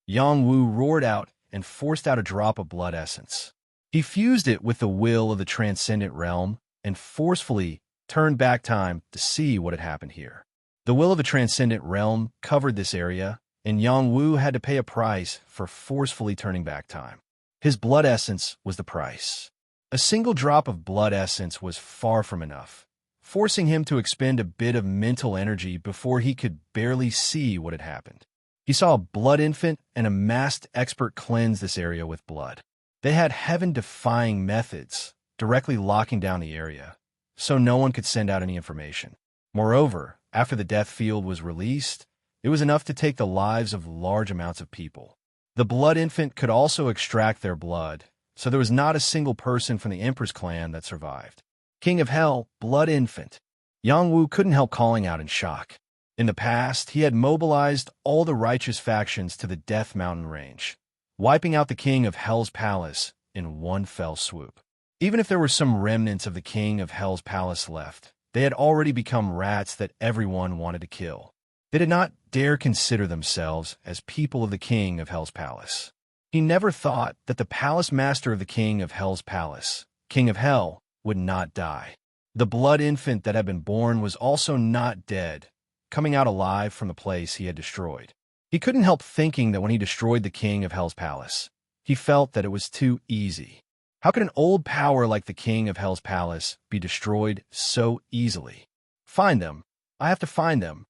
Yang Wu roared out and forced out a drop of blood essence. He fused it with the will of the transcendent realm and forcefully turned back time to see what had happened here. The will of the transcendent realm covered this area, and Yang Wu had to pay a price for forcefully turning back time. His blood essence was the price. A single drop of blood essence was far from enough, forcing him to expend a bit of mental energy before he could barely see what had happened. He saw a blood infant and a masked expert cleanse this area with blood. They had heaven-defying methods, directly locking down the area, so no one could send out any information. Moreover, after the death field was released, it was enough to take the lives of large amounts of people. The blood infant could also extract their blood, so there was not a single person from the Emperor's clan that survived. King of Hell, blood infant. Yang Wu couldn't help calling out in shock. In the past, he had mobilized all the righteous factions to the Death Mountain range, wiping out the King of Hell's palace in one fell swoop. Even if there were some remnants of the King of Hell's palace left, they had already become rats that everyone wanted to kill. They did not dare consider themselves as people of the King of Hell's palace. He never thought that the palace master of the King of Hell's palace, King of Hell, would not die. The blood infant that had been born was also not dead, coming out alive from the place he had destroyed. He couldn't help thinking that when he destroyed the King of Hell's palace, he felt that it was too easy. How could an old power like the King of Hell's palace be destroyed so easily? Find them. I have to find them,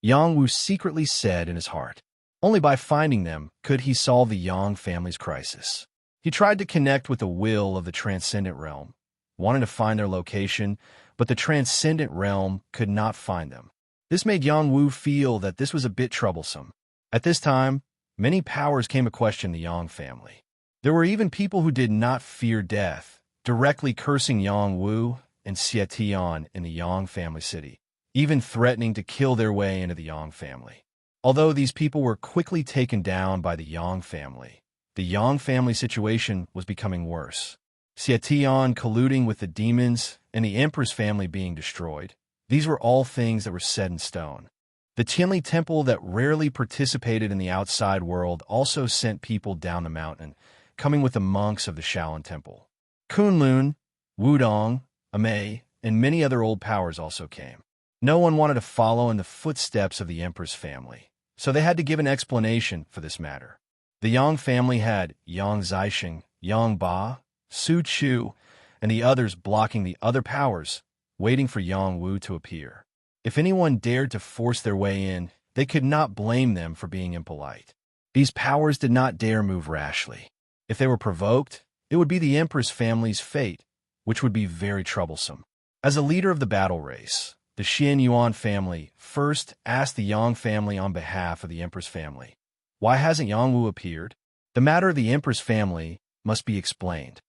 Yang Wu secretly said in his heart. Only by finding them could he solve the Yang family's crisis. He tried to connect with the will of the transcendent realm, wanting to find their location, but the transcendent realm could not find them. This made Yang Wu feel that this was a bit troublesome. At this time, many powers came to question the Yang family. There were even people who did not fear death, directly cursing Yang Wu and Xie Tian in the Yang family city, even threatening to kill their way into the Yang family. Although these people were quickly taken down by the Yang family situation was becoming worse. Xie Tian colluding with the demons and the Emperor's family being destroyed. These were all things that were set in stone. The Tianli Temple that rarely participated in the outside world also sent people down the mountain, coming with the monks of the Shaolin Temple. Kunlun, Wudong, Amei, and many other old powers also came. No one wanted to follow in the footsteps of the Emperor's family, so they had to give an explanation for this matter. The Yang family had Yang Zixing, Yang Ba, Su Chu, and the others blocking the other powers, waiting for Yang Wu to appear. If anyone dared to force their way in, they could not blame them for being impolite. These powers did not dare move rashly. If they were provoked, it would be the Emperor's family's fate, which would be very troublesome. As a leader of the battle race, the Xian Yuan family first asked the Yang family on behalf of the Emperor's family, "Why hasn't Yang Wu appeared?" The matter of the Emperor's family must be explained.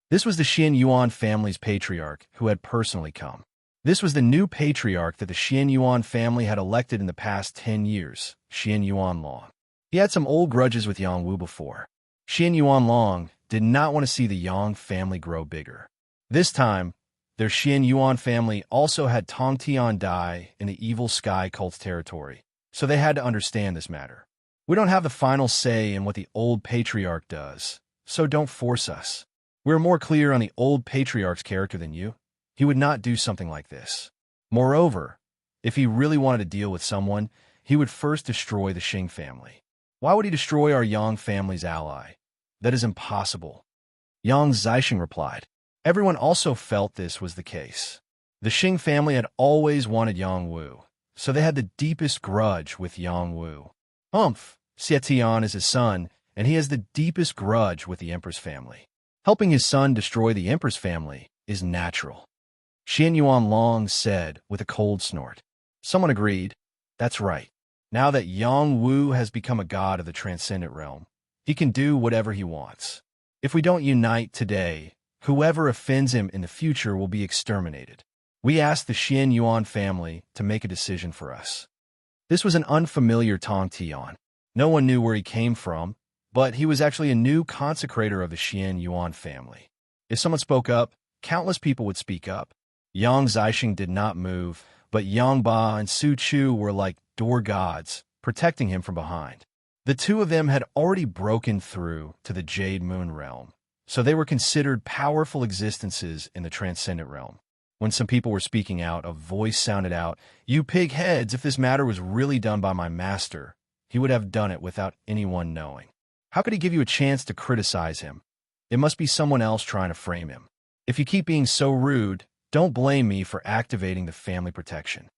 This was the Xian Yuan family's patriarch who had personally come. This was the new patriarch that the Xian Yuan family had elected in the past 10 years, Xian Yuan Long. He had some old grudges with Yang Wu before. Xian Yuan Long did not want to see the Yang family grow bigger. This time, their Xian Yuan family also had Tong Tian die in the evil sky cult territory, so they had to understand this matter. We don't have the final say in what the old patriarch does, so don't force us. We're more clear on the old patriarch's character than you. He would not do something like this. Moreover, if he really wanted to deal with someone, he would first destroy the Xing family. Why would he destroy our Yang family's ally? That is impossible. Yang Zixing replied. Everyone also felt this was the case. The Xing family had always wanted Yang Wu, so they had the deepest grudge with Yang Wu. Xietian is his son, and he has the deepest grudge with the Emperor's family. Helping his son destroy the Emperor's family is natural. Xian Yuan Long said with a cold snort. Someone agreed. That's right. Now that Yang Wu has become a god of the transcendent realm, he can do whatever he wants. If we don't unite today, whoever offends him in the future will be exterminated. We asked the Xian Yuan family to make a decision for us. This was an unfamiliar Tong Tian. No one knew where he came from, but he was actually a new consecrator of the Xian Yuan family. If someone spoke up, countless people would speak up. Yang Zixing did not move, but Yang Ba and Su Chu were like door gods, protecting him from behind. The two of them had already broken through to the Jade Moon realm, so they were considered powerful existences in the transcendent realm. When some people were speaking out, a voice sounded out, "You pig heads, if this matter was really done by my master, he would have done it without anyone knowing. How could he give you a chance to criticize him? It must be someone else trying to frame him. If you keep being so rude, don't blame me for activating the family protection."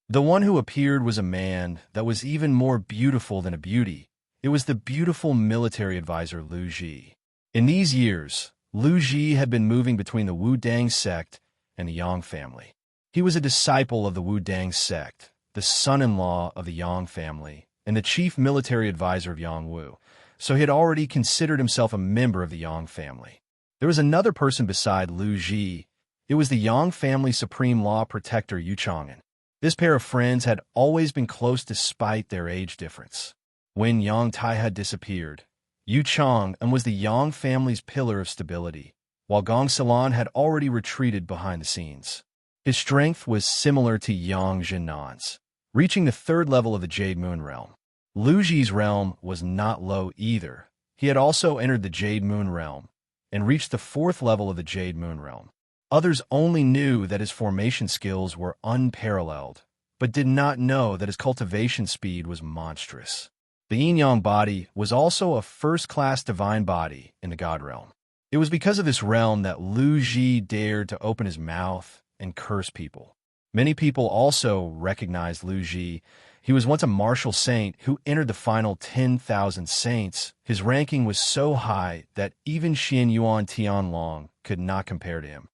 The one who appeared was a man that was even more beautiful than a beauty. It was the beautiful military advisor Lu Ji. In these years, Lu Ji had been moving between the Wu Dang sect and the Yang family. He was a disciple of the Wu Dang sect, the son-in-law of the Yang family, and the chief military advisor of Yang Wu, so he had already considered himself a member of the Yang family. There was another person beside Lu Ji. It was the Yang family supreme law protector Yu Chang'an. This pair of friends had always been close despite their age difference. When Yang Tai had disappeared, Yu Chang'an was the Yang family's pillar of stability, while Gong Silan had already retreated behind the scenes. His strength was similar to Yang Jinnan's, reaching the third level of the Jade Moon realm. Lu Ji's realm was not low either. He had also entered the Jade Moon realm and reached the fourth level of the Jade Moon realm. Others only knew that his formation skills were unparalleled, but did not know that his cultivation speed was monstrous. The yin-yang body was also a first-class divine body in the God realm. It was because of this realm that Lu Ji dared to open his mouth and curse people. Many people also recognized Lu Ji. He was once a martial saint who entered the final 10,000 saints. His ranking was so high that even Xian Yuan Tianlong could not compare to him.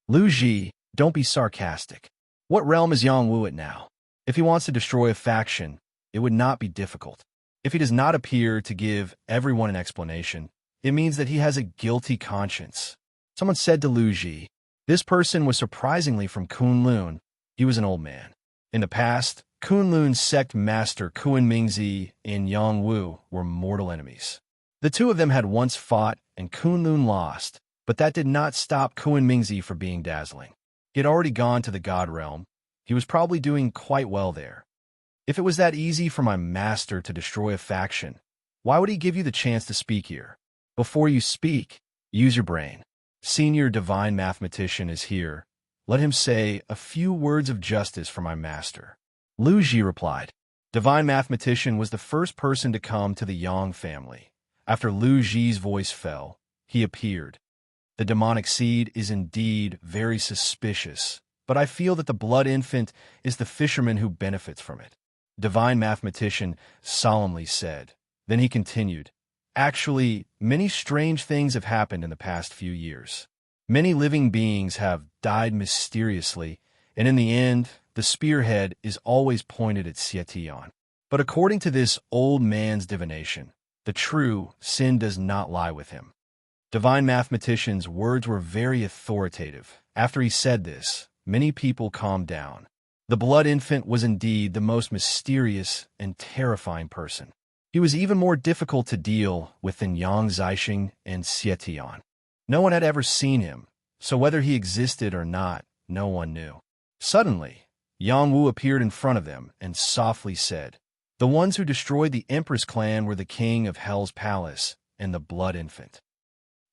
Lu Ji, don't be sarcastic. What realm is Yang Wu at now? If he wants to destroy a faction, it would not be difficult. If he does not appear to give everyone an explanation, it means that he has a guilty conscience. Someone said to Lu Ji, this person was surprisingly from Kunlun. He was an old man. In the past, Kunlun's sect master Kun Mingzi and Yang Wu were mortal enemies. The two of them had once fought, and Kunlun lost, but that did not stop Kun Mingzi from being dazzling. He had already gone to the God realm. He was probably doing quite well there. If it was that easy for my master to destroy a faction, why would he give you the chance to speak here? Before you speak, use your brain. Senior divine mathematician is here. Let him say a few words of justice for my master. Lu Ji replied. Divine mathematician was the first person to come to the Yang family. After Lu Ji's voice fell, he appeared. The demonic seed is indeed very suspicious, but I feel that the blood infant is the fisherman who benefits from it. Divine mathematician solemnly said. Then he continued. Actually, many strange things have happened in the past few years. Many living beings have died mysteriously, and in the end, the spearhead is always pointed at Xietian. But according to this old man's divination, the true sin does not lie with him. Divine mathematician's words were very authoritative. After he said this, many people calmed down. The blood infant was indeed the most mysterious and terrifying person. He was even more difficult to deal with than Yang Zixing and Xietian. No one had ever seen him, so whether he existed or not, no one knew. Suddenly, Yang Wu appeared in front of them and softly said, "The ones who destroyed the Empress clan were the king of Hell's palace and the Blood Infant."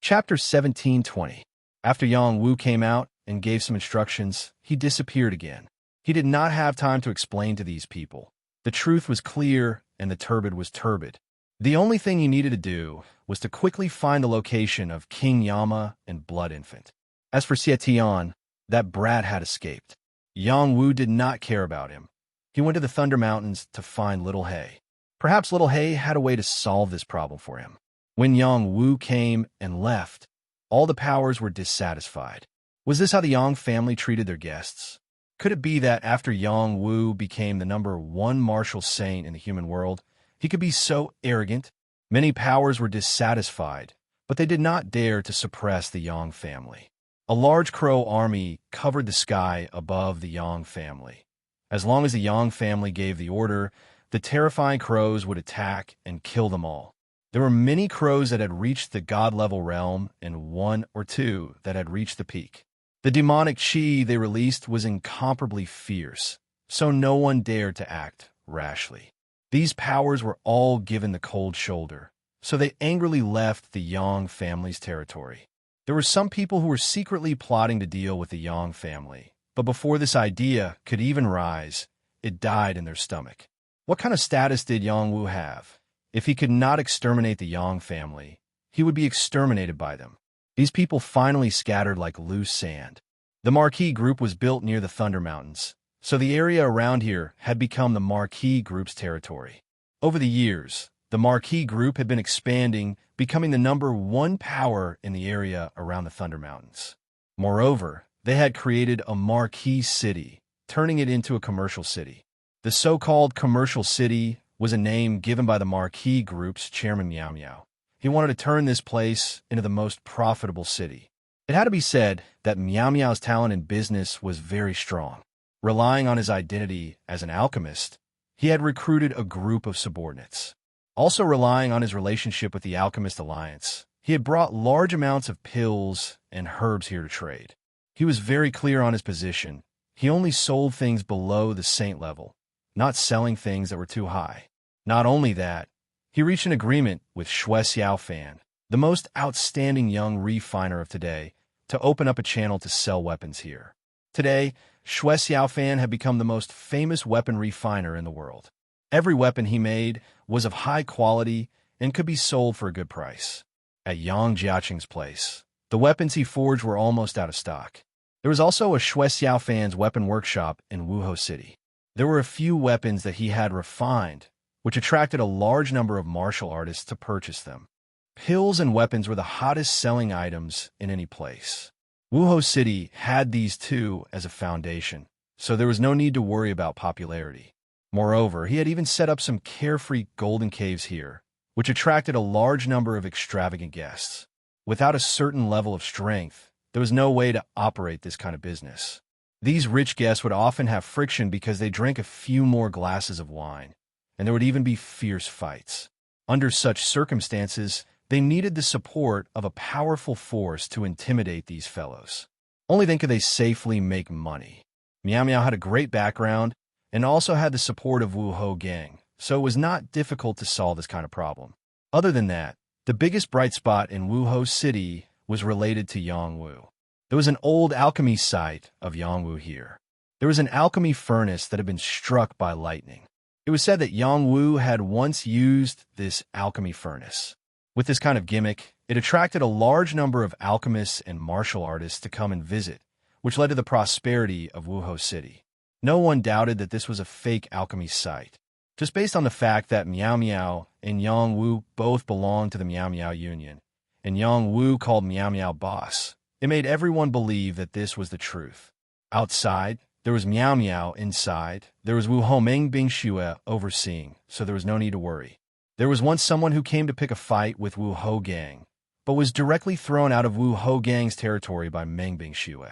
Chapter 17:20. After Yang Wu came out and gave some instructions, he disappeared again. He did not have time to explain to these people. The truth was clear and the turbid was turbid. The only thing he needed to do was to quickly find the location of King Yama and Blood Infant. As for Xietian, that brat had escaped. Yang Wu did not care about him. He went to the Thunder Mountains to find Little Hay. Perhaps Little Hay had a way to solve this problem for him. When Yang Wu came and left, all the powers were dissatisfied. Was this how the Yang family treated their guests? Could it be that after Yang Wu became the #1 martial saint in the human world, he could be so arrogant? Many powers were dissatisfied, but they did not dare to suppress the Yang family. A large crow army covered the sky above the Yang family. As long as the Yang family gave the order, the terrifying crows would attack and kill them all. There were many crows that had reached the god-level realm and 1 or 2 that had reached the peak. The demonic chi they released was incomparably fierce, so no one dared to act rashly. These powers were all given the cold shoulder, so they angrily left the Yang family's territory. There were some people who were secretly plotting to deal with the Yang family, but before this idea could even rise, it died in their stomach. What kind of status did Yang Wu have? If he could not exterminate the Yang family, he would be exterminated by them. These people finally scattered like loose sand. The Marquis Group was built near the Thunder Mountains, so the area around here had become the Marquis Group's territory. Over the years, the Marquis Group had been expanding, becoming the #1 power in the area around the Thunder Mountains. Moreover, they had created a Marquis city, turning it into a commercial city. The so-called commercial city was a name given by the Marquis Group's chairman Miao Miao. He wanted to turn this place into the most profitable city. It had to be said that Miao Miao's talent in business was very strong. Relying on his identity as an alchemist, he had recruited a group of subordinates. Also relying on his relationship with the Alchemist Alliance, he had brought large amounts of pills and herbs here to trade. He was very clear on his position. He only sold things below the saint level, not selling things that were too high. Not only that, he reached an agreement with Xue Xiaofan, the most outstanding young refiner of today, to open up a channel to sell weapons here. Today, Xue Xiaofan had become the most famous weapon refiner in the world. Every weapon he made was of high quality and could be sold for a good price. At Yang Jiaqing's place, the weapons he forged were almost out of stock. There was also a Xue Xiaofan's weapon workshop in Wuhou City. There were a few weapons that he had refined, which attracted a large number of martial artists to purchase them. Pills and weapons were the hottest selling items in any place. Wuhou City had these two as a foundation, so there was no need to worry about popularity. Moreover, he had even set up some carefree golden caves here, which attracted a large number of extravagant guests. Without a certain level of strength, there was no way to operate this kind of business. These rich guests would often have friction because they drank a few more glasses of wine, and there would even be fierce fights. Under such circumstances, they needed the support of a powerful force to intimidate these fellows. Only then could they safely make money. Miao Miao had a great background and also had the support of Wu Hou Gang, so it was not difficult to solve this kind of problem. Other than that, the biggest bright spot in Wuhou City was related to Yang Wu. There was an old alchemy site of Yang Wu here. There was an alchemy furnace that had been struck by lightning. It was said that Yang Wu had once used this alchemy furnace. With this kind of gimmick, it attracted a large number of alchemists and martial artists to come and visit, which led to the prosperity of Wuhou City. No one doubted that this was a fake alchemy site, just based on the fact that Miao Miao and Yang Wu both belonged to the Miao Miao Union, and Yang Wu called Miao Miao boss. It made everyone believe that this was the truth. Outside, there was Miao Miao. Inside, there was Wu Hou Mengbing Xue overseeing, so there was no need to worry. There was once someone who came to pick a fight with Wu Hou Gang, but was directly thrown out of Wu Hou Gang's territory by Mengbing Xue.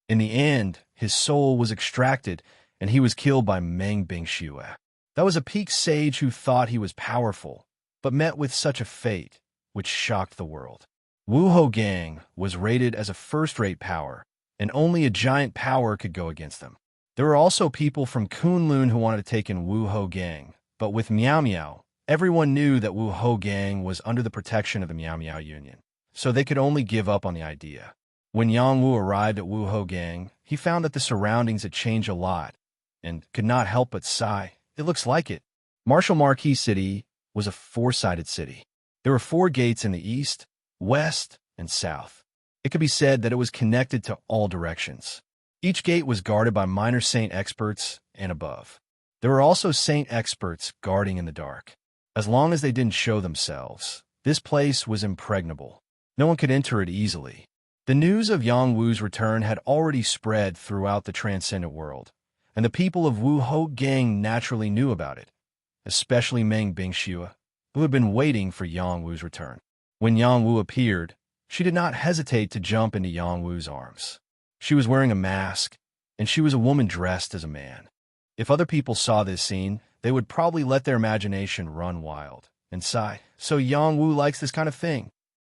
In the end, his soul was extracted, and he was killed by Mengbing Xue. That was a peak sage who thought he was powerful, but met with such a fate, which shocked the world. Wu Ho Gang was rated as a first-rate power, and only a giant power could go against them. There were also people from Kunlun who wanted to take in Wu Ho Gang, but with Miao Miao, everyone knew that Wu Ho Gang was under the protection of the Miao Miao Union, so they could only give up on the idea. When Yang Wu arrived at Wu Ho Gang, he found that the surroundings had changed a lot, and could not help but sigh. It looks like it. Martial Marquis City was a four-sided city. There were 4 gates in the east, west, and south. It could be said that it was connected to all directions. Each gate was guarded by minor saint experts and above. There were also saint experts guarding in the dark. As long as they didn't show themselves, this place was impregnable. No one could enter it easily. The news of Yang Wu's return had already spread throughout the transcendent world, and the people of Wu Ho Gang naturally knew about it, especially Meng Bingxue, who had been waiting for Yang Wu's return. When Yang Wu appeared, she did not hesitate to jump into Yang Wu's arms. She was wearing a mask, and she was a woman dressed as a man. If other people saw this scene, they would probably let their imagination run wild and sigh, so Yang Wu likes this kind of thing.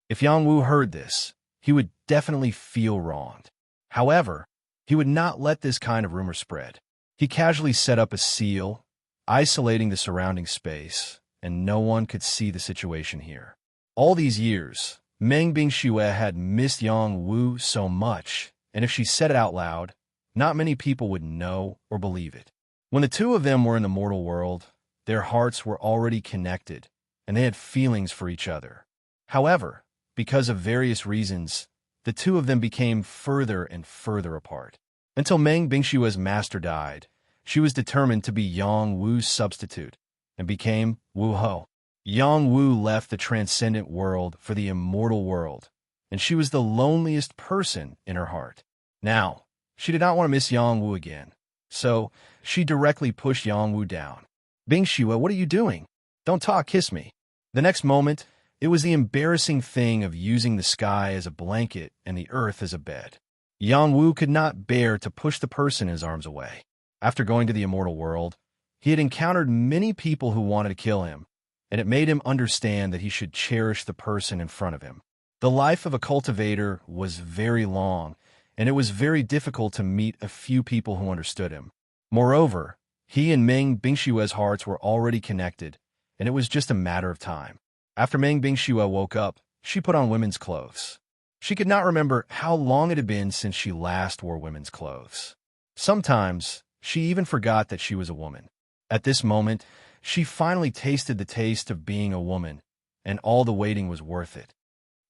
If Yang Wu heard this, he would definitely feel wronged. However, he would not let this kind of rumor spread. He casually set up a seal, isolating the surrounding space, and no one could see the situation here. All these years, Meng Bingxue had missed Yang Wu so much, and if she said it out loud, not many people would know or believe it. When the two of them were in the mortal world, their hearts were already connected, and they had feelings for each other. However, because of various reasons, the two of them became further and further apart. Until Meng Bingxue's master died, she was determined to be Yang Wu's substitute, and became Wu Ho. Yang Wu left the transcendent world for the immortal world, and she was the loneliest person in her heart. Now, she did not want to miss Yang Wu again, so she directly pushed Yang Wu down. Bingxue, what are you doing? Don't talk, kiss me. The next moment, it was the embarrassing thing of using the sky as a blanket and the earth as a bed. Yang Wu could not bear to push the person in his arms away. After going to the immortal world, he had encountered many people who wanted to kill him, and it made him understand that he should cherish the person in front of him. The life of a cultivator was very long, and it was very difficult to meet a few people who understood him. Moreover, he and Meng Bingxue's hearts were already connected, and it was just a matter of time. After Meng Bingxue woke up, she put on women's clothes. She could not remember how long it had been since she last wore women's clothes. Sometimes, she even forgot that she was a woman. At this moment, she finally tasted the taste of being a woman, and all the waiting was worth it.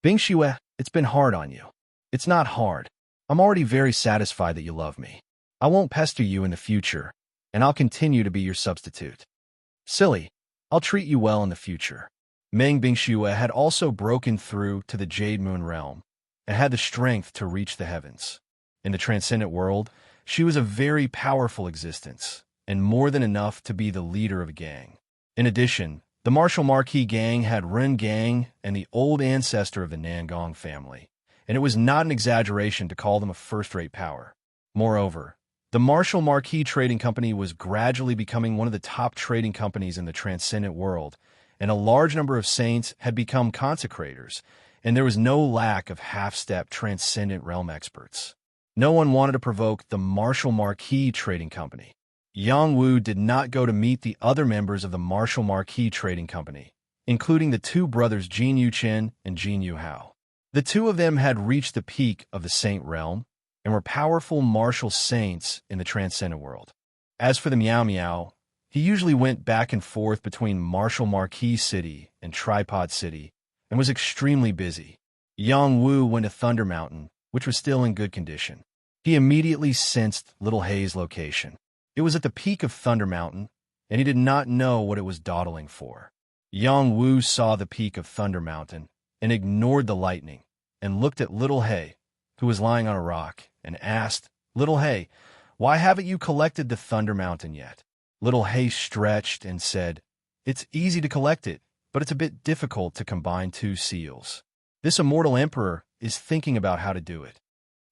Bingxue, it's been hard on you. It's not hard. I'm already very satisfied that you love me. I won't pester you in the future, and I'll continue to be your substitute. Silly, I'll treat you well in the future. Meng Bingxue had also broken through to the Jade Moon realm, and had the strength to reach the heavens. In the transcendent world, she was a very powerful existence, and more than enough to be the leader of a gang. In addition, the Martial Marquis gang had Ren Gang and the old ancestor of the Nangong family, and it was not an exaggeration to call them a first-rate power. Moreover, the Martial Marquis Trading Company was gradually becoming one of the top trading companies in the transcendent world, and a large number of saints had become consecrators, and there was no lack of half-step transcendent realm experts. No one wanted to provoke the Martial Marquis Trading Company. Yang Wu did not go to meet the other members of the Martial Marquis Trading Company, including the two brothers Jin Yuchen and Jin Yuhao. The two of them had reached the peak of the saint realm and were powerful martial saints in the transcendent world. As for the Miao Miao, he usually went back and forth between Martial Marquis City and Tripod City and was extremely busy. Yang Wu went to Thunder Mountain, which was still in good condition. He immediately sensed Little Hei's location. It was at the peak of Thunder Mountain, and he did not know what it was dawdling for. Yang Wu saw the peak of Thunder Mountain and ignored the lightning and looked at Little Hei, who was lying on a rock, and asked, "Little Hei, why haven't you collected the Thunder Mountain yet?" Little Hei stretched and said, "It's easy to collect it, but it's a bit difficult to combine two seals. This immortal emperor is thinking about how to do it."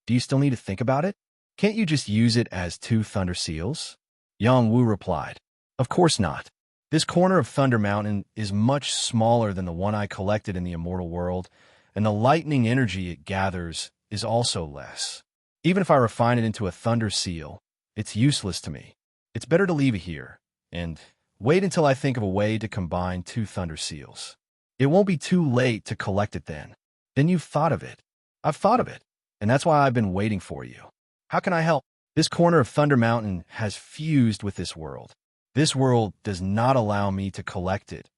"Do you still need to think about it? Can't you just use it as two thunder seals?" Yang Wu replied, "Of course not. This corner of Thunder Mountain is much smaller than the one I collected in the immortal world, and the lightning energy it gathers is also less. Even if I refine it into a thunder seal, it's useless to me. It's better to leave it here, and wait until I think of a way to combine two thunder seals. It won't be too late to collect it then. Then you've thought of it. I've thought of it, and that's why I've been waiting for you. How can I help? This corner of Thunder Mountain has fused with this world. This world does not allow me to collect it,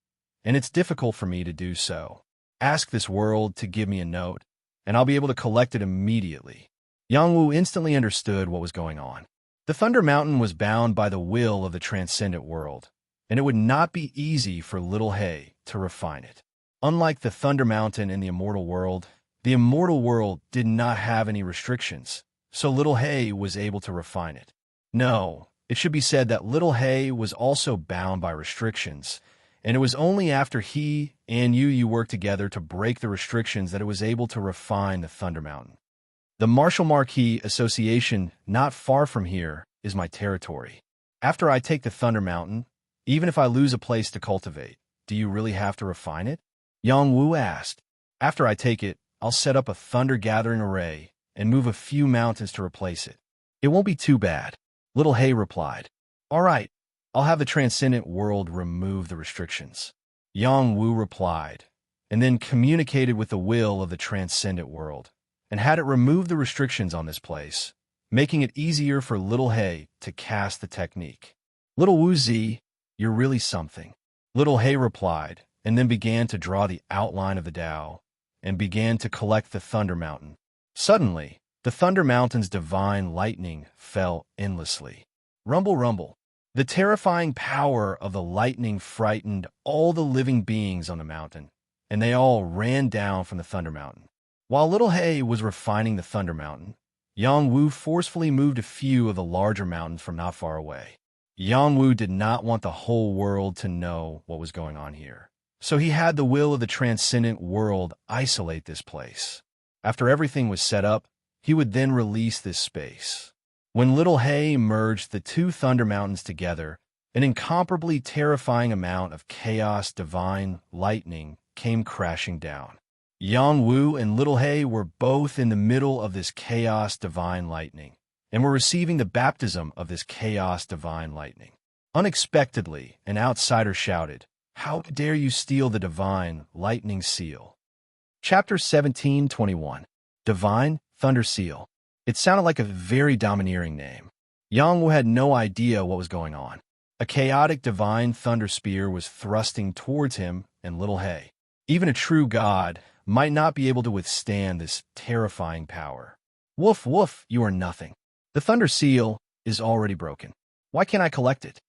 and it's difficult for me to do so. Ask this world to give me a note, and I'll be able to collect it immediately. Yangwu instantly understood what was going on. The Thunder Mountain was bound by the will of the transcendent world, and it would not be easy for Little Hay to refine it. Unlike the Thunder Mountain in the immortal world did not have any restrictions, so Little Hay was able to refine it. No, it should be said that Little Hay was also bound by restrictions, and it was only after he and you worked together to break the restrictions that it was able to refine the Thunder Mountain. The Marshall Marquis Association, not far from here, is my territory. After I take the Thunder Mountain, even if I lose a place to cultivate, do you really have to refine it? Yang Wu asked. After I take it, I'll set up a thunder-gathering array and move a few mountains to replace it. It won't be too bad. Little Hay replied. All right, I'll have the transcendent world remove the restrictions. Yang Wu replied, and then communicated with the will of the transcendent world, and had it remove the restrictions on this place, making it easier for Little Hay to cast the technique. Little Wu Zi, you're really something. Little Hay replied, and then began to draw the outline of the Tao, and began to collect the Thunder Mountain. Suddenly, the Thunder Mountain's divine lightning fell endlessly. Rumble, rumble. The terrifying power of the lightning frightened all the living beings on the mountain, and they all ran down from the Thunder Mountain. While Little Hay was refining the Thunder Mountain, Yang Wu forcefully moved a few of the larger mountains from not far away. Yang Wu did not want the whole world to know what was going on here, so he had the will of the transcendent world isolate this place. After everything was set up, he would then release this space. When Little Hay merged the two Thunder Mountains together, an incomparably terrifying amount of chaos divine lightning came crashing down. Yang Wu and Little Hay were both in the middle of this chaos divine lightning, and were receiving the baptism of this chaos divine lightning. Unexpectedly, an outsider shouted, "How dare you steal the divine lightning seal?" Chapter 17:21. Divine Thunder Seal. It sounded like a very domineering name. Yang Wu had no idea what was going on. A chaotic divine thunder spear was thrusting towards him and Little Hay. Even a true god might not be able to withstand this terrifying power. Woof, woof, you are nothing. The thunder seal is already broken. Why can't I collect it?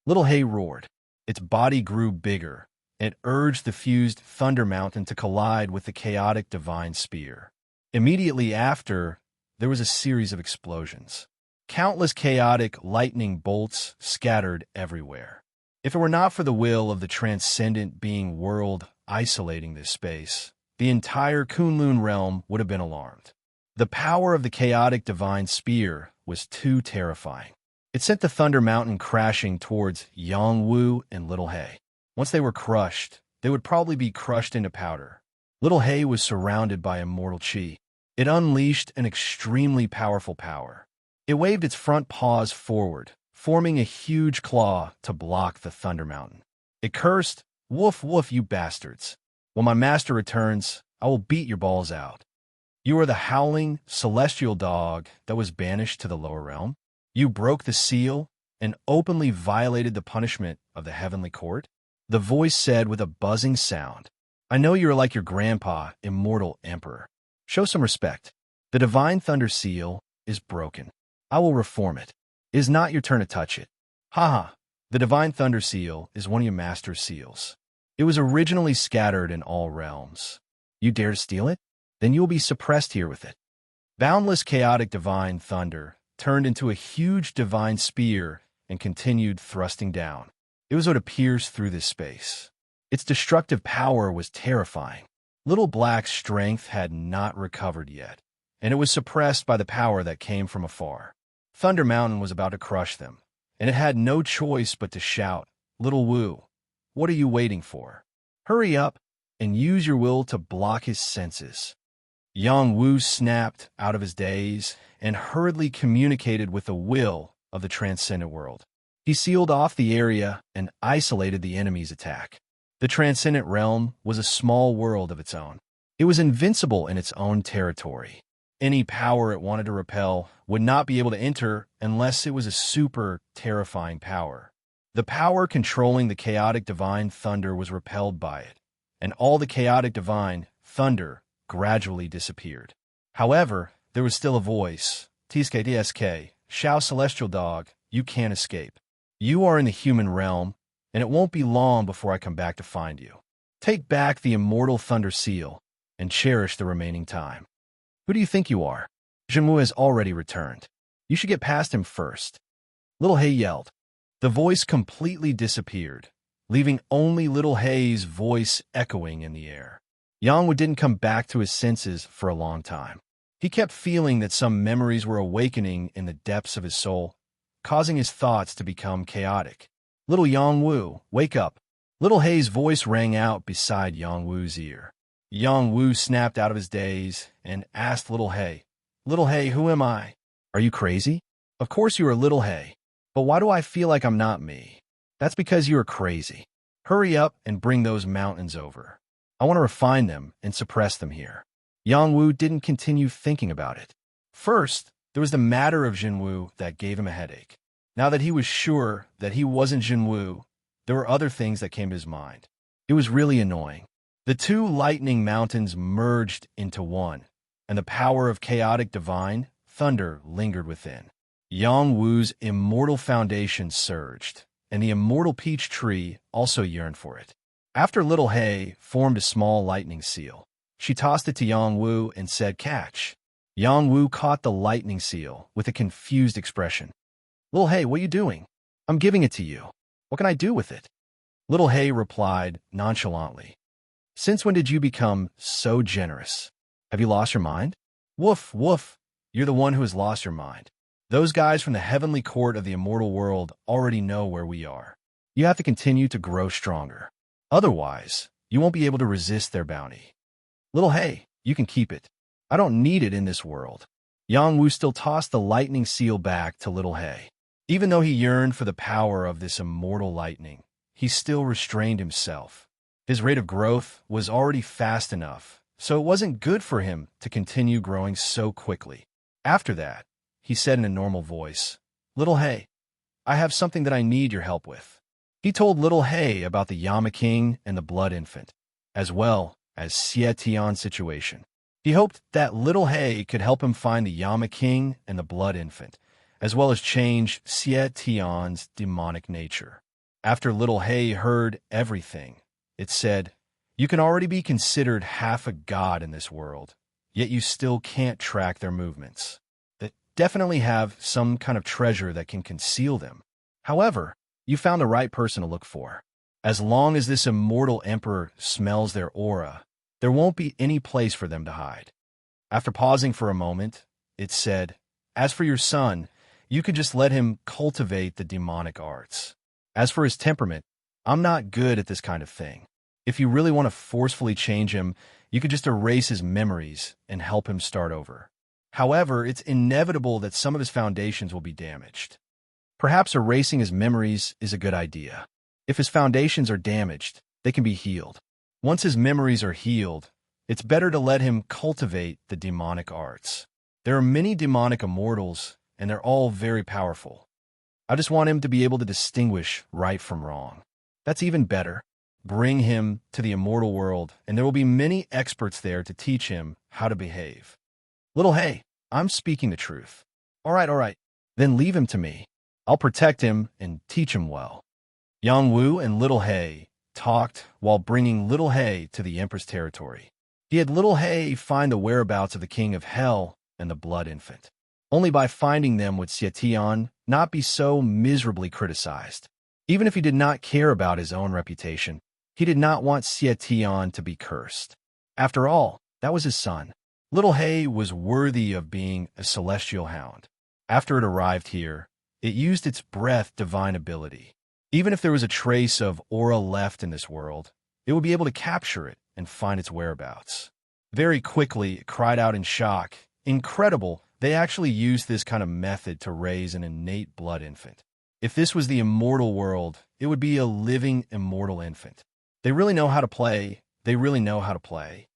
Little Hay roared. Its body grew bigger, and it urged the fused Thunder Mountain to collide with the chaotic divine spear. Immediately after, there was a series of explosions. Countless chaotic lightning bolts scattered everywhere. If it were not for the will of the transcendent being world isolating this space, the entire Kunlun realm would have been alarmed. The power of the chaotic divine spear was too terrifying. It sent the Thunder Mountain crashing towards Yang Wu and Little Hay. Once they were crushed, they would probably be crushed into powder. Little Hay was surrounded by immortal chi. It unleashed an extremely powerful power. It waved its front paws forward, forming a huge claw to block the Thunder Mountain. It cursed, "Woof, woof, you bastards. When my master returns, I will beat your balls out. You are the howling, celestial dog that was banished to the lower realm. You broke the seal and openly violated the punishment of the heavenly court." The voice said with a buzzing sound, "I know you are like your grandpa, immortal emperor. Show some respect. The divine thunder seal is broken. I will reform it. It is not your turn to touch it. Ha! The divine thunder seal is one of your master's seals. It was originally scattered in all realms. You dare to steal it? Then you will be suppressed here with it." Boundless chaotic divine thunder turned into a huge divine spear and continued thrusting down. It was able to pierce through this space. Its destructive power was terrifying. Little Black's strength had not recovered yet, and it was suppressed by the power that came from afar. Thunder Mountain was about to crush them, and it had no choice but to shout, "Little Wu, What are you waiting for? Hurry up and use your will to block his senses. Yang Wu snapped out of his daze and hurriedly communicated with the will of the transcendent world. He sealed off the area and isolated the enemy's attack. The transcendent realm was a small world of its own. It was invincible in its own territory. Any power it wanted to repel would not be able to enter unless it was a super terrifying power. The power controlling the chaotic divine thunder was repelled by it, and all the chaotic divine thunder gradually disappeared. However, there was still a voice. TSK, Shao Celestial Dog, you can't escape. You are in the human realm, and it won't be long before I come back to find you. Take back the immortal thunder seal and cherish the remaining time. Who do you think you are? Jinwu has already returned. You should get past him first. Little Hei yelled. The voice completely disappeared, leaving only Little Hei's voice echoing in the air. Yang Wu didn't come back to his senses for a long time. He kept feeling that some memories were awakening in the depths of his soul, causing his thoughts to become chaotic. Little Yang Wu, wake up. Little Hei's voice rang out beside Yang Wu's ear. Yang Wu snapped out of his daze and asked Little Hei, Little Hei, who am I? Are you crazy? Of course you are Little Hei, but why do I feel like I'm not me? That's because you are crazy. Hurry up and bring those mountains over. I want to refine them and suppress them here. Yang Wu didn't continue thinking about it. First, there was the matter of Jinwu that gave him a headache. Now that he was sure that he wasn't Jinwu, there were other things that came to his mind. It was really annoying. The two lightning mountains merged into one, and the power of chaotic divine thunder lingered within. Yang Wu's immortal foundation surged, and the immortal peach tree also yearned for it. After Little Hei formed a small lightning seal, she tossed it to Yang Wu and said, catch. Yang Wu caught the lightning seal with a confused expression. Little Hei, what are you doing? I'm giving it to you. What can I do with it? Little Hei replied nonchalantly. Since when did you become so generous? Have you lost your mind? Woof, woof. You're the one who has lost your mind. Those guys from the heavenly court of the immortal world already know where we are. You have to continue to grow stronger. Otherwise, you won't be able to resist their bounty. Little Hei, you can keep it. I don't need it in this world. Yang Wu still tossed the lightning seal back to Little Hei. Even though he yearned for the power of this immortal lightning, he still restrained himself. His rate of growth was already fast enough, so it wasn't good for him to continue growing so quickly. After that, he said in a normal voice, Little Hei, I have something that I need your help with. He told Little Hei about the Yama King and the Blood Infant, as well as Xie Tian's situation. He hoped that Little Hei could help him find the Yama King and the Blood Infant, as well as change Xie Tian's demonic nature. After Little Hei heard everything, it said, you can already be considered half a god in this world, yet you still can't track their movements. They definitely have some kind of treasure that can conceal them. However, you found the right person to look for. As long as this immortal emperor smells their aura, there won't be any place for them to hide. After pausing for a moment, it said, as for your son, you could just let him cultivate the demonic arts. As for his temperament, I'm not good at this kind of thing. If you really want to forcefully change him, you could just erase his memories and help him start over. However, it's inevitable that some of his foundations will be damaged. Perhaps erasing his memories is a good idea. If his foundations are damaged, they can be healed. Once his memories are healed, it's better to let him cultivate the demonic arts. There are many demonic immortals, and they're all very powerful. I just want him to be able to distinguish right from wrong. That's even better. Bring him to the immortal world, and there will be many experts there to teach him how to behave. Little Hei, I'm speaking the truth. All right. Then leave him to me. I'll protect him and teach him well. Yang Wu and Little Hei talked while bringing Little Hei to the Emperor's territory. He had Little Hei find the whereabouts of the King of Hell and the Blood Infant. Only by finding them would Xie Tian not be so miserably criticized. Even if he did not care about his own reputation, he did not want Xie Tian to be cursed. After all, that was his son. Little Hei was worthy of being a celestial hound. After it arrived here, it used its breath divine ability. Even if there was a trace of aura left in this world, it would be able to capture it and find its whereabouts. Very quickly, it cried out in shock. Incredible, they actually used this kind of method to raise an innate blood infant. If this was the immortal world, it would be a living immortal infant. They really know how to play. They really know how to play.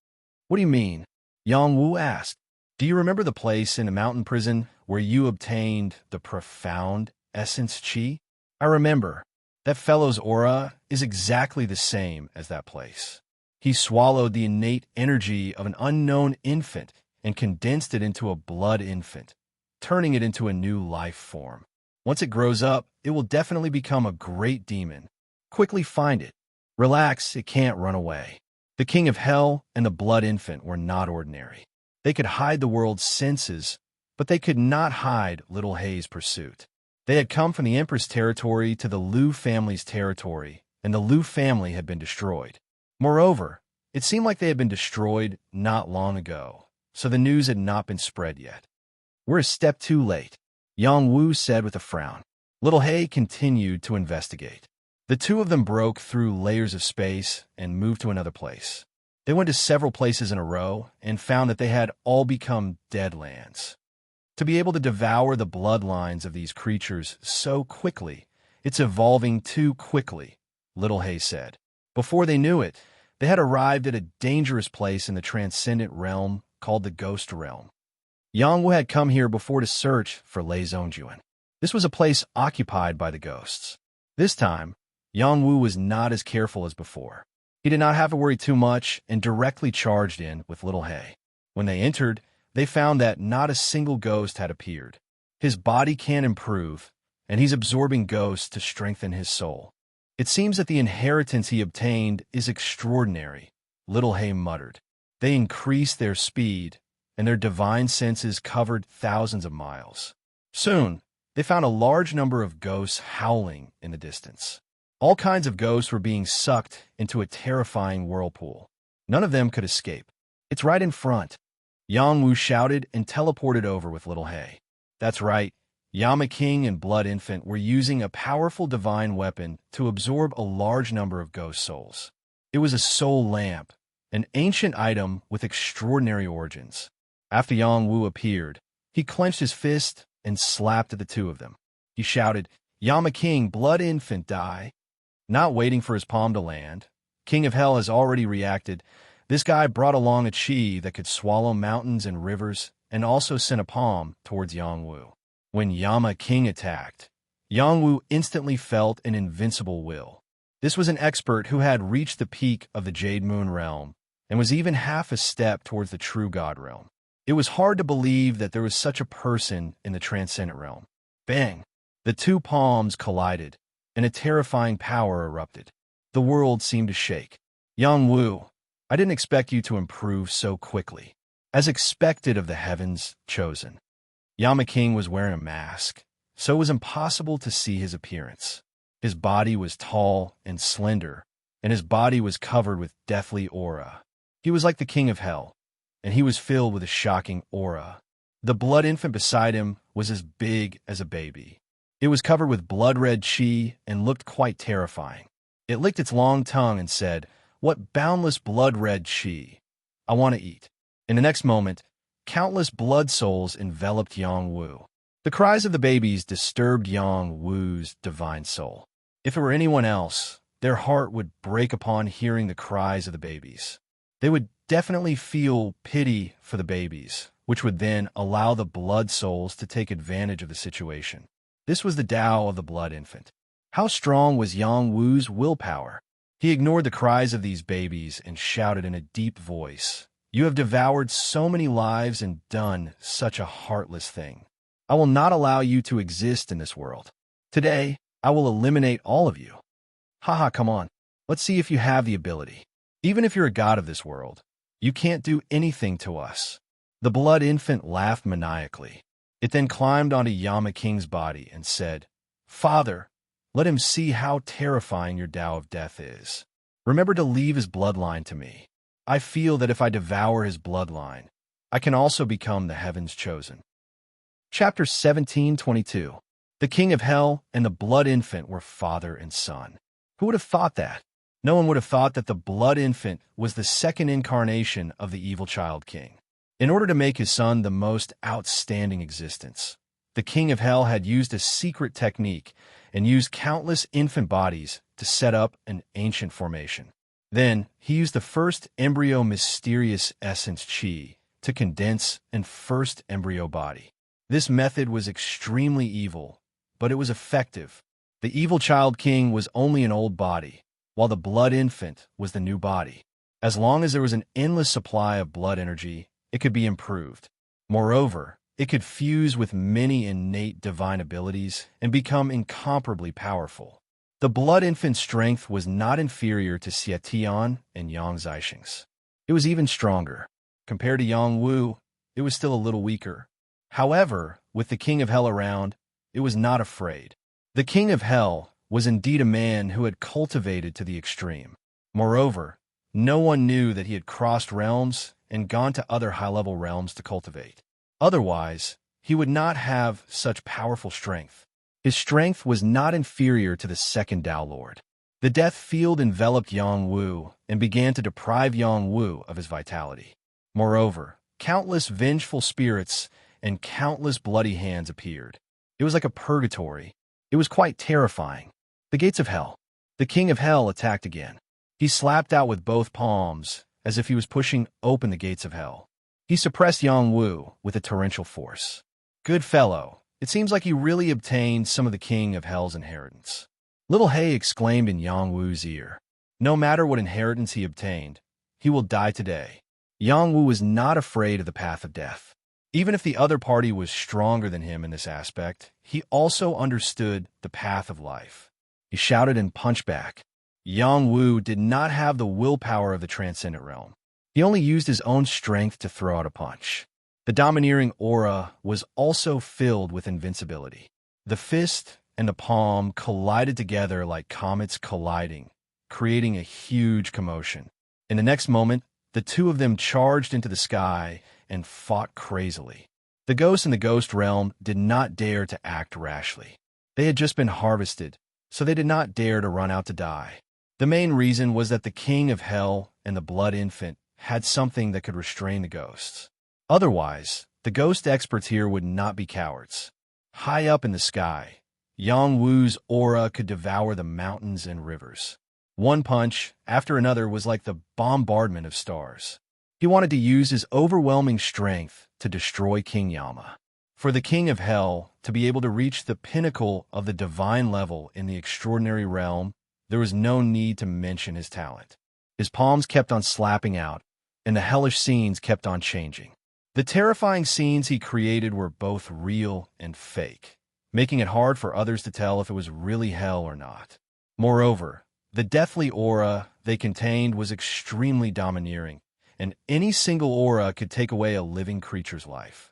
What do you mean? Yang Wu asked. Do you remember the place in a mountain prison where you obtained the profound essence chi? I remember. That fellow's aura is exactly the same as that place. He swallowed the innate energy of an unknown infant and condensed it into a blood infant, turning it into a new life form. Once it grows up, it will definitely become a great demon. Quickly find it. Relax, it can't run away. The king of hell and the blood infant were not ordinary. They could hide the world's senses, but they could not hide little Hei's pursuit. They had come from the Empress territory to the Liu family's territory, and the Liu family had been destroyed. Moreover, it seemed like they had been destroyed not long ago, so the news had not been spread yet. We're a step too late, Yang Wu said with a frown. Little Hei continued to investigate. The two of them broke through layers of space and moved to another place. They went to several places in a row and found that they had all become dead lands. To be able to devour the bloodlines of these creatures so quickly, it's evolving too quickly, Little Hei said. Before they knew it, they had arrived at a dangerous place in the transcendent realm called the Ghost Realm. Yang Wu had come here before to search for Lei Zhongjuan. This was a place occupied by the ghosts. This time, Yang Wu was not as careful as before. He did not have to worry too much and directly charged in with Little Hei. When they entered, they found that not a single ghost had appeared. His body can improve, and he's absorbing ghosts to strengthen his soul. It seems that the inheritance he obtained is extraordinary, Little Hei muttered. They increased their speed, and their divine senses covered thousands of miles. Soon, they found a large number of ghosts howling in the distance. All kinds of ghosts were being sucked into a terrifying whirlpool. None of them could escape. It's right in front. Yang Wu shouted and teleported over with Little Hei. That's right, Yama King and Blood Infant were using a powerful divine weapon to absorb a large number of ghost souls. It was a soul lamp, an ancient item with extraordinary origins. After Yang Wu appeared, he clenched his fist and slapped at the two of them. He shouted, Yama King, Blood Infant, die. Not waiting for his palm to land, King of Hell has already reacted. This guy brought along a chi that could swallow mountains and rivers and also sent a palm towards Yang Wu. When Yama King attacked, Yang Wu instantly felt an invincible will. This was an expert who had reached the peak of the Jade Moon realm and was even half a step towards the true God realm. It was hard to believe that there was such a person in the transcendent realm. Bang! The two palms collided, and a terrifying power erupted. The world seemed to shake. Yang Wu, I didn't expect you to improve so quickly. As expected of the heavens chosen. Yama King was wearing a mask, so it was impossible to see his appearance. His body was tall and slender, and his body was covered with deathly aura. He was like the King of Hell, and he was filled with a shocking aura. The blood infant beside him was as big as a baby. It was covered with blood-red chi and looked quite terrifying. It licked its long tongue and said, What boundless blood-red chi! I want to eat. In the next moment, countless blood souls enveloped Yang Wu. The cries of the babies disturbed Yang Wu's divine soul. If it were anyone else, their heart would break upon hearing the cries of the babies. They would definitely feel pity for the babies, which would then allow the blood souls to take advantage of the situation. This was the Tao of the blood infant. How strong was Yang Wu's willpower? He ignored the cries of these babies and shouted in a deep voice, You have devoured so many lives and done such a heartless thing. I will not allow you to exist in this world. Today, I will eliminate all of you. Haha, come on. Let's see if you have the ability. Even if you're a god of this world, you can't do anything to us. The blood infant laughed maniacally. It then climbed onto Yama King's body and said, Father, let him see how terrifying your Tao of death is. Remember to leave his bloodline to me. I feel that if I devour his bloodline, I can also become the heavens chosen. Chapter 17:22. The king of hell and the blood infant were father and son. Who would have thought that? No one would have thought that the blood infant was the second incarnation of the evil child king. In order to make his son the most outstanding existence, the king of hell had used a secret technique and used countless infant bodies to set up an ancient formation. Then, he used the first embryo mysterious essence chi to condense an first embryo body. This method was extremely evil, but it was effective. The evil child king was only an old body, while the blood infant was the new body. As long as there was an endless supply of blood energy, it could be improved. Moreover, it could fuse with many innate divine abilities and become incomparably powerful. The blood infant's strength was not inferior to Xie Tian and Yang Zixing's. It was even stronger. Compared to Yang Wu, it was still a little weaker. However, with the king of hell around, it was not afraid. The king of hell was indeed a man who had cultivated to the extreme. Moreover, no one knew that he had crossed realms and gone to other high-level realms to cultivate. Otherwise, he would not have such powerful strength. His strength was not inferior to the second Tao Lord. The death field enveloped Yang Wu and began to deprive Yang Wu of his vitality. Moreover, countless vengeful spirits and countless bloody hands appeared. It was like a purgatory. It was quite terrifying. The gates of hell. The king of hell attacked again. He slapped out with both palms, as if he was pushing open the gates of hell. He suppressed Yang Wu with a torrential force. Good fellow, it seems like he really obtained some of the king of hell's inheritance. Little Hay exclaimed in Yang Wu's ear. No matter what inheritance he obtained, he will die today. Yang Wu was not afraid of the path of death. Even if the other party was stronger than him in this aspect, he also understood the path of life. He shouted and punched back. Yang Wu did not have the willpower of the transcendent realm. He only used his own strength to throw out a punch. The domineering aura was also filled with invincibility. The fist and the palm collided together like comets colliding, creating a huge commotion. In the next moment, the two of them charged into the sky and fought crazily. The ghosts in the ghost realm did not dare to act rashly. They had just been harvested, so they did not dare to run out to die. The main reason was that the king of hell and the blood infant had something that could restrain the ghosts. Otherwise, the ghost experts here would not be cowards. High up in the sky, Yang Wu's aura could devour the mountains and rivers. One punch after another was like the bombardment of stars. He wanted to use his overwhelming strength to destroy King Yama. For the king of hell to be able to reach the pinnacle of the divine level in the extraordinary realm, there was no need to mention his talent. His palms kept on slapping out, and the hellish scenes kept on changing. The terrifying scenes he created were both real and fake, making it hard for others to tell if it was really hell or not. Moreover, the deathly aura they contained was extremely domineering, and any single aura could take away a living creature's life.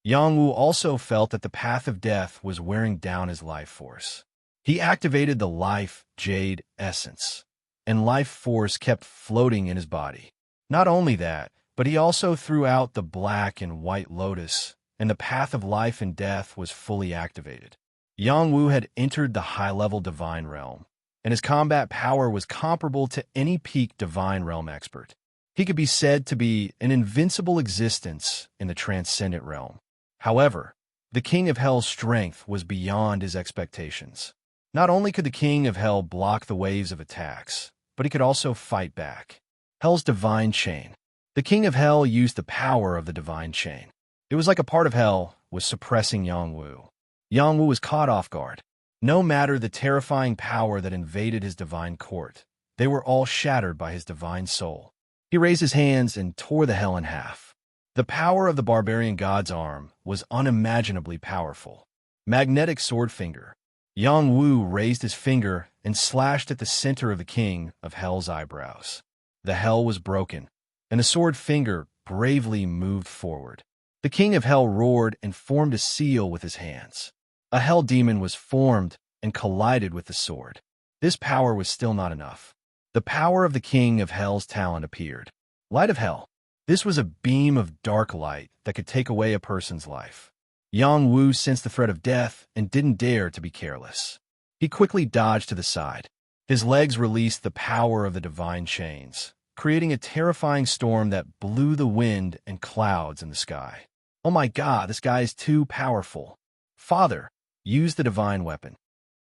Yang Wu also felt that the path of death was wearing down his life force. He activated the life jade essence, and life force kept floating in his body. Not only that, but he also threw out the black and white lotus, and the path of life and death was fully activated. Yang Wu had entered the high-level divine realm, and his combat power was comparable to any peak divine realm expert. He could be said to be an invincible existence in the transcendent realm. However, the king of hell's strength was beyond his expectations. Not only could the king of hell block the waves of attacks, but he could also fight back. Hell's divine chain. The king of hell used the power of the divine chain. It was like a part of hell was suppressing Yang Wu. Yang Wu was caught off guard. No matter the terrifying power that invaded his divine court, they were all shattered by his divine soul. He raised his hands and tore the hell in half. The power of the barbarian god's arm was unimaginably powerful. Magnetic sword finger. Yang Wu raised his finger and slashed at the center of the king of hell's eyebrows. The hell was broken, and the sword finger bravely moved forward. The king of hell roared and formed a seal with his hands. A hell demon was formed and collided with the sword. This power was still not enough. The power of the king of hell's talent appeared. Light of hell. This was a beam of dark light that could take away a person's life. Yang Wu sensed the threat of death and didn't dare to be careless. He quickly dodged to the side. His legs released the power of the divine chains, creating a terrifying storm that blew the wind and clouds in the sky. Oh my God, this guy is too powerful. Father, use the divine weapon.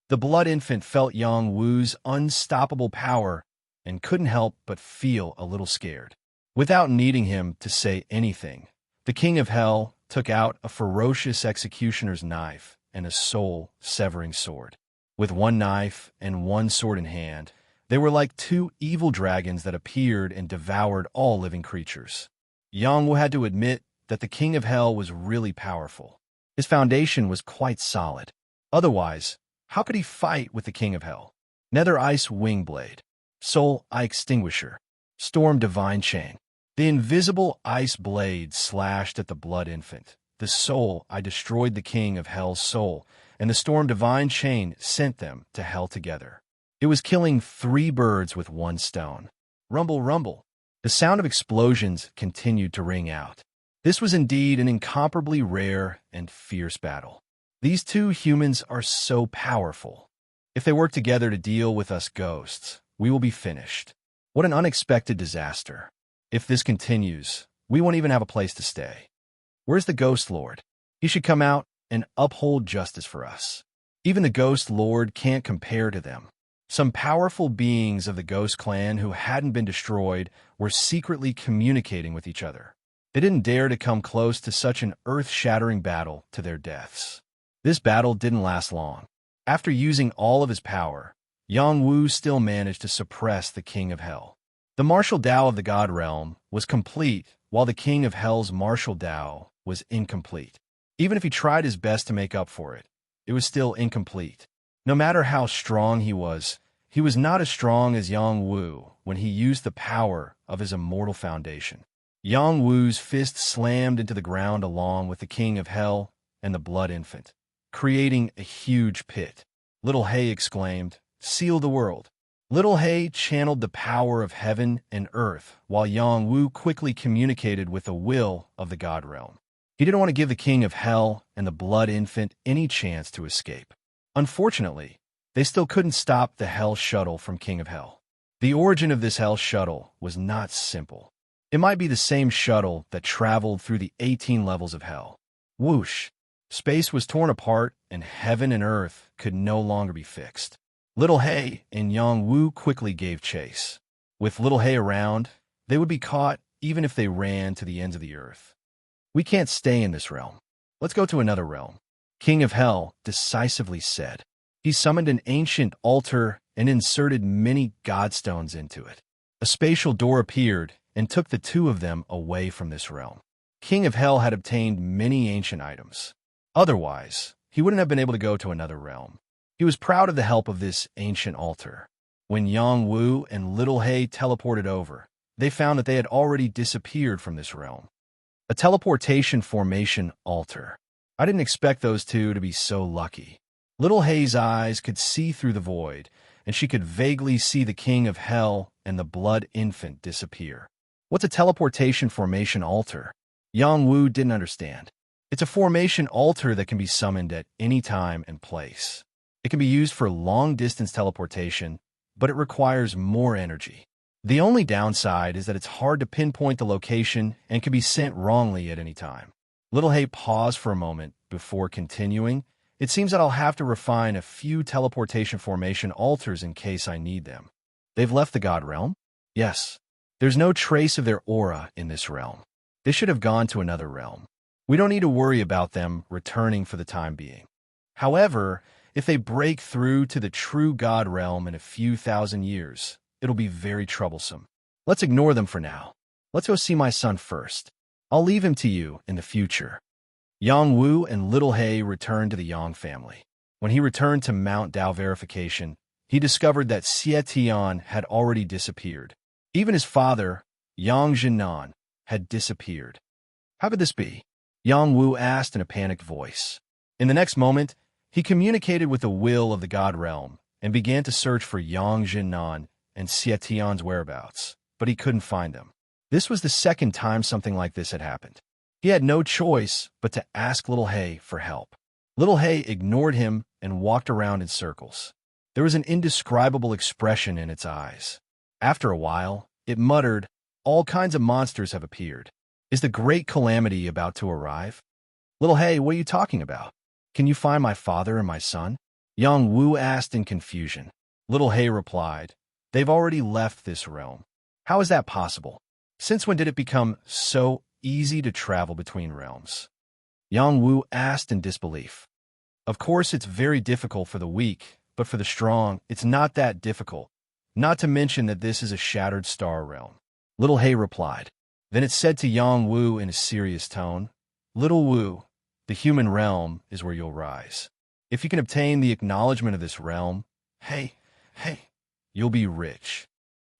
The blood infant felt Yang Wu's unstoppable power and couldn't help but feel a little scared. Without needing him to say anything, the king of hell took out a ferocious executioner's knife and a soul-severing sword. With one knife and one sword in hand, they were like two evil dragons that appeared and devoured all living creatures. Yang Wu had to admit that the king of hell was really powerful. His foundation was quite solid. Otherwise, how could he fight with the king of hell? Nether Ice Wing Blade, Soul Eye Extinguisher, Storm Divine Chain. The invisible ice blade slashed at the blood infant. The soul Eye destroyed the king of hell's soul, and the Storm Divine Chain sent them to hell together. It was killing 3 birds with 1 stone. Rumble, rumble. The sound of explosions continued to ring out. This was indeed an incomparably rare and fierce battle. These two humans are so powerful. If they work together to deal with us ghosts, we will be finished. What an unexpected disaster. If this continues, we won't even have a place to stay. Where's the Ghost Lord? He should come out and uphold justice for us. Even the Ghost Lord can't compare to them. Some powerful beings of the Ghost Clan who hadn't been destroyed were secretly communicating with each other. They didn't dare to come close to such an earth-shattering battle to their deaths. This battle didn't last long. After using all of his power, Yang Wu still managed to suppress the King of Hell. The martial Tao of the God Realm was complete, while the King of Hell's martial Tao was incomplete. Even if he tried his best to make up for it, it was still incomplete. No matter how strong he was not as strong as Yang Wu when he used the power of his immortal foundation. Yang Wu's fist slammed into the ground along with the King of Hell and the Blood Infant, creating a huge pit. Little Hay exclaimed, "Seal the world." Little Hay channeled the power of heaven and earth, while Yang Wu quickly communicated with the will of the God Realm. He didn't want to give the King of Hell and the Blood Infant any chance to escape. Unfortunately, they still couldn't stop the Hell Shuttle from King of Hell. The origin of this Hell Shuttle was not simple. It might be the same shuttle that traveled through the 18 levels of Hell. Whoosh! Space was torn apart, and heaven and earth could no longer be fixed. Little Hay and Yang Wu quickly gave chase. With Little Hay around, they would be caught even if they ran to the ends of the earth. "We can't stay in this realm. Let's go to another realm," King of Hell decisively said. He summoned an ancient altar and inserted many godstones into it. A spatial door appeared and took the two of them away from this realm. King of Hell had obtained many ancient items. Otherwise, he wouldn't have been able to go to another realm. He was proud of the help of this ancient altar. When Yang Wu and Little Hay teleported over, they found that they had already disappeared from this realm. A teleportation formation altar. I didn't expect those two to be so lucky. Little Hay's eyes could see through the void, and she could vaguely see the King of Hell and the Blood Infant disappear. What's a teleportation formation altar? Yang Wu didn't understand. It's a formation altar that can be summoned at any time and place. It can be used for long-distance teleportation, but it requires more energy. The only downside is that it's hard to pinpoint the location and can be sent wrongly at any time. Little Hay paused for a moment before continuing. "It seems that I'll have to refine a few teleportation formation altars in case I need them." "They've left the God Realm?" "Yes. There's no trace of their aura in this realm. They should have gone to another realm. We don't need to worry about them returning for the time being. However, if they break through to the true God Realm in a few thousand years, it'll be very troublesome. Let's ignore them for now. Let's go see my son first. I'll leave him to you in the future." Yang Wu and Little Hay returned to the Yang family. When he returned to Mount Dao verification, he discovered that Xie Tian had already disappeared. Even his father, Yang Jinan, had disappeared. How could this be? Yang Wu asked in a panicked voice. In the next moment, he communicated with the will of the God Realm and began to search for Yang Jinan and Xie Tian's whereabouts, but he couldn't find them. This was the second time something like this had happened. He had no choice but to ask Little Hay for help. Little Hay ignored him and walked around in circles. There was an indescribable expression in its eyes. After a while, it muttered, "All kinds of monsters have appeared. Is the great calamity about to arrive?" "Little Hay, what are you talking about? Can you find my father and my son?" Yang Wu asked in confusion. Little Hay replied, "They've already left this realm." "How is that possible? Since when did it become so easy to travel between realms?" Yang Wu asked in disbelief. "Of course, it's very difficult for the weak, but for the strong, it's not that difficult. Not to mention that this is a shattered star realm." Little Hay replied. Then it said to Yang Wu in a serious tone, "Little Wu, the human realm is where you'll rise. If you can obtain the acknowledgement of this realm, hey, you'll be rich."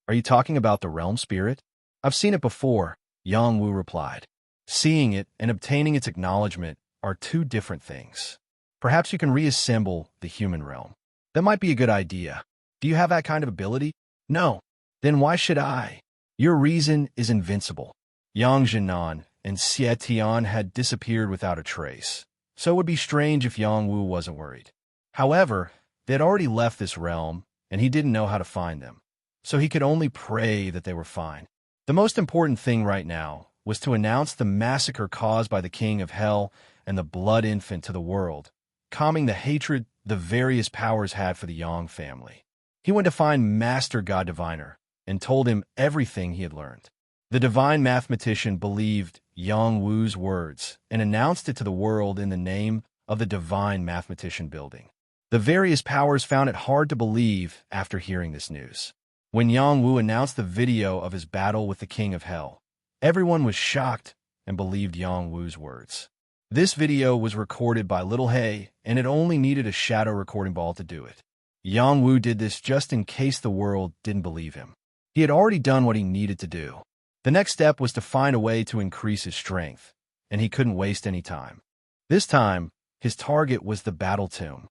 "Are you talking about the realm spirit?" "I've seen it before," Yang Wu replied. "Seeing it and obtaining its acknowledgement are two different things. Perhaps you can reassemble the human realm. That might be a good idea. Do you have that kind of ability?" "No." "Then why should I?" "Your reason is invincible." Yang Jinan and Xie Tian had disappeared without a trace, so it would be strange if Yang Wu wasn't worried. However, they had already left this realm, and he didn't know how to find them, so he could only pray that they were fine. The most important thing right now was to announce the massacre caused by the King of Hell and the Blood Infant to the world, calming the hatred the various powers had for the Yang family. He went to find Master God Diviner and told him everything he had learned. The divine mathematician believed Yang Wu's words and announced it to the world in the name of the divine mathematician building. The various powers found it hard to believe after hearing this news. When Yang Wu announced the video of his battle with the King of Hell, everyone was shocked and believed Yang Wu's words. This video was recorded by Little Hay, and it only needed a shadow recording ball to do it. Yang Wu did this just in case the world didn't believe him. He had already done what he needed to do. The next step was to find a way to increase his strength, and he couldn't waste any time. This time, his target was the Battle Tomb.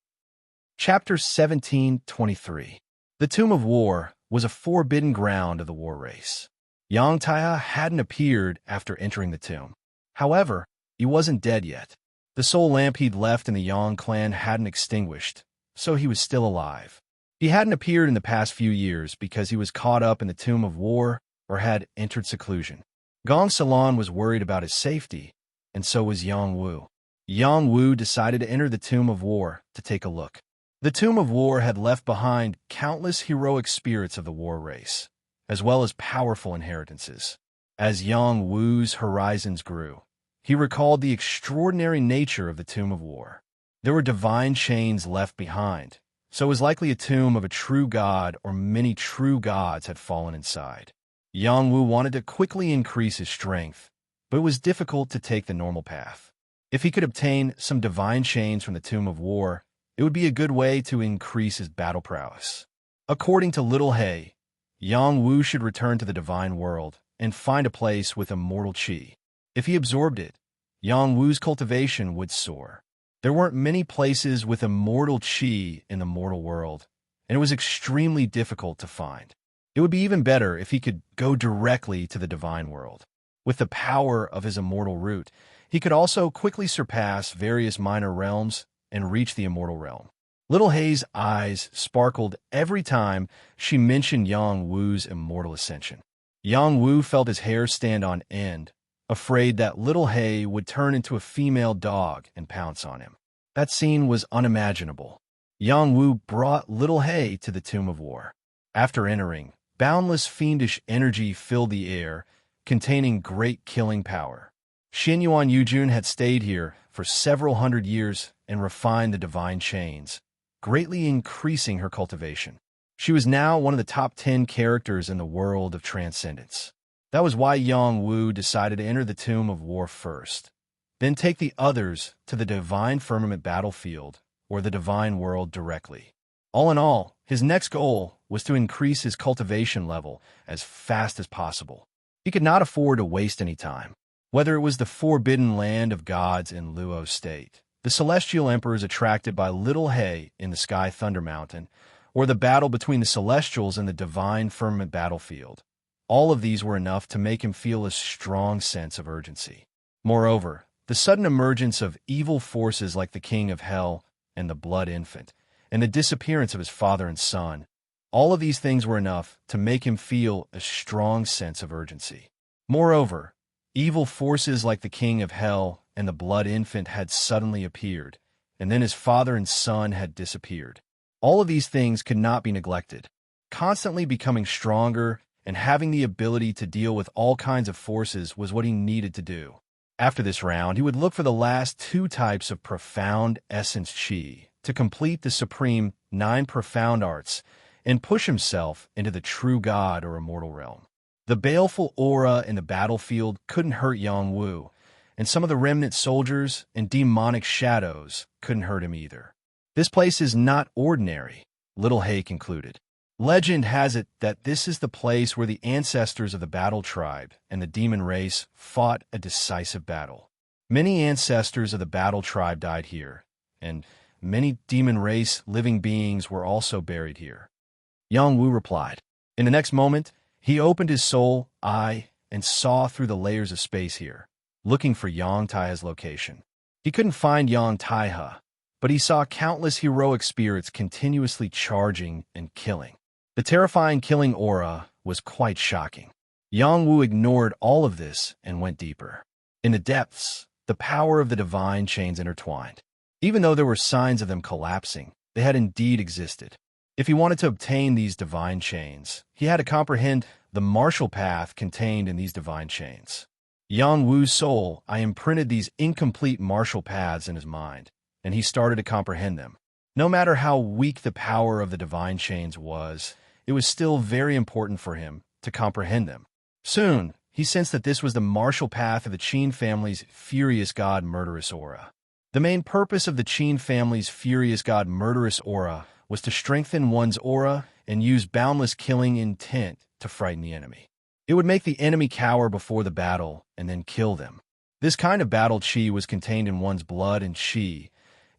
Chapter 17:23. The Tomb of War was a forbidden ground of the war race. Yang Taia hadn't appeared after entering the tomb. However, he wasn't dead yet. The soul lamp he'd left in the Yang clan hadn't extinguished, so he was still alive. He hadn't appeared in the past few years because he was caught up in the Tomb of War or had entered seclusion. Gong Salon was worried about his safety, and so was Yang Wu. Yang Wu decided to enter the Tomb of War to take a look. The Tomb of War had left behind countless heroic spirits of the war race, as well as powerful inheritances. As Yang Wu's horizons grew, he recalled the extraordinary nature of the Tomb of War. There were divine chains left behind, so it was likely a tomb of a true god or many true gods had fallen inside. Yang Wu wanted to quickly increase his strength, but it was difficult to take the normal path. If he could obtain some divine chains from the Tomb of War, it would be a good way to increase his battle prowess. According to Little Hay, Yang Wu should return to the divine world and find a place with immortal qi. If he absorbed it, Yang Wu's cultivation would soar. There weren't many places with immortal qi in the mortal world, and it was extremely difficult to find. It would be even better if he could go directly to the divine world. With the power of his immortal root, he could also quickly surpass various minor realms and reach the immortal realm. Little Hay's eyes sparkled every time she mentioned Yang Wu's immortal ascension. Yang Wu felt his hair stand on end, afraid that Little Hay would turn into a female dog and pounce on him. That scene was unimaginable. Yang Wu brought Little Hay to the Tomb of War. After entering, boundless fiendish energy filled the air, containing great killing power. Xinyuan Yujun had stayed here for several hundred years and refined the divine chains, greatly increasing her cultivation. She was now one of the top 10 characters in the world of transcendence. That was why Yang Wu decided to enter the Tomb of War first, then take the others to the divine firmament battlefield or the divine world directly. All in all, his next goal was to increase his cultivation level as fast as possible. He could not afford to waste any time. Whether it was the forbidden land of gods in Luo State, the celestial emperors attracted by Little Hay in the Sky Thunder Mountain, or the battle between the celestials and the divine firmament battlefield, all of these were enough to make him feel a strong sense of urgency. Moreover, the sudden emergence of evil forces like the king of hell and the blood infant, and the disappearance of his father and son, all of these things were enough to make him feel a strong sense of urgency. Moreover, evil forces like the king of hell and the blood infant had suddenly appeared, and then his father and son had disappeared. All of these things could not be neglected. Constantly becoming stronger and having the ability to deal with all kinds of forces was what he needed to do. After this round, he would look for the last 2 types of profound essence chi to complete the supreme 9 profound arts and push himself into the true god or immortal realm. The baleful aura in the battlefield couldn't hurt Yang Wu, and some of the remnant soldiers and demonic shadows couldn't hurt him either. This place is not ordinary, Little Hay concluded. Legend has it that this is the place where the ancestors of the battle tribe and the demon race fought a decisive battle. Many ancestors of the battle tribe died here, and many demon race living beings were also buried here. Yang Wu replied. In the next moment, he opened his soul eye and saw through the layers of space here, looking for Yang Taiha's location. He couldn't find Yang Taiha, but he saw countless heroic spirits continuously charging and killing. The terrifying killing aura was quite shocking. Yang Wu ignored all of this and went deeper. In the depths, the power of the divine chains intertwined. Even though there were signs of them collapsing, they had indeed existed. If he wanted to obtain these divine chains, he had to comprehend the martial path contained in these divine chains. Yang Wu's soul imprinted these incomplete martial paths in his mind, and he started to comprehend them. No matter how weak the power of the divine chains was, it was still very important for him to comprehend them. Soon, he sensed that this was the martial path of the Qin family's furious god murderous aura. The main purpose of the Qin family's furious god murderous aura was to strengthen one's aura and use boundless killing intent to frighten the enemy. It would make the enemy cower before the battle and then kill them. This kind of battle chi was contained in one's blood and chi,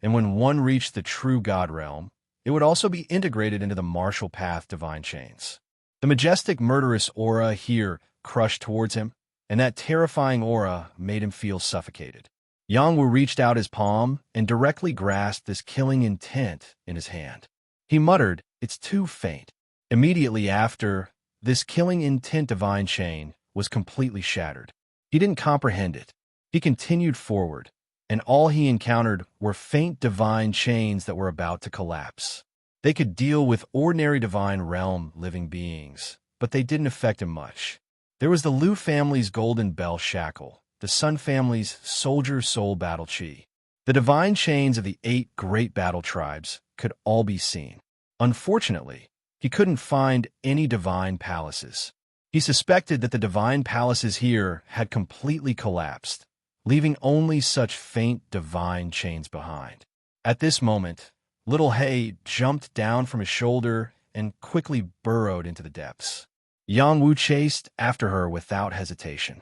and when one reached the true god realm, it would also be integrated into the martial path divine chains. The majestic murderous aura here crushed towards him, and that terrifying aura made him feel suffocated. Yang Wu reached out his palm and directly grasped this killing intent in his hand. He muttered, "It's too faint." Immediately after, this killing intent divine chain was completely shattered. He didn't comprehend it. He continued forward, and all he encountered were faint divine chains that were about to collapse. They could deal with ordinary divine realm living beings, but they didn't affect him much. There was the Liu family's golden bell shackle, the Sun family's soldier soul battle chi. The divine chains of the 8 great battle tribes could all be seen. Unfortunately, he couldn't find any divine palaces. He suspected that the divine palaces here had completely collapsed, leaving only such faint divine chains behind. At this moment, Little Hay jumped down from his shoulder and quickly burrowed into the depths. Yang Wu chased after her without hesitation.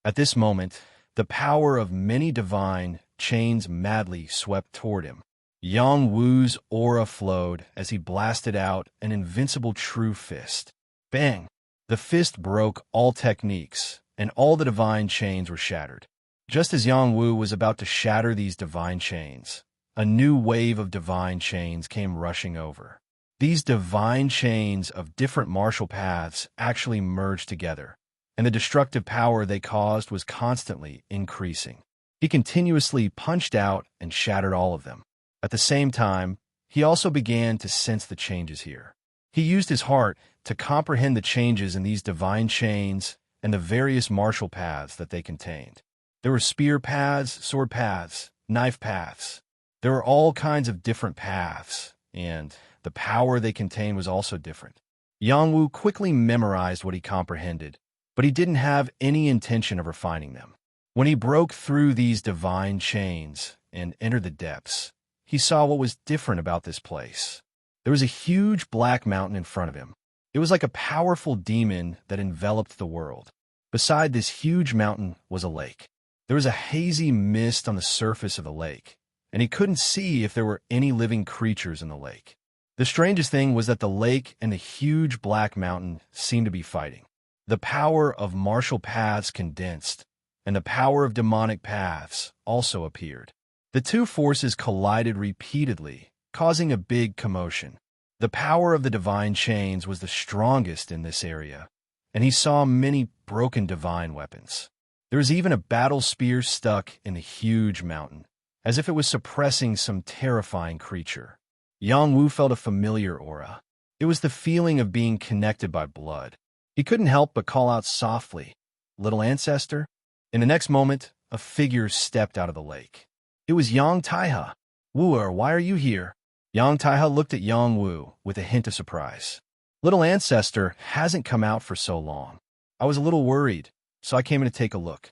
At this moment, the power of many divine chains madly swept toward him. Yang Wu's aura flowed as he blasted out an invincible true fist. Bang! The fist broke all techniques, and all the divine chains were shattered. Just as Yang Wu was about to shatter these divine chains, a new wave of divine chains came rushing over. These divine chains of different martial paths actually merged together, and the destructive power they caused was constantly increasing. He continuously punched out and shattered all of them. At the same time, he also began to sense the changes here. He used his heart to comprehend the changes in these divine chains and the various martial paths that they contained. There were spear paths, sword paths, knife paths. There were all kinds of different paths, and the power they contained was also different. Yang Wu quickly memorized what he comprehended, but he didn't have any intention of refining them. When he broke through these divine chains and entered the depths, he saw what was different about this place. There was a huge black mountain in front of him. It was like a powerful demon that enveloped the world. Beside this huge mountain was a lake. There was a hazy mist on the surface of the lake, and he couldn't see if there were any living creatures in the lake. The strangest thing was that the lake and the huge black mountain seemed to be fighting. The power of martial paths condensed, and the power of demonic paths also appeared. The two forces collided repeatedly, causing a big commotion. The power of the divine chains was the strongest in this area, and he saw many broken divine weapons. There was even a battle spear stuck in the huge mountain, as if it was suppressing some terrifying creature. Yang Wu felt a familiar aura. It was the feeling of being connected by blood. He couldn't help but call out softly, "Little ancestor?" In the next moment, a figure stepped out of the lake. It was Yang Taihe. "Wu, why are you here?" Yang Taihe looked at Yang Wu with a hint of surprise. "Little ancestor hasn't come out for so long. I was a little worried, so I came in to take a look."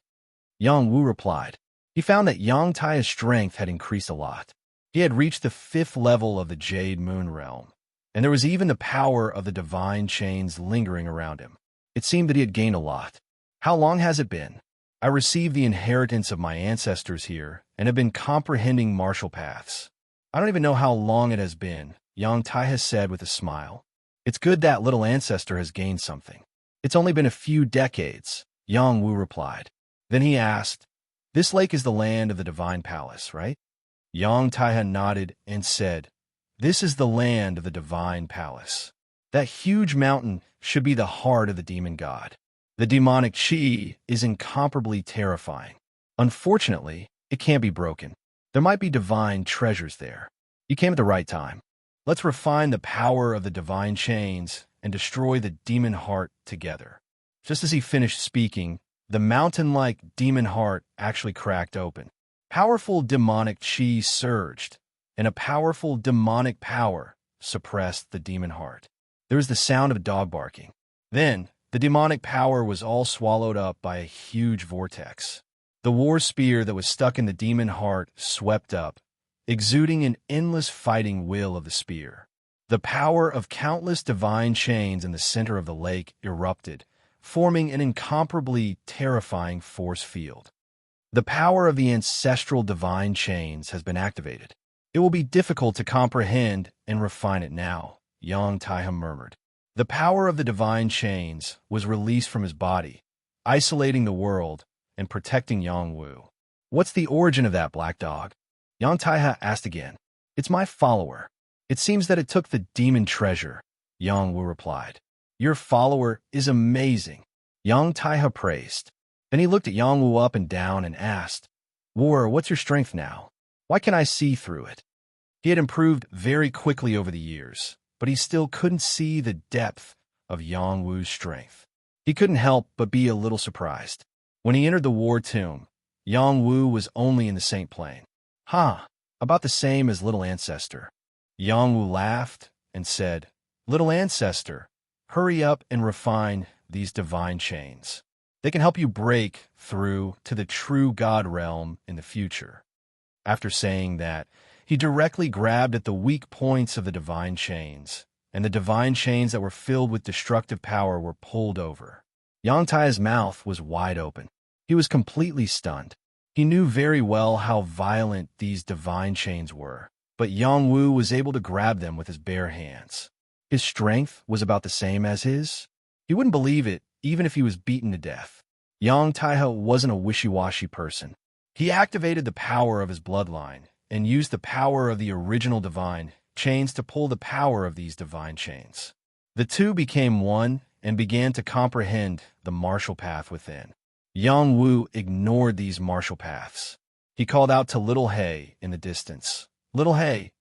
Yang Wu replied. He found that Yang Taihe's strength had increased a lot. He had reached the 5th level of the Jade Moon Realm, and there was even the power of the divine chains lingering around him. It seemed that he had gained a lot. "How long has it been?" "I received the inheritance of my ancestors here and have been comprehending martial paths." "I don't even know how long it has been," Yang Taihe said with a smile. "It's good that little ancestor has gained something." "It's only been a few decades," Yang Wu replied. Then he asked, "This lake is the land of the divine palace, right?" Yang Taihe nodded and said, "This is the land of the divine palace. That huge mountain should be the heart of the demon god. The demonic chi is incomparably terrifying. Unfortunately, it can't be broken. There might be divine treasures there. You came at the right time. Let's refine the power of the divine chains and destroy the demon heart together." Just as he finished speaking, the mountain-like demon heart actually cracked open. Powerful demonic chi surged, and a powerful demonic power suppressed the demon heart. There was the sound of a dog barking. Then, the demonic power was all swallowed up by a huge vortex. The war spear that was stuck in the demon heart swept up, exuding an endless fighting will of the spear. The power of countless divine chains in the center of the lake erupted, forming an incomparably terrifying force field. The power of the ancestral divine chains has been activated. It will be difficult to comprehend and refine it now, Yang Taihe murmured. The power of the divine chains was released from his body, isolating the world and protecting Yang Wu. "What's the origin of that black dog?" Yang Taihe asked again. "It's my follower. It seems that it took the demon treasure," Yang Wu replied. "Your follower is amazing," Yang Taihe praised. Then he looked at Yang Wu up and down and asked, "Wu, what's your strength now? Why can I see through it?" He had improved very quickly over the years, but he still couldn't see the depth of Yang Wu's strength. He couldn't help but be a little surprised. When he entered the war tomb, Yang Wu was only in the Saint Plane. About the same as little ancestor." Yang Wu laughed and said, "Little ancestor, hurry up and refine these divine chains. They can help you break through to the true God realm in the future." After saying that, he directly grabbed at the weak points of the divine chains, and the divine chains that were filled with destructive power were pulled over. Yang Tai's mouth was wide open. He was completely stunned. He knew very well how violent these divine chains were, but Yang Wu was able to grab them with his bare hands. His strength was about the same as his. He wouldn't believe it, even if he was beaten to death. Yang Taihe wasn't a wishy-washy person. He activated the power of his bloodline and used the power of the original divine chains to pull the power of these divine chains. The two became one and began to comprehend the martial path within. Yang Wu ignored these martial paths. He called out to Little Hay in the distance. "Little Hay,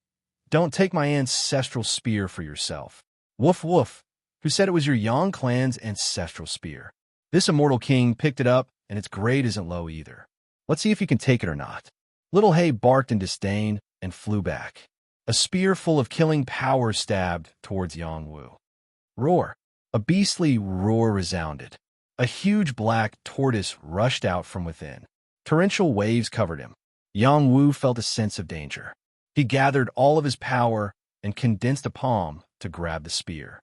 don't take my ancestral spear for yourself." "Woof woof, who said it was your Yang clan's ancestral spear? This immortal king picked it up, and its grade isn't low either. Let's see if you can take it or not." Little Hay barked in disdain and flew back. A spear full of killing power stabbed towards Yang Wu. Roar! A beastly roar resounded. A huge black tortoise rushed out from within. Torrential waves covered him. Yang Wu felt a sense of danger. He gathered all of his power and condensed a palm to grab the spear.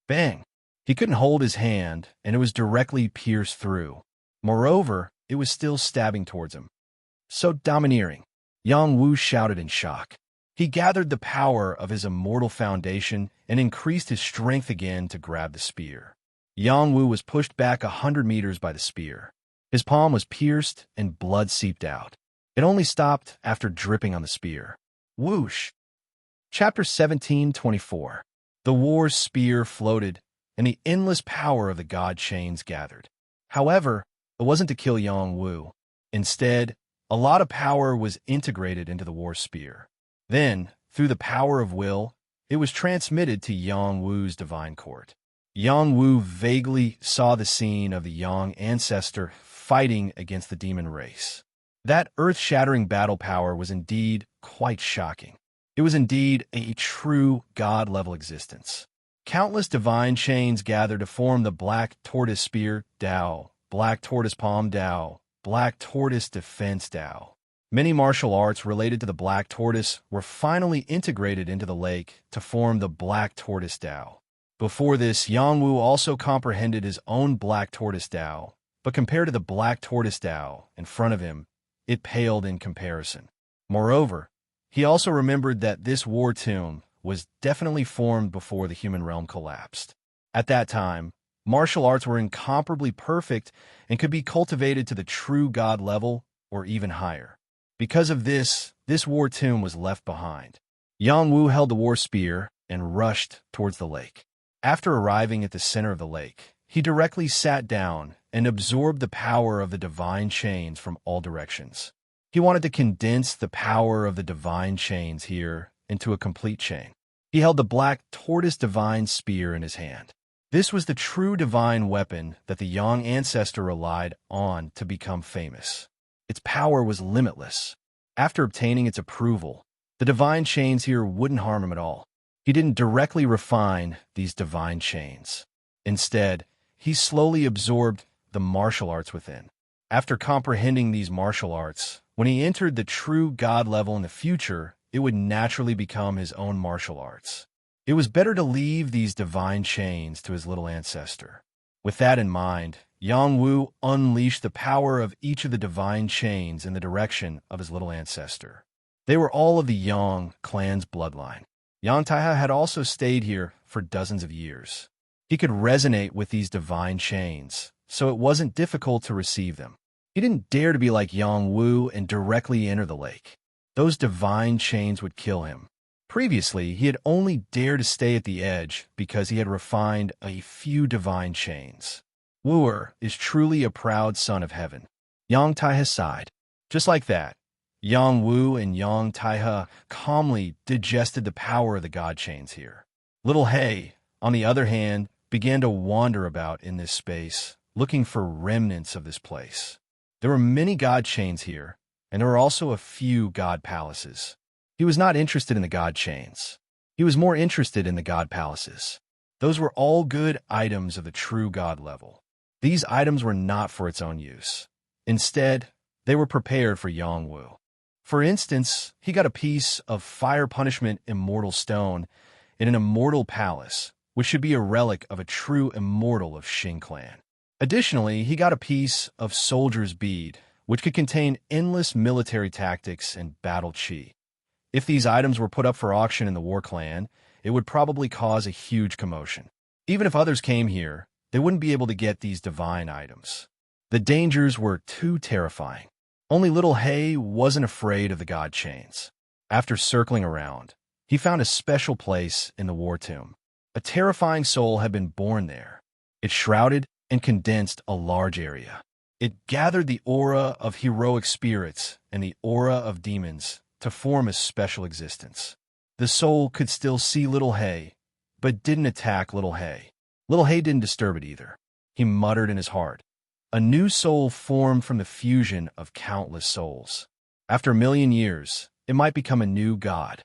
Bang! He couldn't hold his hand, and it was directly pierced through. Moreover, it was still stabbing towards him. So domineering, Yang Wu shouted in shock. He gathered the power of his immortal foundation and increased his strength again to grab the spear. Yang Wu was pushed back 100 meters by the spear. His palm was pierced and blood seeped out. It only stopped after dripping on the spear. Whoosh! Chapter 17:24. The war's spear floated, and the endless power of the god chains gathered. However, it wasn't to kill Yang Wu. Instead, a lot of power was integrated into the war spear. Then, through the power of will, it was transmitted to Yang Wu's divine court. Yang Wu vaguely saw the scene of the Yang ancestor fighting against the demon race. That earth-shattering battle power was indeed quite shocking. It was indeed a true god-level existence. Countless divine chains gathered to form the Black Tortoise Spear Dao, Black Tortoise Palm Dao, Black Tortoise Defense Dao. Many martial arts related to the Black Tortoise were finally integrated into the lake to form the Black Tortoise Dao. Before this, Yang Wu also comprehended his own Black Tortoise Dao, but compared to the Black Tortoise Dao in front of him, it paled in comparison. Moreover, he also remembered that this war tomb was definitely formed before the human realm collapsed. At that time, martial arts were incomparably perfect and could be cultivated to the true god level or even higher. Because of this war tomb was left behind. Yang Wu held the war spear and rushed towards the lake. After arriving at the center of the lake, he directly sat down and absorbed the power of the divine chains from all directions. He wanted to condense the power of the divine chains here into a complete chain. He held the Black Tortoise Divine Spear in his hand. This was the true divine weapon that the Yang ancestor relied on to become famous. Its power was limitless. After obtaining its approval, the divine chains here wouldn't harm him at all. He didn't directly refine these divine chains. Instead, he slowly absorbed the martial arts within. After comprehending these martial arts, when he entered the true god level in the future, it would naturally become his own martial arts. It was better to leave these divine chains to his little ancestor. With that in mind, Yang Wu unleashed the power of each of the divine chains in the direction of his little ancestor. They were all of the Yang clan's bloodline. Yang Taihe had also stayed here for dozens of years. He could resonate with these divine chains, so it wasn't difficult to receive them. He didn't dare to be like Yang Wu and directly enter the lake. Those divine chains would kill him. Previously, he had only dared to stay at the edge because he had refined a few divine chains. Wu is truly a proud son of heaven. Yang Taihe sighed. Just like that, Yang Wu and Yang Taihe calmly digested the power of the god chains here. Little He, on the other hand, began to wander about in this space, looking for remnants of this place. There were many god chains here, and there were also a few god palaces. He was not interested in the god chains. He was more interested in the god palaces. Those were all good items of the true god level. These items were not for its own use. Instead, they were prepared for Yang Wu. For instance, he got a piece of fire punishment immortal stone in an immortal palace, which should be a relic of a true immortal of Xing clan. Additionally, he got a piece of soldier's bead, which could contain endless military tactics and battle chi. If these items were put up for auction in the war clan, it would probably cause a huge commotion. Even if others came here, they wouldn't be able to get these divine items. The dangers were too terrifying. Only little He wasn't afraid of the god chains. After circling around, he found a special place in the war tomb. A terrifying soul had been born there. It shrouded and condensed a large area. It gathered the aura of heroic spirits and the aura of demons to form a special existence. The soul could still see little He, but didn't attack little He. Little He didn't disturb it either. He muttered in his heart. A new soul formed from the fusion of countless souls. After 1,000,000 years, it might become a new god.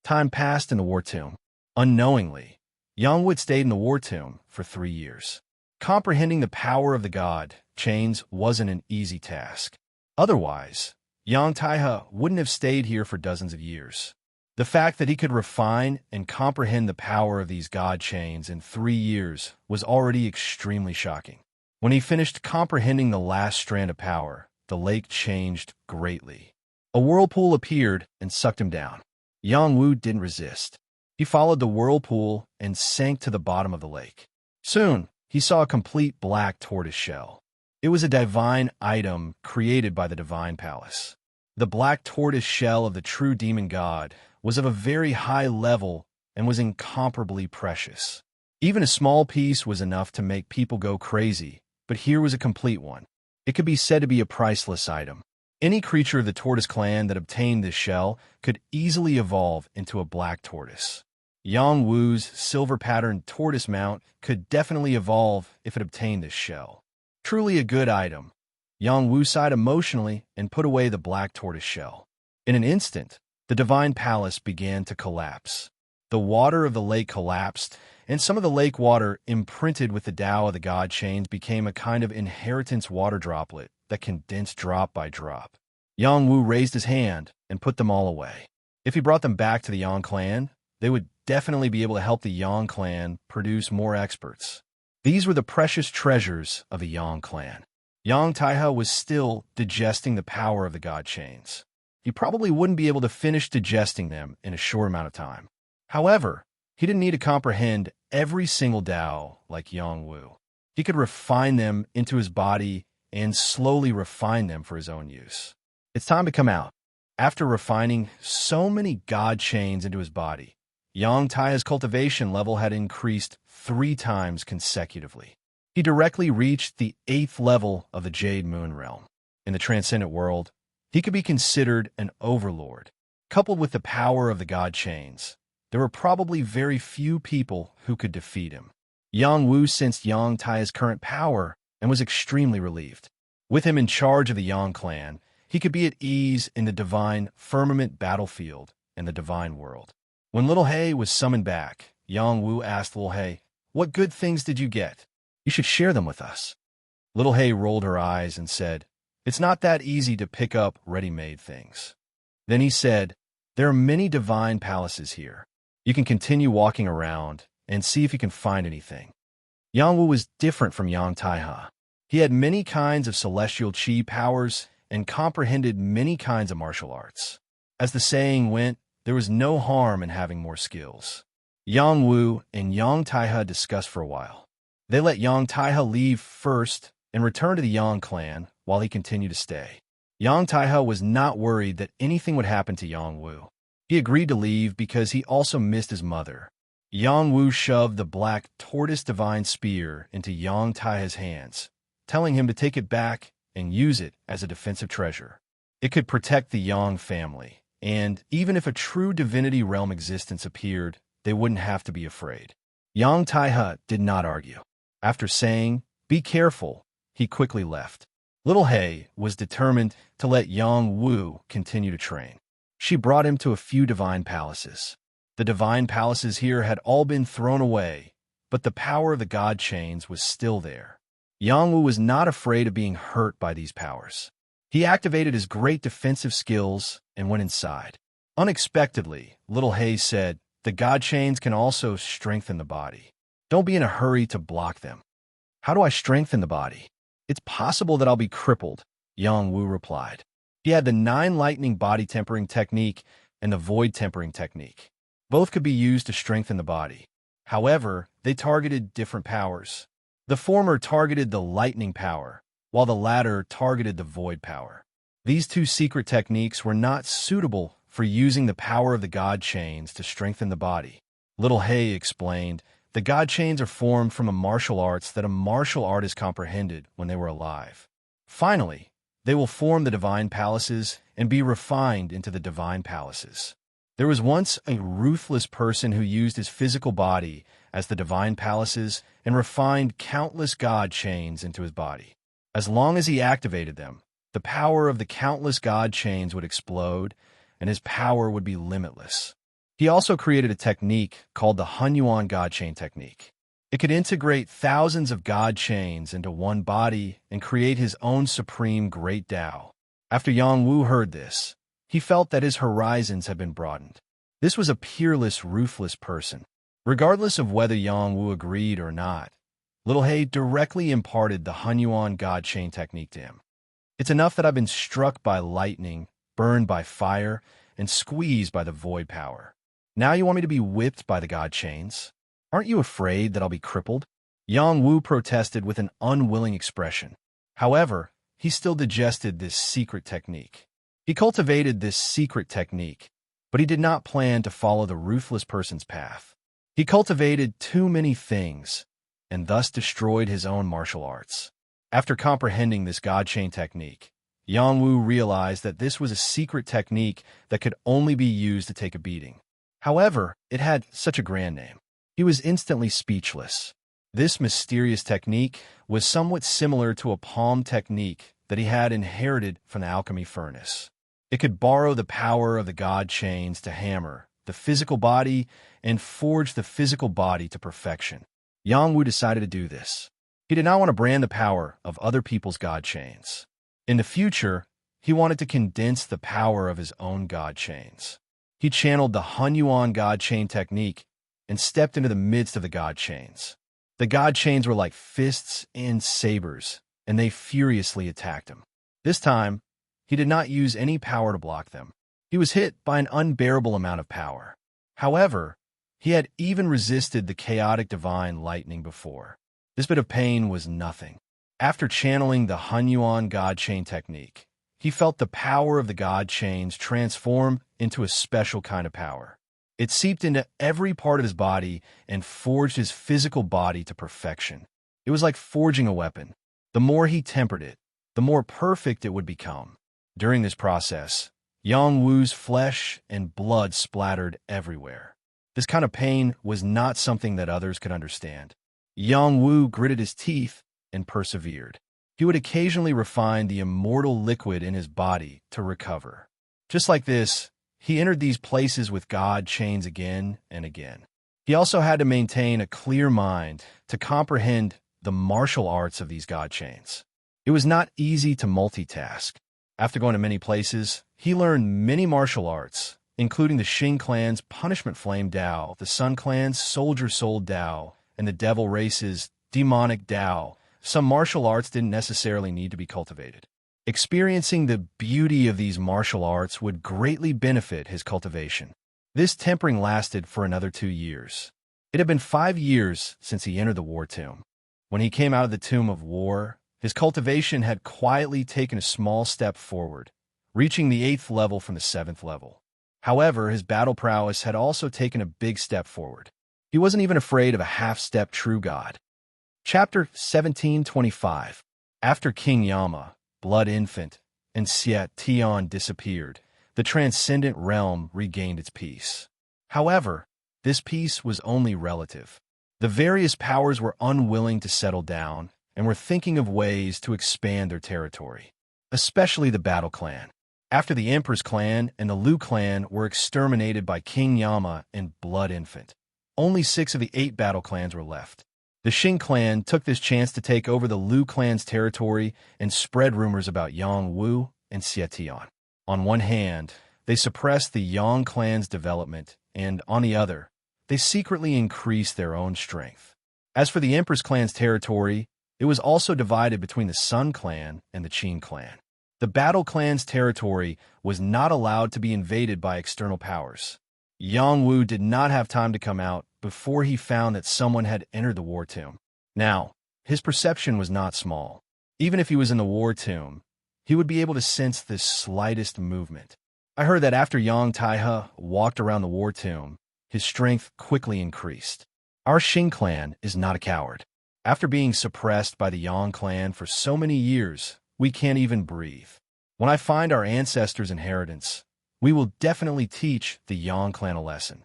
Time passed in the war tomb. Unknowingly, Yang Wu stayed in the war tomb for 3 years. Comprehending the power of the god chains wasn't an easy task. Otherwise, Yang Taihe wouldn't have stayed here for dozens of years. The fact that he could refine and comprehend the power of these god chains in 3 years was already extremely shocking. When he finished comprehending the last strand of power, the lake changed greatly. A whirlpool appeared and sucked him down. Yang Wu didn't resist. He followed the whirlpool and sank to the bottom of the lake. Soon, he saw a complete black tortoise shell. It was a divine item created by the divine palace. The black tortoise shell of the true demon god was of a very high level and was incomparably precious. Even a small piece was enough to make people go crazy, but here was a complete one. It could be said to be a priceless item. Any creature of the tortoise clan that obtained this shell could easily evolve into a black tortoise. Yang Wu's silver-patterned tortoise mount could definitely evolve if it obtained this shell. Truly a good item. Yang Wu sighed emotionally and put away the black tortoise shell. In an instant, the divine palace began to collapse. The water of the lake collapsed, and some of the lake water imprinted with the Tao of the God chains became a kind of inheritance water droplet that condensed drop by drop. Yang Wu raised his hand and put them all away. If he brought them back to the Yang clan, they would definitely be able to help the Yang clan produce more experts. These were the precious treasures of the Yang clan. Yang Taihe was still digesting the power of the God chains. He probably wouldn't be able to finish digesting them in a short amount of time. However, he didn't need to comprehend every single Tao like Yang Wu. He could refine them into his body and slowly refine them for his own use. It's time to come out. After refining so many God chains into his body, Yang Taihe's cultivation level had increased 3 times consecutively. He directly reached the 8th level of the Jade Moon Realm. In the transcendent world, he could be considered an overlord. Coupled with the power of the God chains, there were probably very few people who could defeat him. Yang Wu sensed Yang Taihe's current power and was extremely relieved. With him in charge of the Yang clan, he could be at ease in the divine firmament battlefield and the divine world. When Little Hay was summoned back, Yang Wu asked Little Hay, "What good things did you get? You should share them with us." Little Hay rolled her eyes and said, "It's not that easy to pick up ready-made things." Then he said, "There are many divine palaces here. You can continue walking around and see if you can find anything." Yang Wu was different from Yang Taihe. He had many kinds of celestial chi powers and comprehended many kinds of martial arts. As the saying went, there was no harm in having more skills. Yang Wu and Yang Taihe discussed for a while. They let Yang Taihe leave first and return to the Yang clan while he continued to stay. Yang Taihe was not worried that anything would happen to Yang Wu. He agreed to leave because he also missed his mother. Yang Wu shoved the black tortoise divine spear into Yang Taihe's hands, telling him to take it back and use it as a defensive treasure. It could protect the Yang family, and even if a true divinity realm existence appeared, they wouldn't have to be afraid. Yang Taihe did not argue. After saying, "Be careful," he quickly left. Little Hay was determined to let Yang Wu continue to train. She brought him to a few divine palaces. The divine palaces here had all been thrown away, but the power of the God chains was still there. Yang Wu was not afraid of being hurt by these powers. He activated his great defensive skills and went inside. Unexpectedly, Little Hay said, "The God chains can also strengthen the body. Don't be in a hurry to block them." "How do I strengthen the body?" "It's possible that I'll be crippled," Yang Wu replied. He had the 9 lightning body tempering technique and the void tempering technique. Both could be used to strengthen the body. However, they targeted different powers. The former targeted the lightning power, while the latter targeted the void power. These 2 secret techniques were not suitable for using the power of the God chains to strengthen the body. Little Hay explained, "The God chains are formed from a martial arts that a martial artist comprehended when they were alive. Finally, they will form the divine palaces and be refined into the divine palaces." There was once a ruthless person who used his physical body as the divine palaces and refined countless God chains into his body. As long as he activated them, the power of the countless God chains would explode, and his power would be limitless. He also created a technique called the Hunyuan God Chain Technique. It could integrate thousands of God chains into one body and create his own supreme great Tao. After Yang Wu heard this, he felt that his horizons had been broadened. This was a peerless, ruthless person. Regardless of whether Yang Wu agreed or not, Little Hay directly imparted the Hunyuan God Chain Technique to him. "It's enough that I've been struck by lightning, burned by fire, and squeezed by the void power. Now you want me to be whipped by the God chains? Aren't you afraid that I'll be crippled?" Yang Wu protested with an unwilling expression. However, he still digested this secret technique. He cultivated this secret technique, but he did not plan to follow the ruthless person's path. He cultivated too many things, and thus destroyed his own martial arts. After comprehending this God chain technique, Yang Wu realized that this was a secret technique that could only be used to take a beating. However, it had such a grand name. He was instantly speechless. This mysterious technique was somewhat similar to a palm technique that he had inherited from the alchemy furnace. It could borrow the power of the God chains to hammer the physical body and forge the physical body to perfection. Yang Wu decided to do this. He did not want to brand the power of other people's God chains. In the future, he wanted to condense the power of his own God chains. He channeled the Hunyuan God chain technique and stepped into the midst of the God chains. The God chains were like fists and sabers, and they furiously attacked him. This time, he did not use any power to block them. He was hit by an unbearable amount of power. However, he had even resisted the chaotic divine lightning before. This bit of pain was nothing. After channeling the Hunyuan God chain technique, he felt the power of the God chains transform into a special kind of power. It seeped into every part of his body and forged his physical body to perfection. It was like forging a weapon. The more he tempered it, the more perfect it would become. During this process, Yang Wu's flesh and blood splattered everywhere. This kind of pain was not something that others could understand. Yang Wu gritted his teeth and persevered. He would occasionally refine the immortal liquid in his body to recover. Just like this, he entered these places with God chains again and again. He also had to maintain a clear mind to comprehend the martial arts of these God chains. It was not easy to multitask. After going to many places, he learned many martial arts, including the Xing clan's Punishment Flame Dao, the Sun clan's Soldier Soul Dao, and the Devil race's Demonic Dao. Some martial arts didn't necessarily need to be cultivated. Experiencing the beauty of these martial arts would greatly benefit his cultivation. This tempering lasted for another 2 years. It had been 5 years since he entered the War Tomb. When he came out of the Tomb of War, his cultivation had quietly taken a small step forward, reaching the 8th level from the 7th level. However, his battle prowess had also taken a big step forward. He wasn't even afraid of a half-step true god. Chapter 1725. After King Yama, Blood Infant, and Xie Tian disappeared, the transcendent realm regained its peace. However, this peace was only relative. The various powers were unwilling to settle down and were thinking of ways to expand their territory, especially the Battle Clan. After the Emperor's clan and the Liu clan were exterminated by King Yama and Blood Infant, only 6 of the 8 battle clans were left. The Xing clan took this chance to take over the Liu clan's territory and spread rumors about Yang Wu and Xie Tian. On one hand, they suppressed the Yang clan's development, and on the other, they secretly increased their own strength. As for the Emperor's clan's territory, it was also divided between the Sun clan and the Qin clan. The Battle clan's territory was not allowed to be invaded by external powers. Yang Wu did not have time to come out before he found that someone had entered the War Tomb. Now, his perception was not small. Even if he was in the War Tomb, he would be able to sense the slightest movement. I heard that after Yang Taihe walked around the War Tomb, his strength quickly increased. Our Xing clan is not a coward. After being suppressed by the Yang clan for so many years, we can't even breathe. When I find our ancestors' inheritance, we will definitely teach the Yang clan a lesson.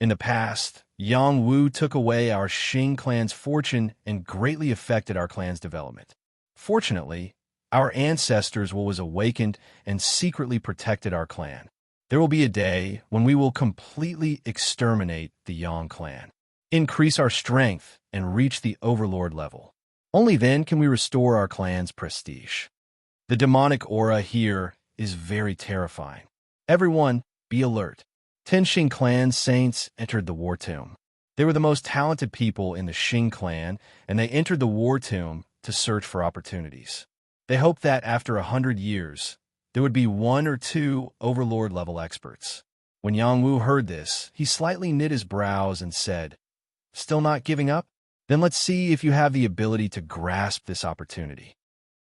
In the past, Yang Wu took away our Xing clan's fortune and greatly affected our clan's development. Fortunately, our ancestors was awakened and secretly protected our clan. There will be a day when we will completely exterminate the Yang clan, increase our strength, and reach the overlord level. Only then can we restore our clan's prestige. The demonic aura here is very terrifying. Everyone, be alert. 10 Xing clan saints entered the War Tomb. They were the most talented people in the Xing clan, and they entered the War Tomb to search for opportunities. They hoped that after 100 years, there would be 1 or 2 overlord-level experts. When Yang Wu heard this, he slightly knit his brows and said, "Still not giving up? Then let's see if you have the ability to grasp this opportunity."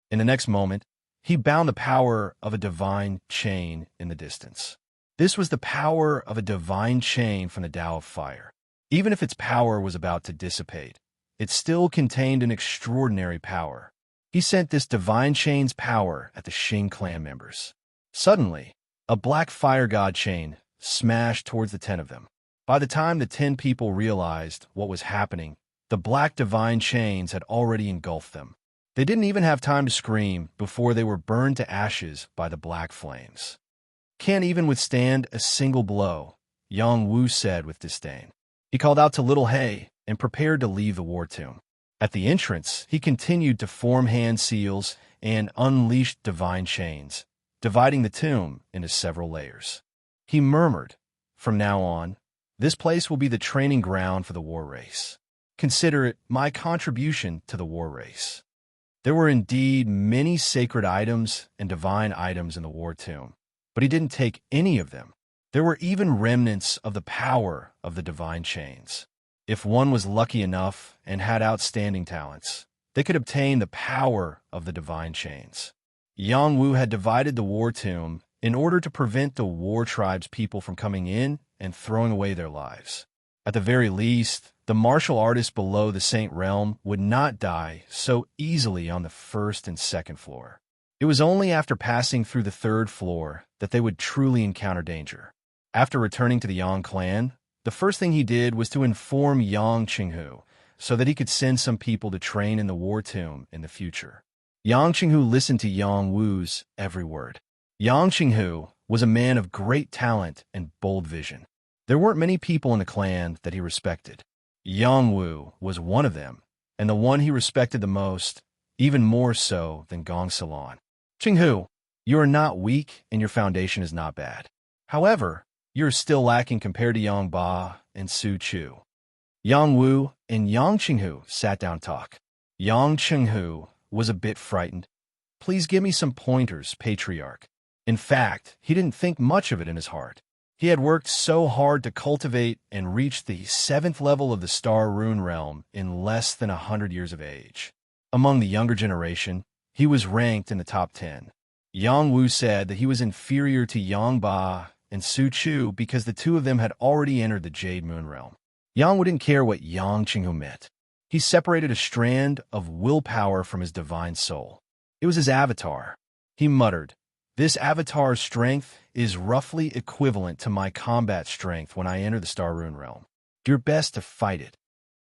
In the next moment, he bound the power of a divine chain in the distance. This was the power of a divine chain from the Tao of Fire. Even if its power was about to dissipate, it still contained an extraordinary power. He sent this divine chain's power at the Xing clan members. Suddenly, a black fire god chain smashed towards the 10 of them. By the time the 10 people realized what was happening, the black divine chains had already engulfed them. They didn't even have time to scream before they were burned to ashes by the black flames. "Can't even withstand a single blow," Yang Wu said with disdain. He called out to Little Hay and prepared to leave the war tomb. At the entrance, he continued to form hand seals and unleashed divine chains, dividing the tomb into several layers. He murmured, "From now on, this place will be the training ground for the war race. Consider it my contribution to the war race." There were indeed many sacred items and divine items in the war tomb, but he didn't take any of them. There were even remnants of the power of the divine chains. If one was lucky enough and had outstanding talents, they could obtain the power of the divine chains. Yang Wu had divided the war tomb in order to prevent the war tribe's people from coming in and throwing away their lives. At the very least, the martial artists below the Saint Realm would not die so easily on the first and second floor. It was only after passing through the third floor that they would truly encounter danger. After returning to the Yang clan, the first thing he did was to inform Yang Qinghu so that he could send some people to train in the war tomb in the future. Yang Qinghu listened to Yang Wu's every word. Yang Qinghu was a man of great talent and bold vision. There weren't many people in the clan that he respected. Yang Wu was one of them, and the one he respected the most, even more so than Gong Salon. "Qinghu, you are not weak and your foundation is not bad. However, you're still lacking compared to Yang Ba and Su Chu." Yang Wu and Yang Qinghu sat down to talk. Yang Qinghu was a bit frightened. "Please give me some pointers, Patriarch." In fact, he didn't think much of it in his heart. He had worked so hard to cultivate and reach the 7th level of the Star Rune Realm in less than 100 years of age. Among the younger generation, he was ranked in the top 10. Yang Wu said that he was inferior to Yang Ba and Su Chu because the two of them had already entered the Jade Moon Realm. Yang Wu didn't care what Yang Qinghu meant. He separated a strand of willpower from his divine soul. It was his avatar. He muttered, "This avatar's strength is roughly equivalent to my combat strength when I enter the Star Rune Realm. Do your best to fight it."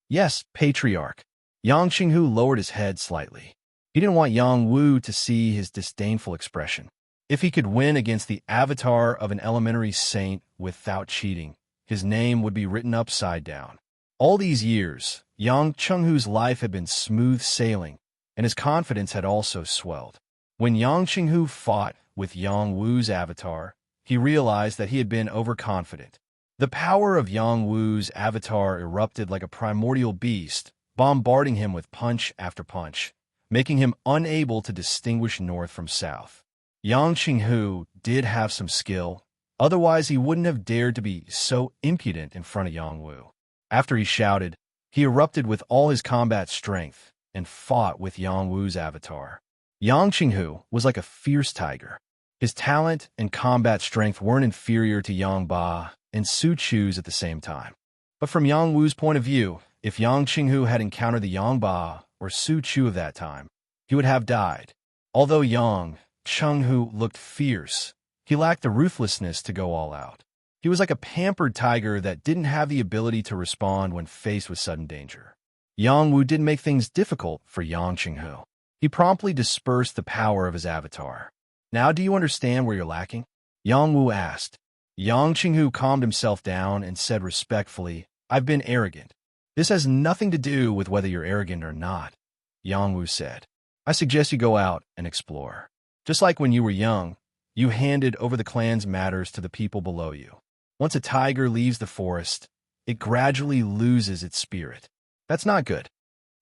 "Yes, Patriarch." Yang Qinghu lowered his head slightly. He didn't want Yang Wu to see his disdainful expression. If he could win against the avatar of an elementary saint without cheating, his name would be written upside down. All these years, Yang Qinghu's life had been smooth sailing, and his confidence had also swelled. When Yang Qinghu fought with Yang Wu's avatar, he realized that he had been overconfident. The power of Yang Wu's avatar erupted like a primordial beast, bombarding him with punch after punch, making him unable to distinguish north from south. Yang Qinghu did have some skill, otherwise he wouldn't have dared to be so impudent in front of Yang Wu. After he shouted, he erupted with all his combat strength and fought with Yang Wu's avatar. Yang Qinghu was like a fierce tiger. His talent and combat strength weren't inferior to Yang Ba and Su Chu's at the same time. But from Yang Wu's point of view, if Yang Qinghu had encountered the Yang Ba or Su Chu of that time, he would have died. Although Yang Qinghu looked fierce, he lacked the ruthlessness to go all out. He was like a pampered tiger that didn't have the ability to respond when faced with sudden danger. Yang Wu didn't make things difficult for Yang Qinghu. He promptly dispersed the power of his avatar. "Now do you understand where you're lacking?" Yang Wu asked. Yang Qinghu calmed himself down and said respectfully, "I've been arrogant." "This has nothing to do with whether you're arrogant or not," Yang Wu said. "I suggest you go out and explore. Just like when you were young, you handed over the clan's matters to the people below you. Once a tiger leaves the forest, it gradually loses its spirit. That's not good."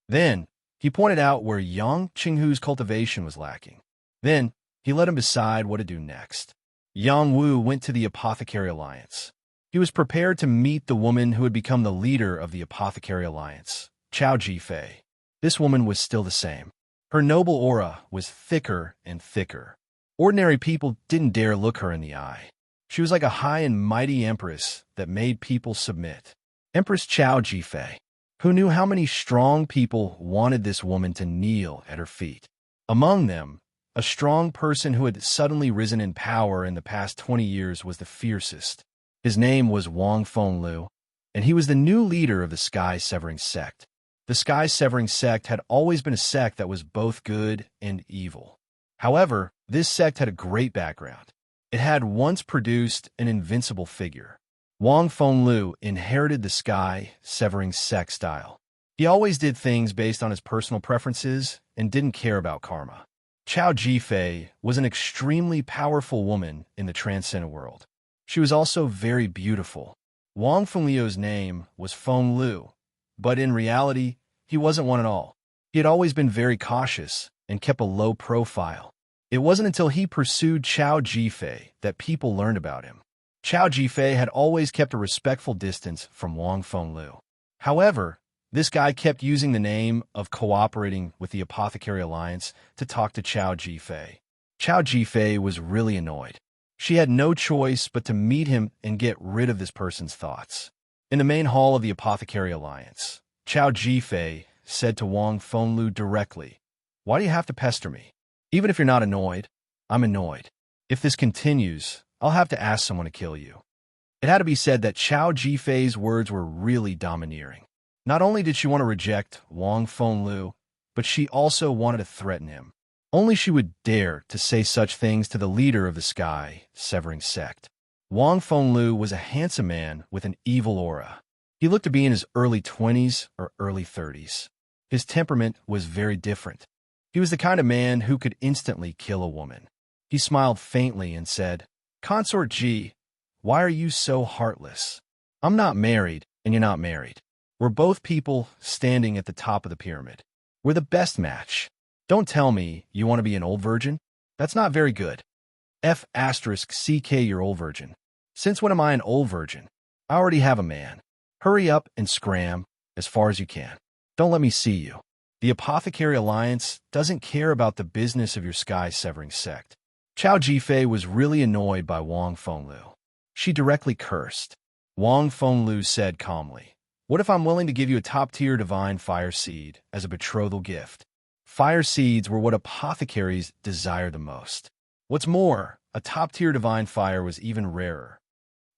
Then, he pointed out where Yang Qinghu's cultivation was lacking. Then, he let him decide what to do next. Yang Wu went to the Apothecary Alliance. He was prepared to meet the woman who had become the leader of the Apothecary Alliance, Chao Jifei. This woman was still the same. Her noble aura was thicker and thicker. Ordinary people didn't dare look her in the eye. She was like a high and mighty empress that made people submit. Empress Chao Jifei, who knew how many strong people wanted this woman to kneel at her feet. Among them, a strong person who had suddenly risen in power in the past 20 years was the fiercest. His name was Wang Fenglu, and he was the new leader of the Sky-Severing sect. The Sky-Severing sect had always been a sect that was both good and evil. However, this sect had a great background. It had once produced an invincible figure. Wang Fenglu inherited the Sky-Severing sect style. He always did things based on his personal preferences and didn't care about karma. Chao Jifei was an extremely powerful woman in the transcendent world. She was also very beautiful. Wang Fenglu's name was Fenglu, but in reality, he wasn't one at all. He had always been very cautious and kept a low profile. It wasn't until he pursued Chao Jifei that people learned about him. Chao Jifei had always kept a respectful distance from Wang Fenglu. However, this guy kept using the name of cooperating with the Apothecary Alliance to talk to Chao Jifei. Chao Jifei was really annoyed. She had no choice but to meet him and get rid of this person's thoughts. In the main hall of the Apothecary Alliance, Chao Jifei said to Wang Fenglu directly, "Why do you have to pester me? Even if you're not annoyed, I'm annoyed. If this continues, I'll have to ask someone to kill you." It had to be said that Chao Jifei's words were really domineering. Not only did she want to reject Wang Fenglu, but she also wanted to threaten him. Only she would dare to say such things to the leader of the Sky-Severing sect. Wang Fenglu was a handsome man with an evil aura. He looked to be in his early 20s or early 30s. His temperament was very different. He was the kind of man who could instantly kill a woman. He smiled faintly and said, "Consort Ji, why are you so heartless? I'm not married, and you're not married. We're both people standing at the top of the pyramid. We're the best match. Don't tell me you want to be an old virgin. That's not very good. F***CK you're old virgin. Since when am I an old virgin? I already have a man. Hurry up and scram as far as you can. Don't let me see you." The Apothecary Alliance doesn't care about the business of your Sky-Severing sect. Chao Jifei was really annoyed by Wang Fenglu. She directly cursed. Wang Fenglu said calmly, "What if I'm willing to give you a top-tier divine fire seed as a betrothal gift?" Fire seeds were what apothecaries desired the most. What's more, a top-tier divine fire was even rarer.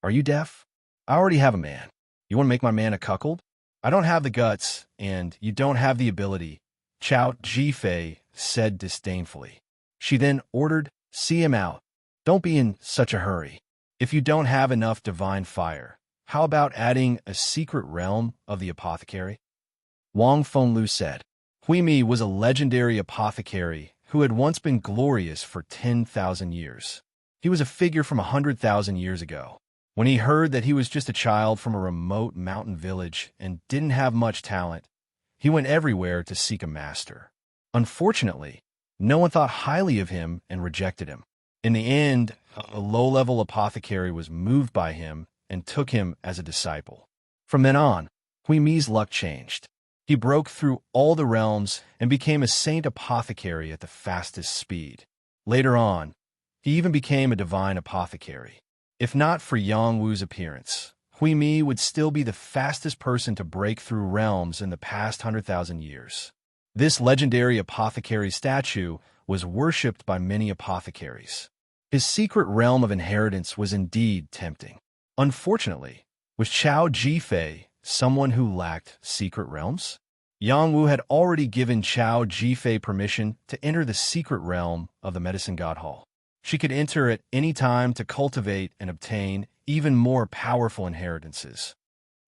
"Are you deaf? I already have a man. You want to make my man a cuckold? I don't have the guts, and you don't have the ability," Chao Jifei said disdainfully. She then ordered, "See him out. Don't be in such a hurry. If you don't have enough divine fire, how about adding a secret realm of the apothecary?" Wang Fenglu said. Huimi was a legendary apothecary who had once been glorious for 10,000 years. He was a figure from 100,000 years ago. When he heard that he was just a child from a remote mountain village and didn't have much talent, he went everywhere to seek a master. Unfortunately, no one thought highly of him and rejected him. In the end, a low-level apothecary was moved by him and took him as a disciple. From then on, Huimi's luck changed. He broke through all the realms and became a saint apothecary at the fastest speed. Later on, he even became a divine apothecary. If not for Yang Wu's appearance, Huimi would still be the fastest person to break through realms in the past 100,000 years. This legendary apothecary statue was worshipped by many apothecaries. His secret realm of inheritance was indeed tempting. Unfortunately, was Chao Jifei someone who lacked secret realms? Yang Wu had already given Chao Jifei permission to enter the secret realm of the Medicine God Hall. She could enter at any time to cultivate and obtain even more powerful inheritances.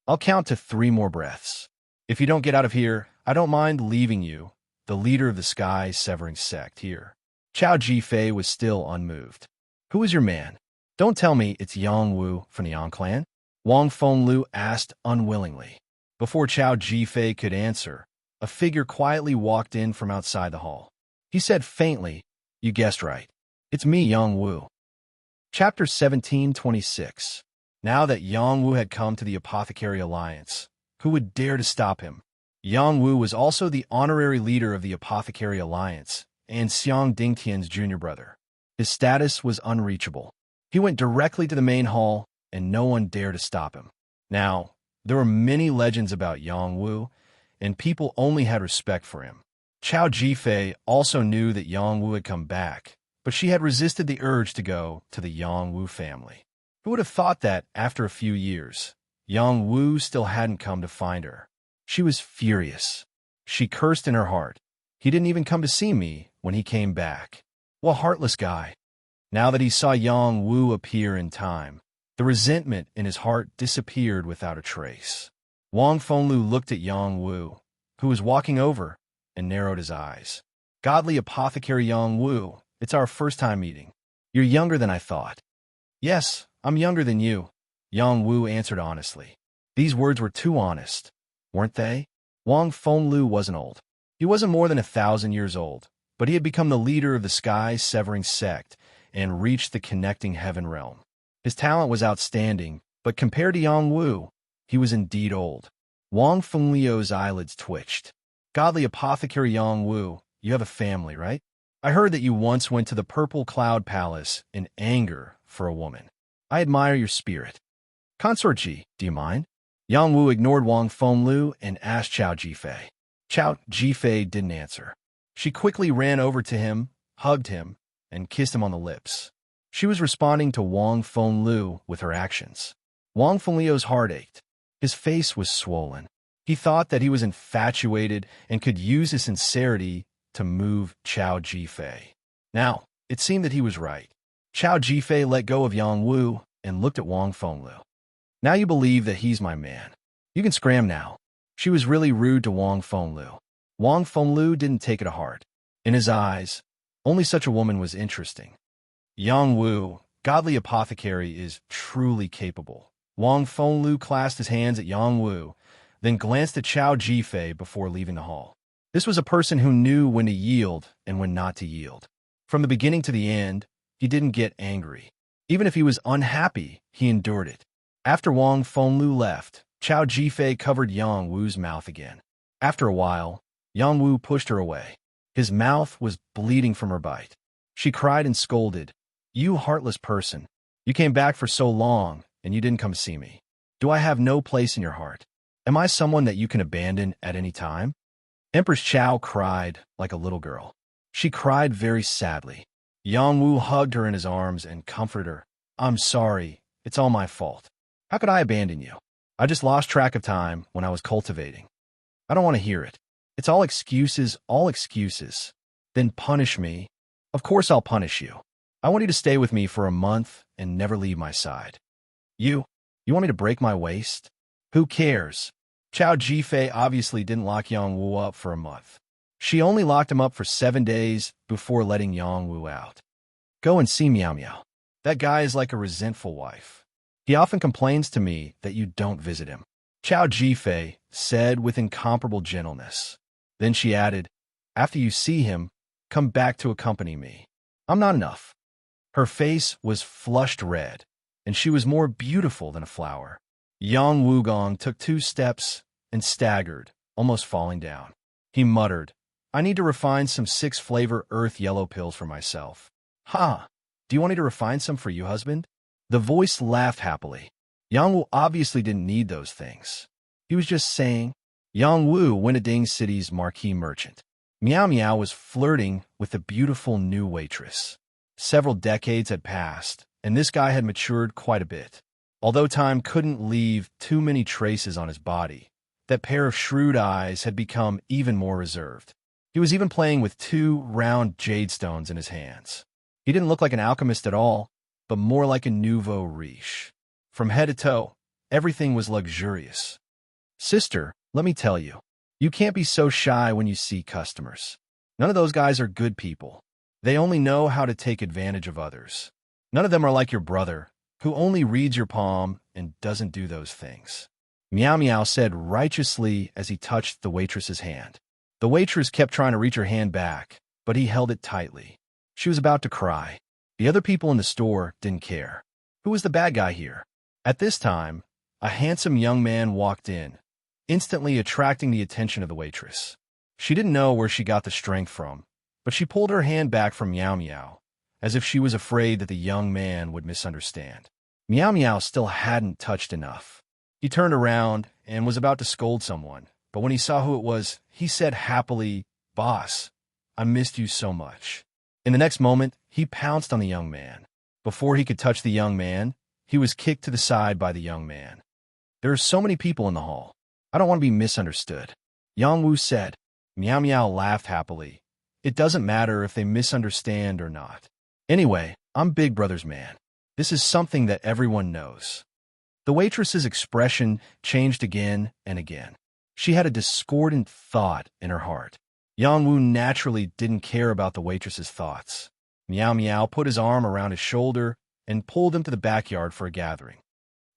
"I'll count to 3 more breaths. If you don't get out of here, I don't mind leaving you, the leader of the Sky-Severing sect, here." Chao Jifei was still unmoved. "Who is your man? Don't tell me it's Yang Wu from the Yang clan?" Wang Fenglu asked unwillingly. Before Chao Jifei could answer, a figure quietly walked in from outside the hall. He said faintly, "You guessed right. It's me, Yang Wu." Chapter 1726. Now that Yang Wu had come to the Apothecary Alliance, who would dare to stop him? Yang Wu was also the honorary leader of the Apothecary Alliance and Xiang Dingtian's junior brother. His status was unreachable. He went directly to the main hall, and no one dared to stop him. Now, there were many legends about Yang Wu, and people only had respect for him. Chao Jifei also knew that Yang Wu had come back, but she had resisted the urge to go to the Yang Wu family. Who would have thought that, after a few years, Yang Wu still hadn't come to find her? She was furious. She cursed in her heart. He didn't even come to see me when he came back. What a heartless guy. Now that he saw Yang Wu appear in time, the resentment in his heart disappeared without a trace. Wang Fenglu looked at Yang Wu, who was walking over, and narrowed his eyes. Godly apothecary Yang Wu, it's our first time meeting. You're younger than I thought. Yes, I'm younger than you, Yang Wu answered honestly. These words were too honest, weren't they? Wang Fenglu wasn't old. He wasn't more than 1,000 years old, but he had become the leader of the sky-severing sect and reached the connecting heaven realm. His talent was outstanding, but compared to Yang Wu, he was indeed old. Wang Fenglu's eyelids twitched. Godly apothecary Yang Wu, you have a family, right? I heard that you once went to the Purple Cloud Palace in anger for a woman. I admire your spirit. Consort Ji, do you mind? Yang Wu ignored Wang Fenglu and asked Chao Jifei. Chao Jifei didn't answer. She quickly ran over to him, hugged him, and kissed him on the lips. She was responding to Wang Fenglu with her actions. Wang Fenglu's heart ached. His face was swollen. He thought that he was infatuated and could use his sincerity to move Chao Jifei. Now, it seemed that he was right. Chao Jifei let go of Yang Wu and looked at Wang Fenglu. Now you believe that he's my man. You can scram now. She was really rude to Wang Fenglu. Wang Fenglu didn't take it to heart. In his eyes, only such a woman was interesting. Yang Wu, godly apothecary, is truly capable. Wang Fenglu clasped his hands at Yang Wu, then glanced at Chao Jifei before leaving the hall. This was a person who knew when to yield and when not to yield. From the beginning to the end, he didn't get angry. Even if he was unhappy, he endured it. After Wang Fenglu left, Chao Jifei covered Yang Wu's mouth again. After a while, Yang Wu pushed her away. His mouth was bleeding from her bite. She cried and scolded, "You heartless person. You came back for so long, and you didn't come see me. Do I have no place in your heart? Am I someone that you can abandon at any time?" Empress Chao cried like a little girl. She cried very sadly. Yang Wu hugged her in his arms and comforted her. "I'm sorry. It's all my fault. How could I abandon you? I just lost track of time when I was cultivating. I don't want to hear it. It's all excuses, all excuses. Then punish me. Of course I'll punish you. I want you to stay with me for a month and never leave my side. You want me to break my waist? Who cares?" Chao Jifei obviously didn't lock Yang Wu up for a month. She only locked him up for 7 days before letting Yang Wu out. "Go and see Miao Miao. That guy is like a resentful wife. He often complains to me that you don't visit him," Chao Jifei said with incomparable gentleness. Then she added, "After you see him, come back to accompany me. I'm not enough." Her face was flushed red, and she was more beautiful than a flower. Yang Wugong took 2 steps and staggered, almost falling down. He muttered, "I need to refine some 6-flavor earth yellow pills for myself." "Ha! Do you want me to refine some for you, husband?" The voice laughed happily. Yang Wu obviously didn't need those things. He was just saying. Yang Wu, Winneding City's marquee merchant. Miao Miao was flirting with the beautiful new waitress. Several decades had passed, and this guy had matured quite a bit. Although time couldn't leave too many traces on his body, that pair of shrewd eyes had become even more reserved. He was even playing with 2 round jade stones in his hands. He didn't look like an alchemist at all, but more like a nouveau riche. From head to toe, everything was luxurious. "Sister, let me tell you, you can't be so shy when you see customers. None of those guys are good people. They only know how to take advantage of others. None of them are like your brother, who only reads your palm and doesn't do those things," Miao Miao said righteously as he touched the waitress's hand. The waitress kept trying to reach her hand back, but he held it tightly. She was about to cry. The other people in the store didn't care. Who was the bad guy here? At this time, a handsome young man walked in, instantly attracting the attention of the waitress. She didn't know where she got the strength from, but she pulled her hand back from Meow Meow, as if she was afraid that the young man would misunderstand. Meow Meow still hadn't touched enough. He turned around and was about to scold someone, but when he saw who it was, he said happily, "Boss, I missed you so much." In the next moment, he pounced on the young man. Before he could touch the young man, he was kicked to the side by the young man. "There are so many people in the hall. I don't want to be misunderstood," Yang Wu said. Meow Meow laughed happily. "It doesn't matter if they misunderstand or not. Anyway, I'm Big Brother's man. This is something that everyone knows." The waitress's expression changed again and again. She had a discordant thought in her heart. Yang Wu naturally didn't care about the waitress's thoughts. Meow Meow put his arm around his shoulder and pulled him to the backyard for a gathering.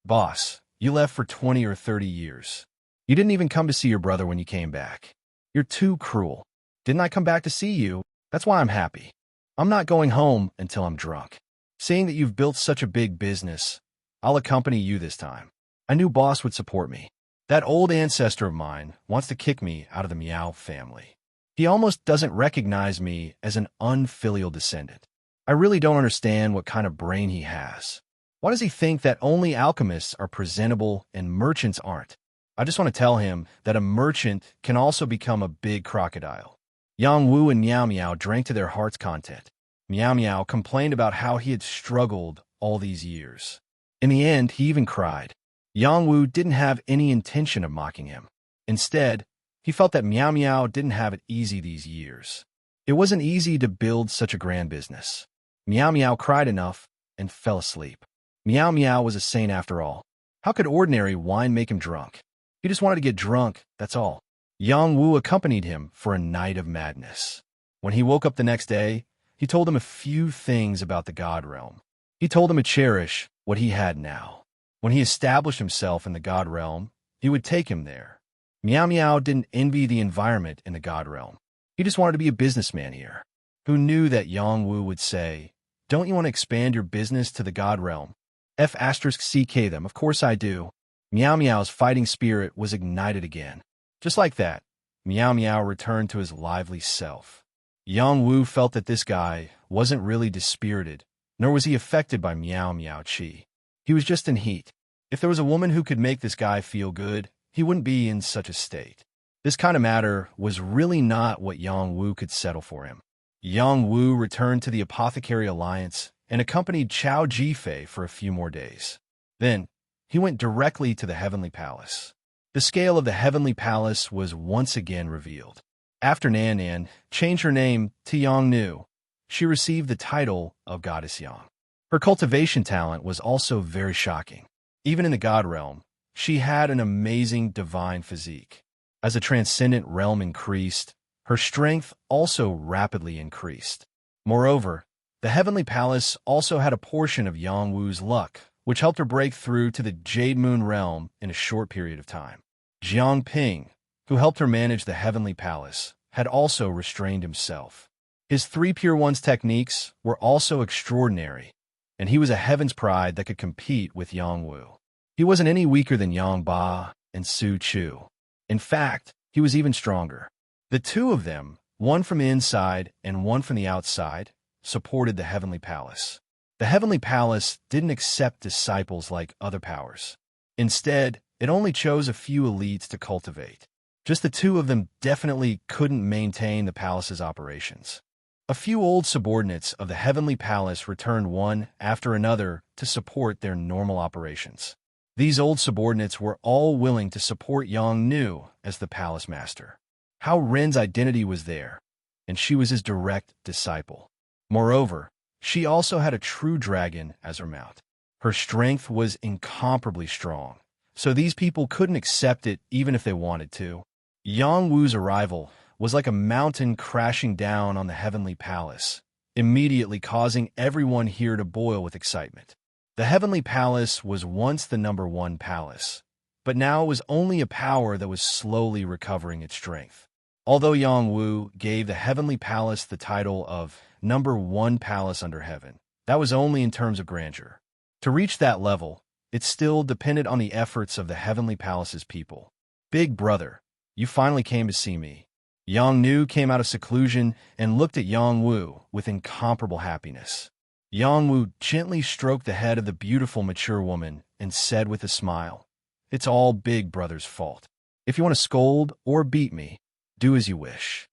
"Boss, you left for 20 or 30 years. You didn't even come to see your brother when you came back. You're too cruel. Didn't I come back to see you? That's why I'm happy. I'm not going home until I'm drunk. Seeing that you've built such a big business, I'll accompany you this time. I knew Boss would support me. That old ancestor of mine wants to kick me out of the Meow family. He almost doesn't recognize me as an unfilial descendant. I really don't understand what kind of brain he has. Why does he think that only alchemists are presentable and merchants aren't? I just want to tell him that a merchant can also become a big crocodile." Yang Wu and Meow Meow drank to their heart's content. Meow Meow complained about how he had struggled all these years. In the end, he even cried. Yang Wu didn't have any intention of mocking him. Instead, he felt that Meow Meow didn't have it easy these years. It wasn't easy to build such a grand business. Meow Meow cried enough and fell asleep. Meow Meow was a saint after all. How could ordinary wine make him drunk? He just wanted to get drunk, that's all. Yang Wu accompanied him for a night of madness. When he woke up the next day, he told him a few things about the God realm. He told him to cherish what he had now. When he established himself in the God realm, he would take him there. Meow Meow didn't envy the environment in the God realm. He just wanted to be a businessman here. Who knew that Yang Wu would say, "Don't you want to expand your business to the God realm?" F***CK them, of course I do. Meow Meow's fighting spirit was ignited again. Just like that, Meow Meow returned to his lively self. Yang Wu felt that this guy wasn't really dispirited, nor was he affected by Meow Meow chi. He was just in heat. If there was a woman who could make this guy feel good, he wouldn't be in such a state. This kind of matter was really not what Yang Wu could settle for him. Yang Wu returned to the Apothecary Alliance and accompanied Chao Jifei for a few more days. Then, he went directly to the Heavenly Palace. The scale of the Heavenly Palace was once again revealed. After Nan Nan changed her name to Yang Nu, she received the title of Goddess Yang. Her cultivation talent was also very shocking. Even in the God realm, she had an amazing divine physique. As the transcendent realm increased, her strength also rapidly increased. Moreover, the Heavenly Palace also had a portion of Yang Wu's luck, which helped her break through to the Jade Moon realm in a short period of time. Jiang Ping, who helped her manage the Heavenly Palace, had also restrained himself. His 3 Pure Ones techniques were also extraordinary, and he was a Heaven's Pride that could compete with Yang Wu. He wasn't any weaker than Yang Ba and Su Chu. In fact, he was even stronger. The two of them, one from the inside and one from the outside, supported the Heavenly Palace. The Heavenly Palace didn't accept disciples like other powers. Instead, it only chose a few elites to cultivate. Just the two of them definitely couldn't maintain the palace's operations. A few old subordinates of the Heavenly Palace returned one after another to support their normal operations. These old subordinates were all willing to support Yang Nu as the palace master. Hao Ren's identity was there, and she was his direct disciple. Moreover, she also had a true dragon as her mount. Her strength was incomparably strong, so these people couldn't accept it even if they wanted to. Yang Wu's arrival was like a mountain crashing down on the Heavenly Palace, immediately causing everyone here to boil with excitement. The Heavenly Palace was once the #1 palace, but now it was only a power that was slowly recovering its strength. Although Yang Wu gave the Heavenly Palace the title of #1 palace under heaven, that was only in terms of grandeur. To reach that level, it still depended on the efforts of the Heavenly Palace's people. Big brother, you finally came to see me. Yongnu came out of seclusion and looked at Yongwu with incomparable happiness. Yongwu gently stroked the head of the beautiful mature woman and said with a smile, "It's all Big Brother's fault. If you want to scold or beat me, do as you wish."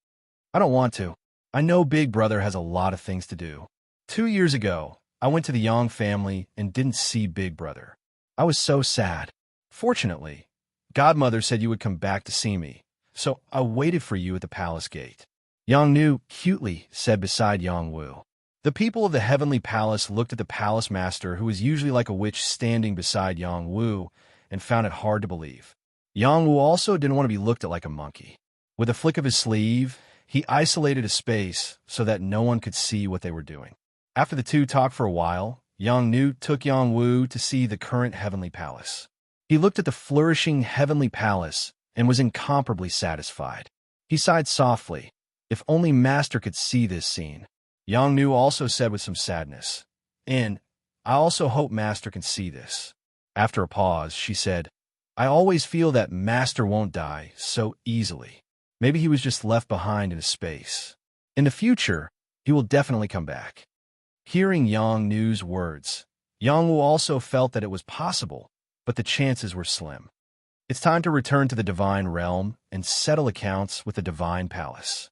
"I don't want to. I know Big Brother has a lot of things to do. 2 years ago, I went to the Yang family and didn't see Big Brother. I was so sad. Fortunately, Godmother said you would come back to see me, so I waited for you at the palace gate." Yongnu cutely said beside Yongwu. The people of the heavenly palace looked at the palace master, who was usually like a witch, standing beside Yongwu, and found it hard to believe. Yongwu also didn't want to be looked at like a monkey. With a flick of his sleeve, he isolated a space so that no one could see what they were doing. After the two talked for a while, Yongnu took Yongwu to see the current heavenly palace. He looked at the flourishing heavenly palace and was incomparably satisfied. He sighed softly. If only Master could see this scene. Yongnu also said with some sadness, "And I also hope Master can see this." After a pause, she said, "I always feel that Master won't die so easily. Maybe he was just left behind in a space. In the future, he will definitely come back." Hearing Yongnu's words, Yongwu also felt that it was possible, but the chances were slim. It's time to return to the divine realm and settle accounts with the divine palace.